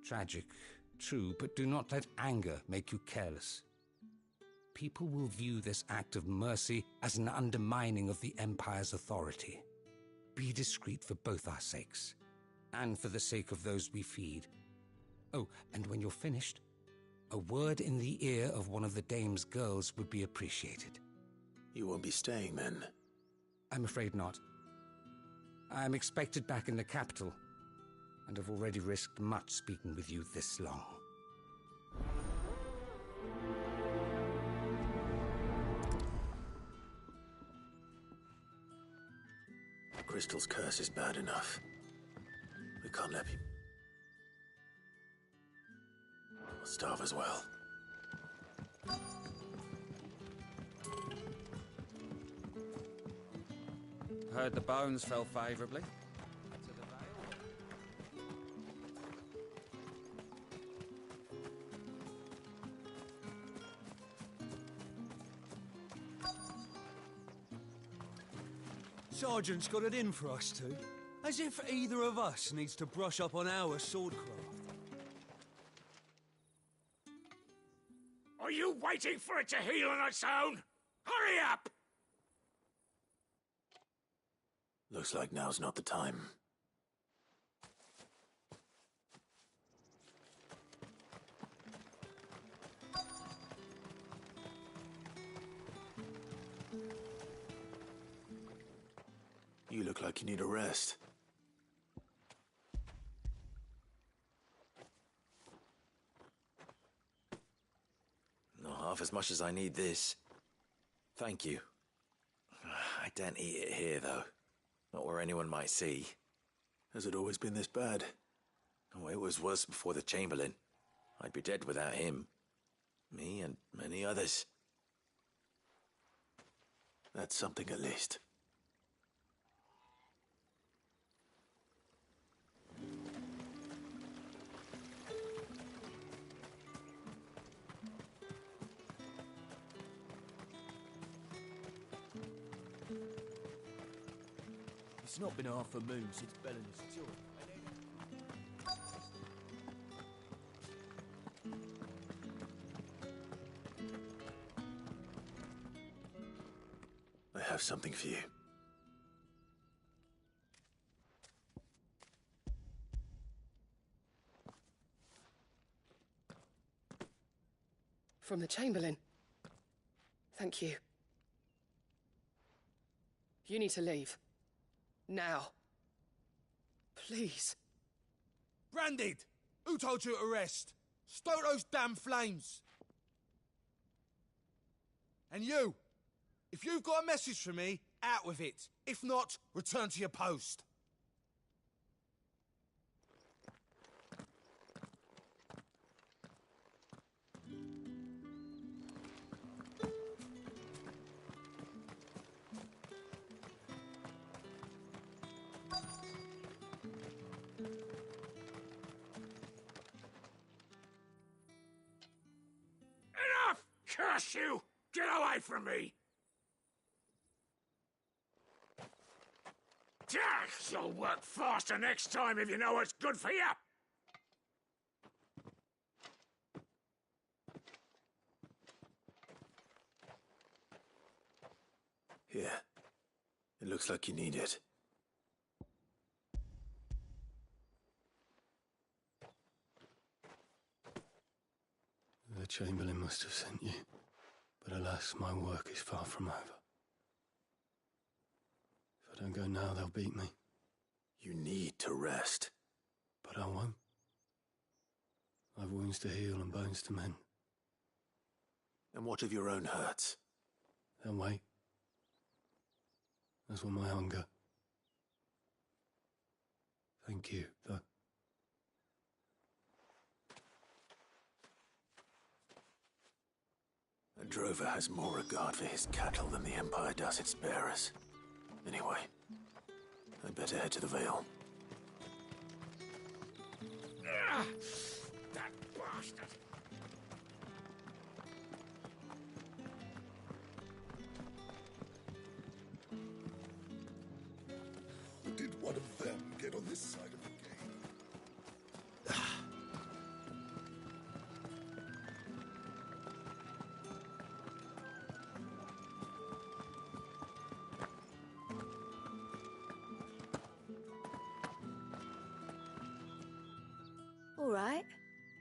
Tragic, true, but do not let anger make you careless. People will view this act of mercy as an undermining of the Empire's authority. Be discreet for both our sakes, and for the sake of those we feed. Oh, and when you're finished, a word in the ear of one of the dame's girls would be appreciated. You won't be staying then? I'm afraid not. I'm expected back in the capital, and have already risked much speaking with you this long. Crystal's curse is bad enough. We can't let people starve as well. Heard the bones fell favourably. Sergeant's got it in for us two. As if either of us needs to brush up on our swordcraft. Are you waiting for it to heal on its own? Hurry up! Looks like now's not the time. You look like you need a rest. Not half as much as I need this. Thank you. I daren't eat it here, though. Not where anyone might see. Has it always been this bad? Oh, it was worse before the Chamberlain. I'd be dead without him. Me and many others. That's something at least. It's not been half a moon since Belen's joy. I have something for you. From the Chamberlain. Thank you. You need to leave. Now. Please. Branded! Who told you to rest? Stoke those damn flames! And you, if you've got a message for me, out with it. If not, return to your post. Enough! Curse you! Get away from me! You'll work faster next time if you know what's good for you! Here. It looks like you need it. The Chamberlain must have sent you, but alas, my work is far from over. If I don't go now, they'll beat me. You need to rest. But I won't. I've wounds to heal and bones to mend. And what of your own hurts? They'll wait. As will my hunger. Thank you, though. A drover has more regard for his cattle than the Empire does its bearers. Anyway, I'd better head to the Vale. That bastard! Did one of them get on this side of the game? All right.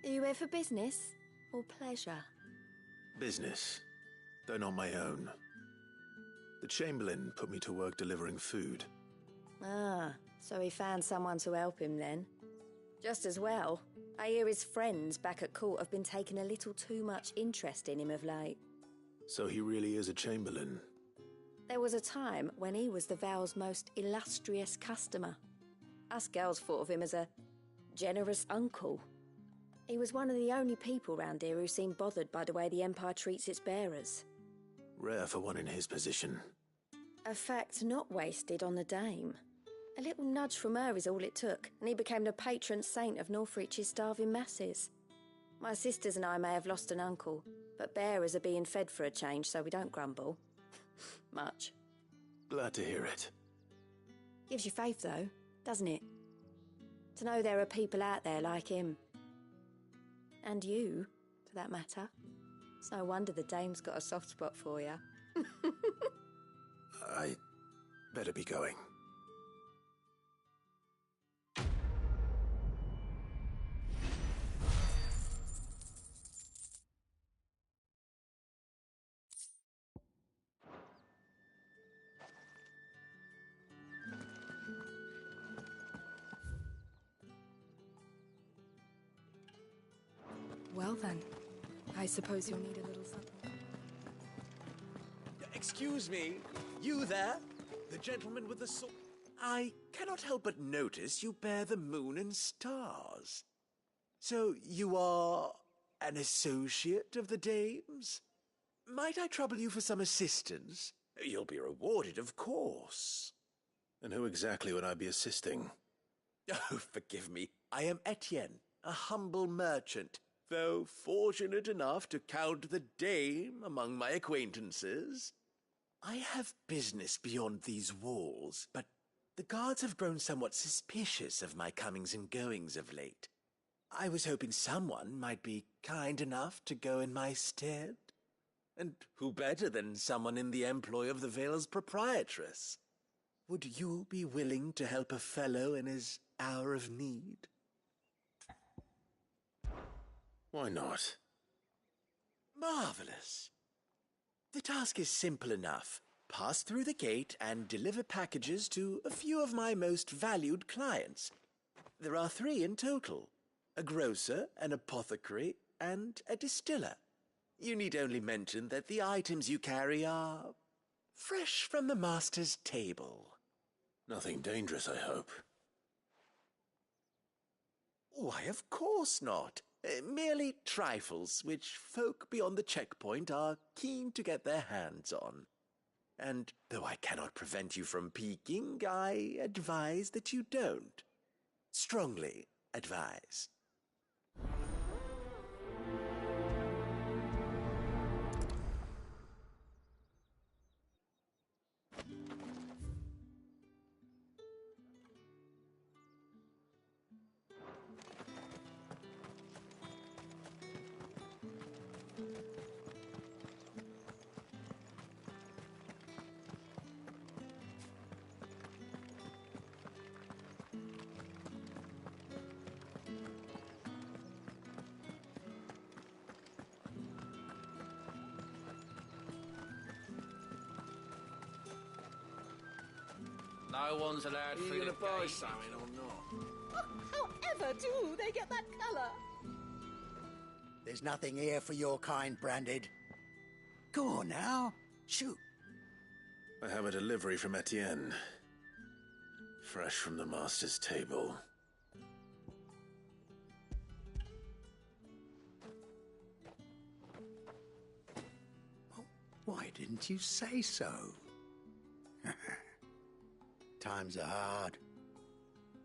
Are you here for business or pleasure? Business, though not my own. The Chamberlain put me to work delivering food. Ah, so he found someone to help him then. Just as well. I hear his friends back at court have been taking a little too much interest in him of late. So he really is a Chamberlain. There was a time when he was the Vale's most illustrious customer. Us girls thought of him as a generous uncle. He was one of the only people round here who seemed bothered by the way the Empire treats its bearers. Rare for one in his position. A fact not wasted on the dame. A little nudge from her is all it took, and he became the patron saint of Northreach's starving masses. My sisters and I may have lost an uncle, but bearers are being fed for a change, so we don't grumble. Much. Glad to hear it. Gives you faith, though, doesn't it? To know there are people out there like him. And you, for that matter. It's no wonder the dame's got a soft spot for you. I better be going. Well then, I suppose you'll need a little something. Excuse me, you there? The gentleman with the sword? I cannot help but notice you bear the moon and stars. So you are an associate of the dame's? Might I trouble you for some assistance? You'll be rewarded, of course. And who exactly would I be assisting? Oh, forgive me. I am Etienne, a humble merchant, though fortunate enough to count the dame among my acquaintances. I have business beyond these walls, but the guards have grown somewhat suspicious of my comings and goings of late. I was hoping someone might be kind enough to go in my stead. And who better than someone in the employ of the Vale's proprietress? Would you be willing to help a fellow in his hour of need? Why not? Marvelous. The task is simple enough. Pass through the gate and deliver packages to a few of my most valued clients. There are 3 in total. a grocer, an apothecary, and a distiller. You need only mention that the items you carry are fresh from the master's table. Nothing dangerous, I hope. Why, of course not. Merely trifles which folk beyond the checkpoint are keen to get their hands on. And though I cannot prevent you from peeking, I advise that you don't. Strongly advise. No one's allowed Are you through gonna the buy gate. something or not? However do they get that colour? There's nothing here for your kind, Branded. Go on now. Shoot. I have a delivery from Etienne. Fresh from the master's table. Why didn't you say so? Times are hard.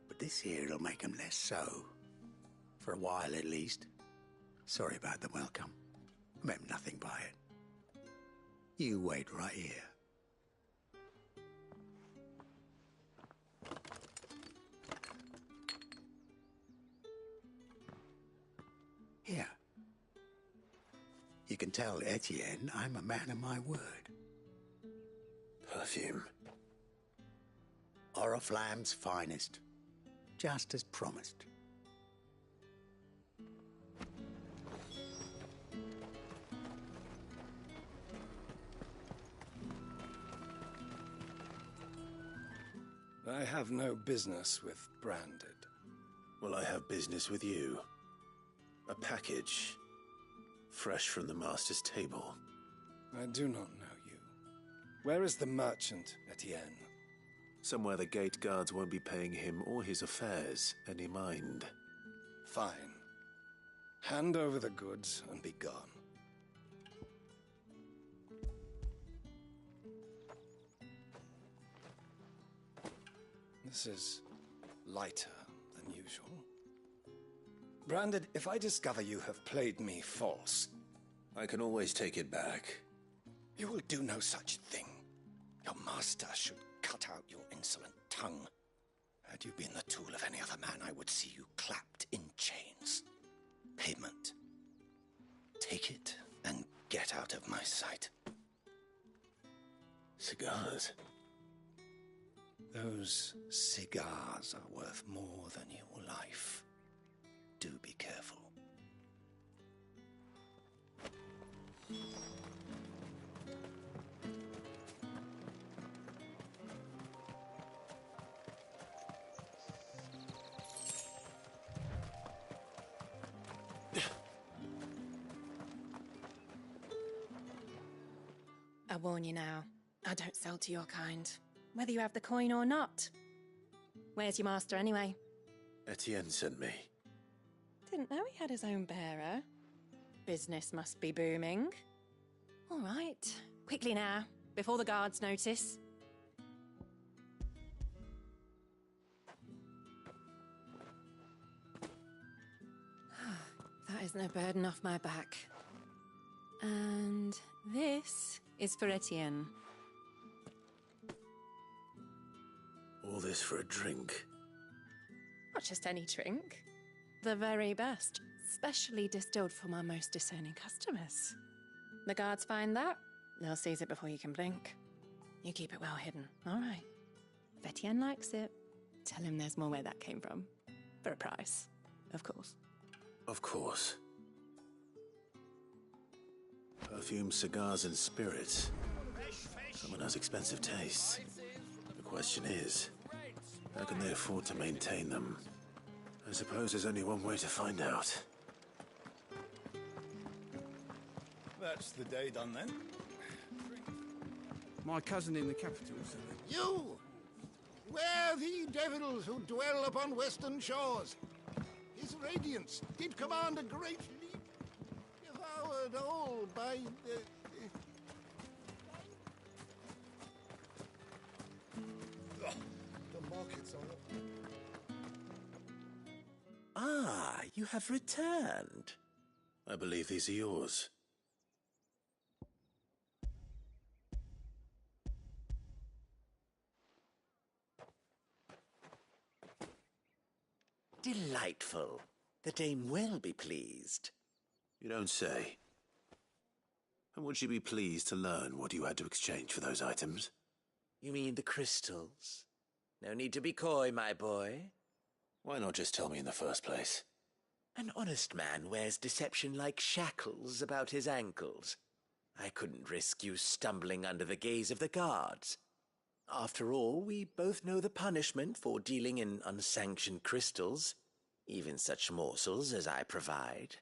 But this here'll make 'em less so. For a while, at least. Sorry about the welcome. Meant nothing by it. You wait right here. Here. You can tell Etienne I'm a man of my word. Perfume. Oriflamme's finest. Just as promised. I have no business with Branded. Well, I have business with you. A package. Fresh from the master's table. I do not know you. Where is the merchant, Etienne? Somewhere the gate guards won't be paying him or his affairs any mind. Fine. Hand over the goods and be gone. This is lighter than usual. Branded, if I discover you have played me false... I can always take it back. You will do no such thing. Your master should cut out your insolent tongue. Had you been the tool of any other man, I would see you clapped in chains. Payment. Take it and get out of my sight. Cigars? Those cigars are worth more than your life. Do be careful. I warn you now, I don't sell to your kind, whether you have the coin or not. Where's your master anyway? Etienne sent me. Didn't know he had his own bearer. Business must be booming. All right, quickly now, before the guards notice. That is no burden off my back. And this is for Etienne. All this for a drink? Not just any drink. The very best, specially distilled for my most discerning customers. The guards find that, they'll seize it before you can blink. You keep it well hidden, all right? If Etienne likes it, tell him there's more where that came from. For a price, of course. Of course. Perfume, cigars, and spirits. Someone has expensive tastes. The question is, how can they afford to maintain them? I suppose there's only one way to find out. That's the day done then. My cousin in the capital, sir. You! Where the devils who dwell upon western shores? His radiance did command a great leap, devoured all by the... The market's on. Ah, you have returned. I believe these are yours. Delightful. The dame will be pleased. You don't say. And would she be pleased to learn what you had to exchange for those items? You mean the crystals? No need to be coy, my boy. Why not just tell me in the first place? An honest man wears deception like shackles about his ankles. I couldn't risk you stumbling under the gaze of the guards. After all, we both know the punishment for dealing in unsanctioned crystals, even such morsels as I provide.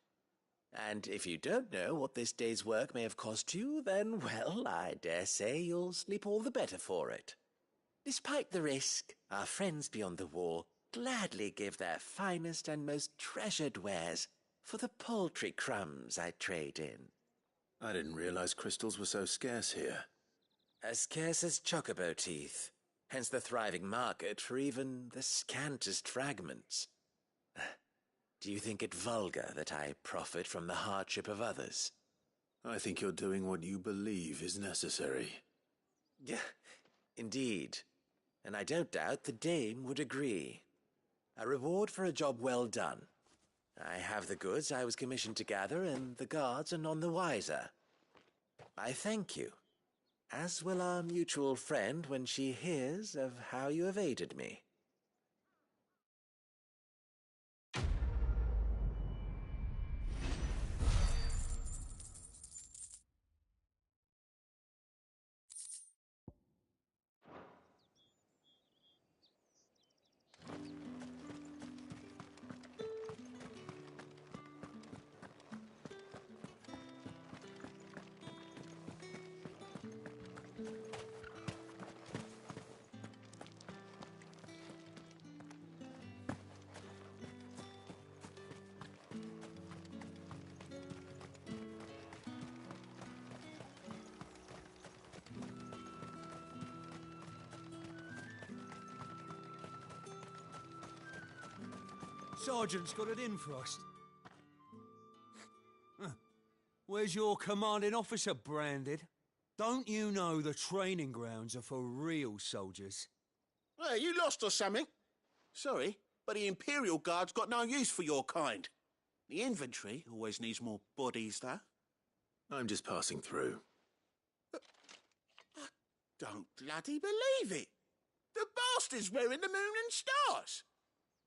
And if you don't know what this day's work may have cost you, then, well, I dare say you'll sleep all the better for it. Despite the risk, our friends beyond the wall gladly give their finest and most treasured wares for the paltry crumbs I trade in. I didn't realize crystals were so scarce here. As scarce as chocobo teeth, hence the thriving market for even the scantest fragments. Do you think it vulgar that I profit from the hardship of others? I think you're doing what you believe is necessary. Yeah, indeed. And I don't doubt the dame would agree. A reward for a job well done. I have the goods I was commissioned to gather, and the guards are none the wiser. I thank you, as will our mutual friend when she hears of how you have aided me. Sergeant's got it in for us. Where's your commanding officer branded? Don't you know the training grounds are for real soldiers? Hey, you lost or something? Sorry, but the Imperial Guard's got no use for your kind. The infantry always needs more bodies, though. I'm just passing through. I don't bloody believe it. The bastard's wearing the moon and stars.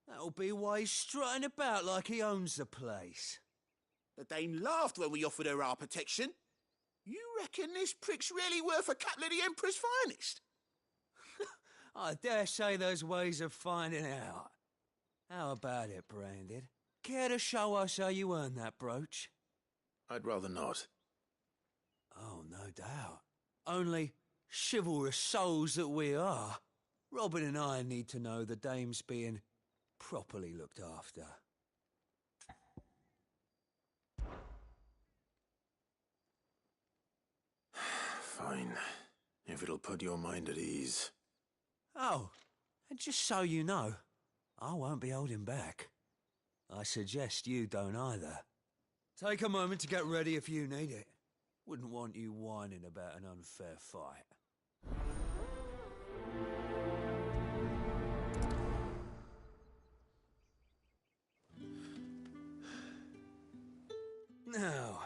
That'll be why he's strutting about like he owns the place. The dame laughed when we offered her our protection. You reckon this prick's really worth a couple of the Emperor's finest? I dare say there's ways of finding out. How about it, Branded? Care to show us how you earned that brooch? I'd rather not. Oh, no doubt. Only chivalrous souls that we are, Robin and I need to know the dame's being properly looked after. Fine. If it'll put your mind at ease. Oh, and just so you know, I won't be holding back. I suggest you don't either. Take a moment to get ready if you need it. Wouldn't want you whining about an unfair fight. Now,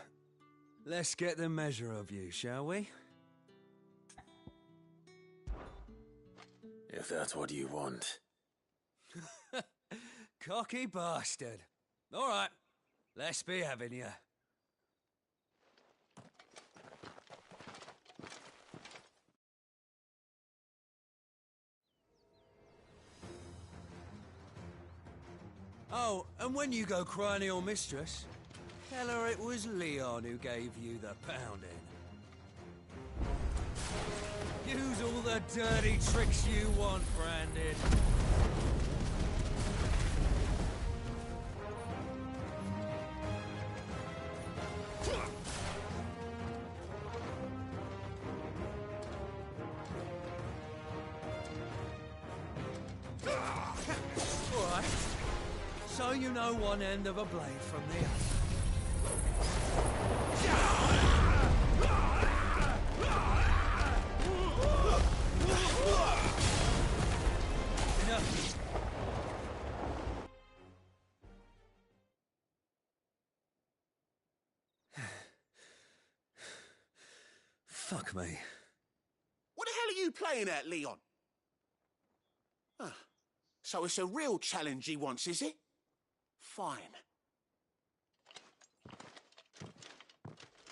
let's get the measure of you, shall we? If that's what you want. Cocky bastard. All right, let's be having you. Oh, and when you go crying to your mistress, tell her it was Leon who gave you the pounding. Use all the dirty tricks you want, Brandon. All right. So you know one end of a blade from the other. Enough. Fuck me. What the hell are you playing at, Leon? Ah, so it's a real challenge he wants, is it? Fine.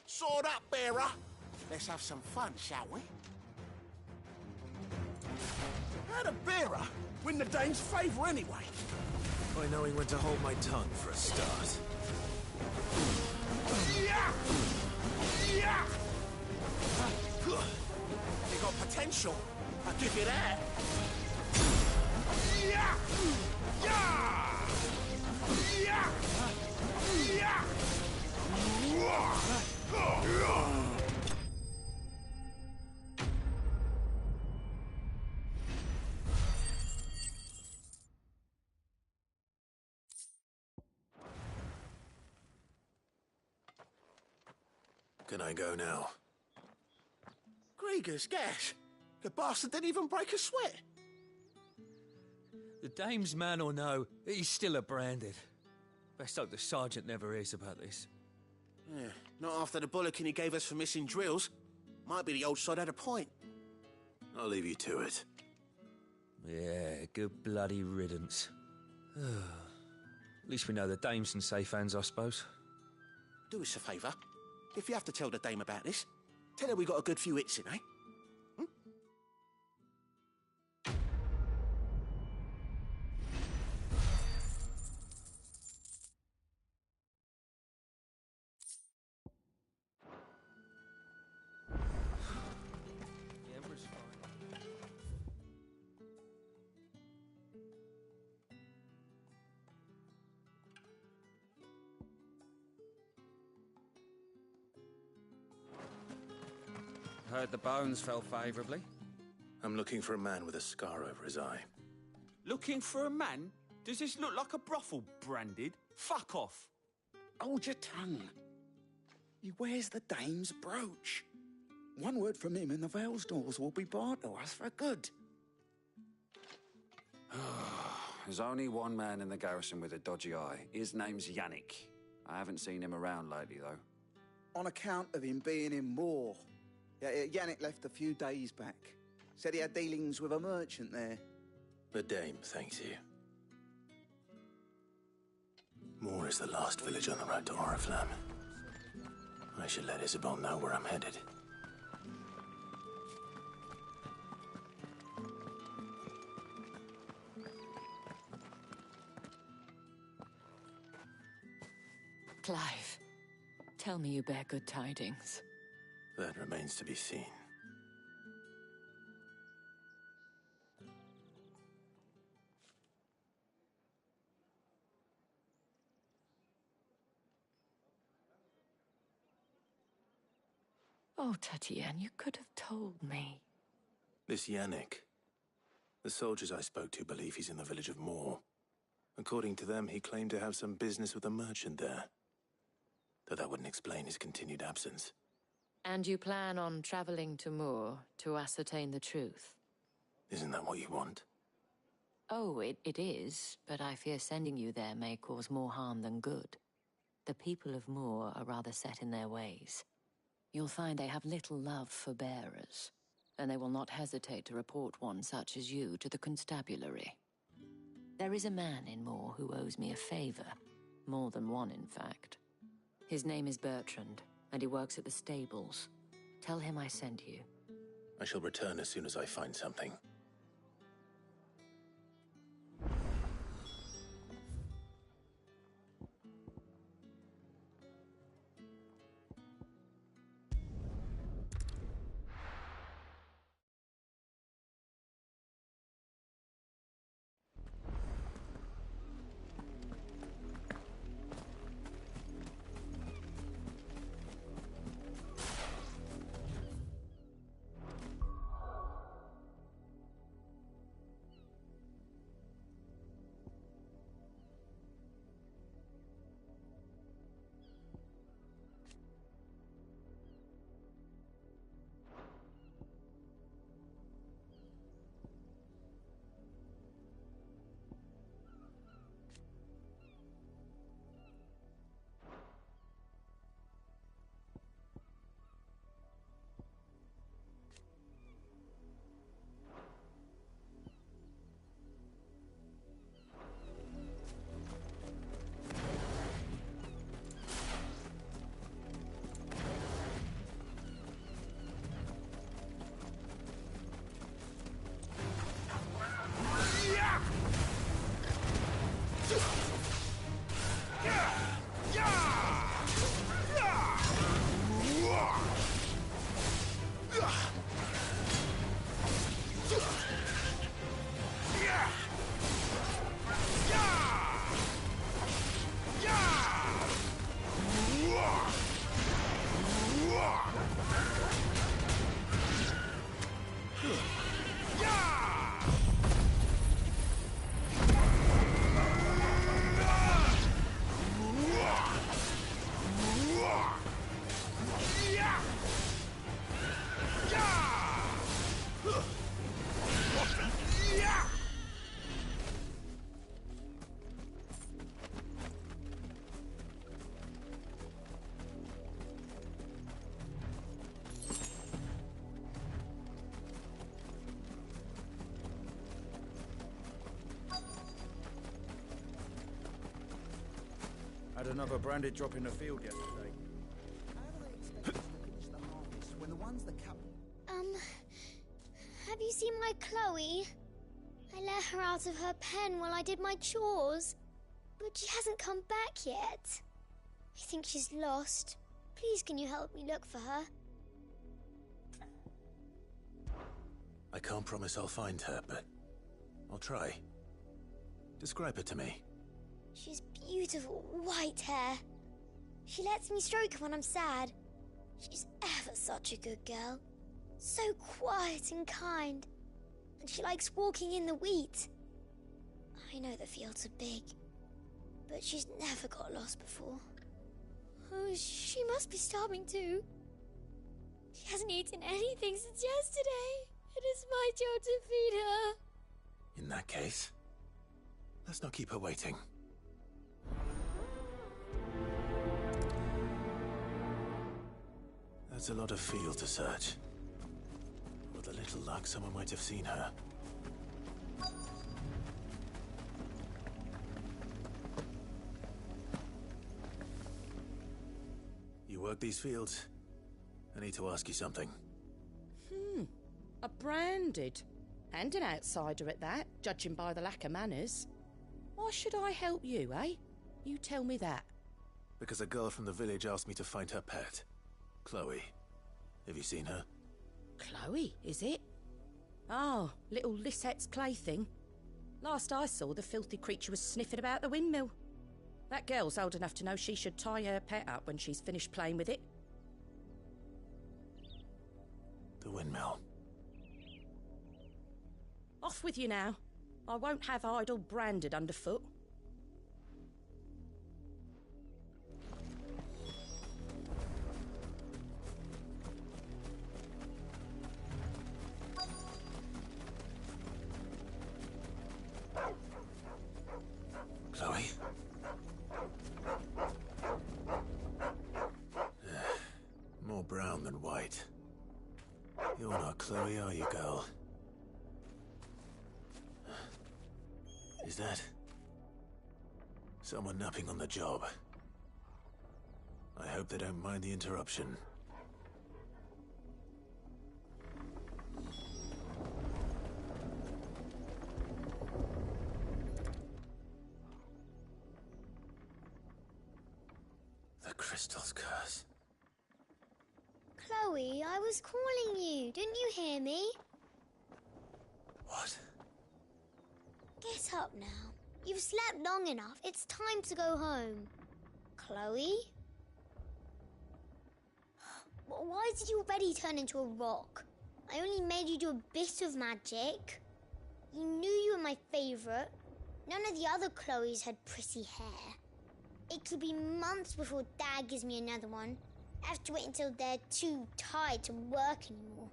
Sword up, bearer. Let's have some fun, shall we? How'd a bearer win the Dane's favour anyway? By knowing when to hold my tongue for a start. Yeah! Yeah! You got potential. I'll give you that. Yeah! Yeah! Yeah! Yeah! Can I go now? Grieger's gas. The bastard didn't even break a sweat. The dame's man or no, he's still a branded. Best hope the sergeant never hears about this. Yeah, not after the bullocking he gave us for missing drills. Might be the old sod had a point. I'll leave you to it. Yeah, good bloody riddance. At least we know the dame's in safe hands, I suppose. Do us a favour. If you have to tell the dame about this, tell her we got a good few hits in, eh? Heard the bones fell favourably. I'm looking for a man with a scar over his eye. Looking for a man? Does this look like a brothel, Branded? Fuck off. Hold your tongue. He wears the dame's brooch. One word from him and the Vale's doors will be barred to us for good. There's only one man in the garrison with a dodgy eye. His name's Yannick. I haven't seen him around lately, though. On account of him being in Moor. Yeah, Yannick left a few days back. Said he had dealings with a merchant there. The dame thanks you. Moor is the last village on the road to Oriflamme. I should let Isabel know where I'm headed. Clive, tell me you bear good tidings. That remains to be seen. Oh, Tatienne, you could have told me. This Yannick. The soldiers I spoke to believe he's in the village of Moor. According to them, he claimed to have some business with a merchant there. Though that wouldn't explain his continued absence. And you plan on traveling to Moor to ascertain the truth? Isn't that what you want? Oh, it is, but I fear sending you there may cause more harm than good. The people of Moor are rather set in their ways. You'll find they have little love for bearers, and they will not hesitate to report one such as you to the constabulary. There is a man in Moor who owes me a favor. More than one, in fact. His name is Bertrand, and he works at the stables. Tell him I sent you. I shall return as soon as I find something. another branded drop in the field yesterday. When the ones that cap... Have you seen my Chloe? I let her out of her pen while I did my chores. But she hasn't come back yet. I think she's lost. Please, can you help me look for her? I can't promise I'll find her, but I'll try. Describe her to me. She's beautiful white hair. She lets me stroke her when I'm sad. She's ever such a good girl. So quiet and kind. And she likes walking in the wheat. I know the fields are big, but she's never got lost before. Oh, she must be starving too. She hasn't eaten anything since yesterday. It is my job to feed her. In that case, let's not keep her waiting. That's a lot of field to search. With a little luck, someone might have seen her. You work these fields? I need to ask you something. A branded. And an outsider at that, judging by the lack of manners. Why should I help you, eh? You tell me that. Because a girl from the village asked me to find her pet. Chloe. Have you seen her? Chloe, is it? Oh, little Lisette's plaything. Last I saw, the filthy creature was sniffing about the windmill. That girl's old enough to know she should tie her pet up when she's finished playing with it. The windmill. Off with you now. I won't have idle branded underfoot. Chloe? More brown than white. You're not Chloe, are you, girl? Is that someone napping on the job? I hope they don't mind the interruption. The crystal's curse. Chloe, I was calling you. Didn't you hear me? What? Get up now. You've slept long enough. It's time to go home. Chloe? Why did you already turn into a rock? I only made you do a bit of magic. You knew you were my favourite. None of the other Chloes had pretty hair. It could be months before Dad gives me another one. I have to wait until they're too tired to work anymore.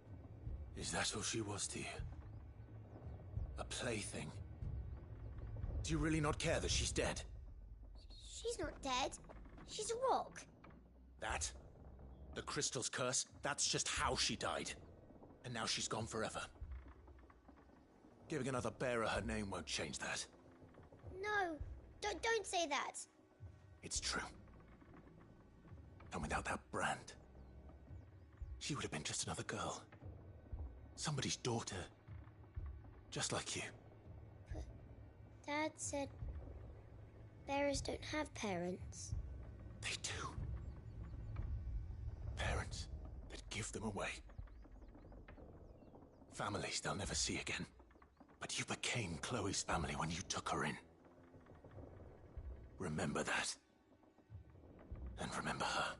Is that all she was to you? A plaything? Do you really not care that she's dead? She's not dead. She's a rock. That? The crystal's curse? That's just how she died. And now she's gone forever. Giving another bearer her name won't change that. No, don't say that. It's true. And without that brand, she would have been just another girl. Somebody's daughter. Just like you. But Dad said bearers don't have parents. They do. Parents that give them away. Families they'll never see again. But you became Chloe's family when you took her in. Remember that. And remember her.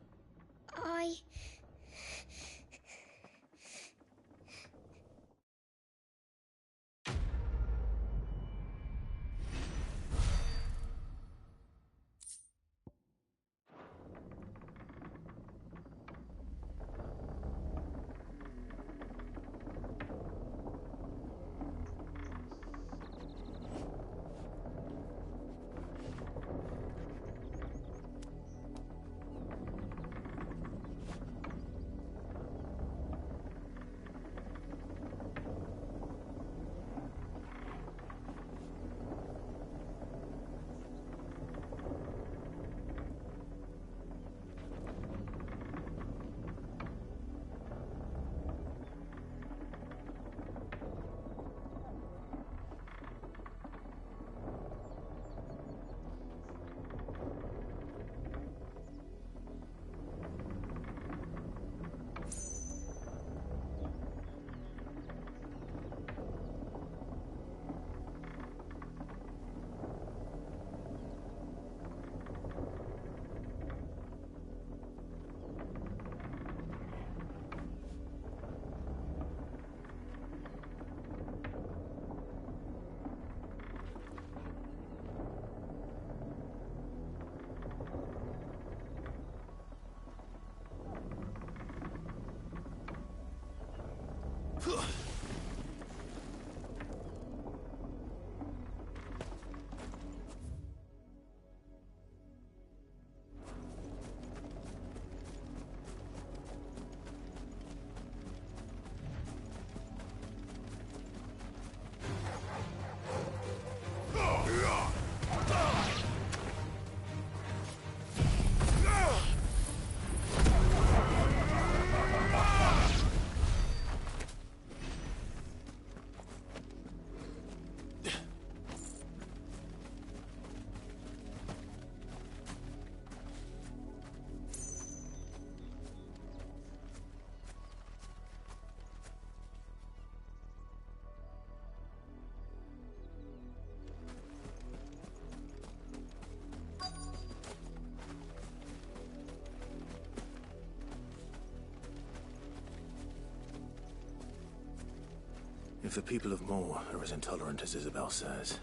If the people of Moor are as intolerant as Isabel says,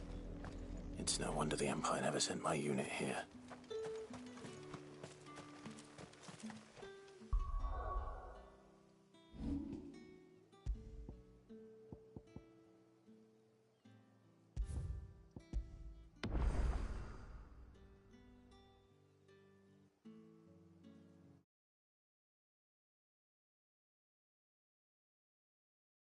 it's no wonder the Empire never sent my unit here.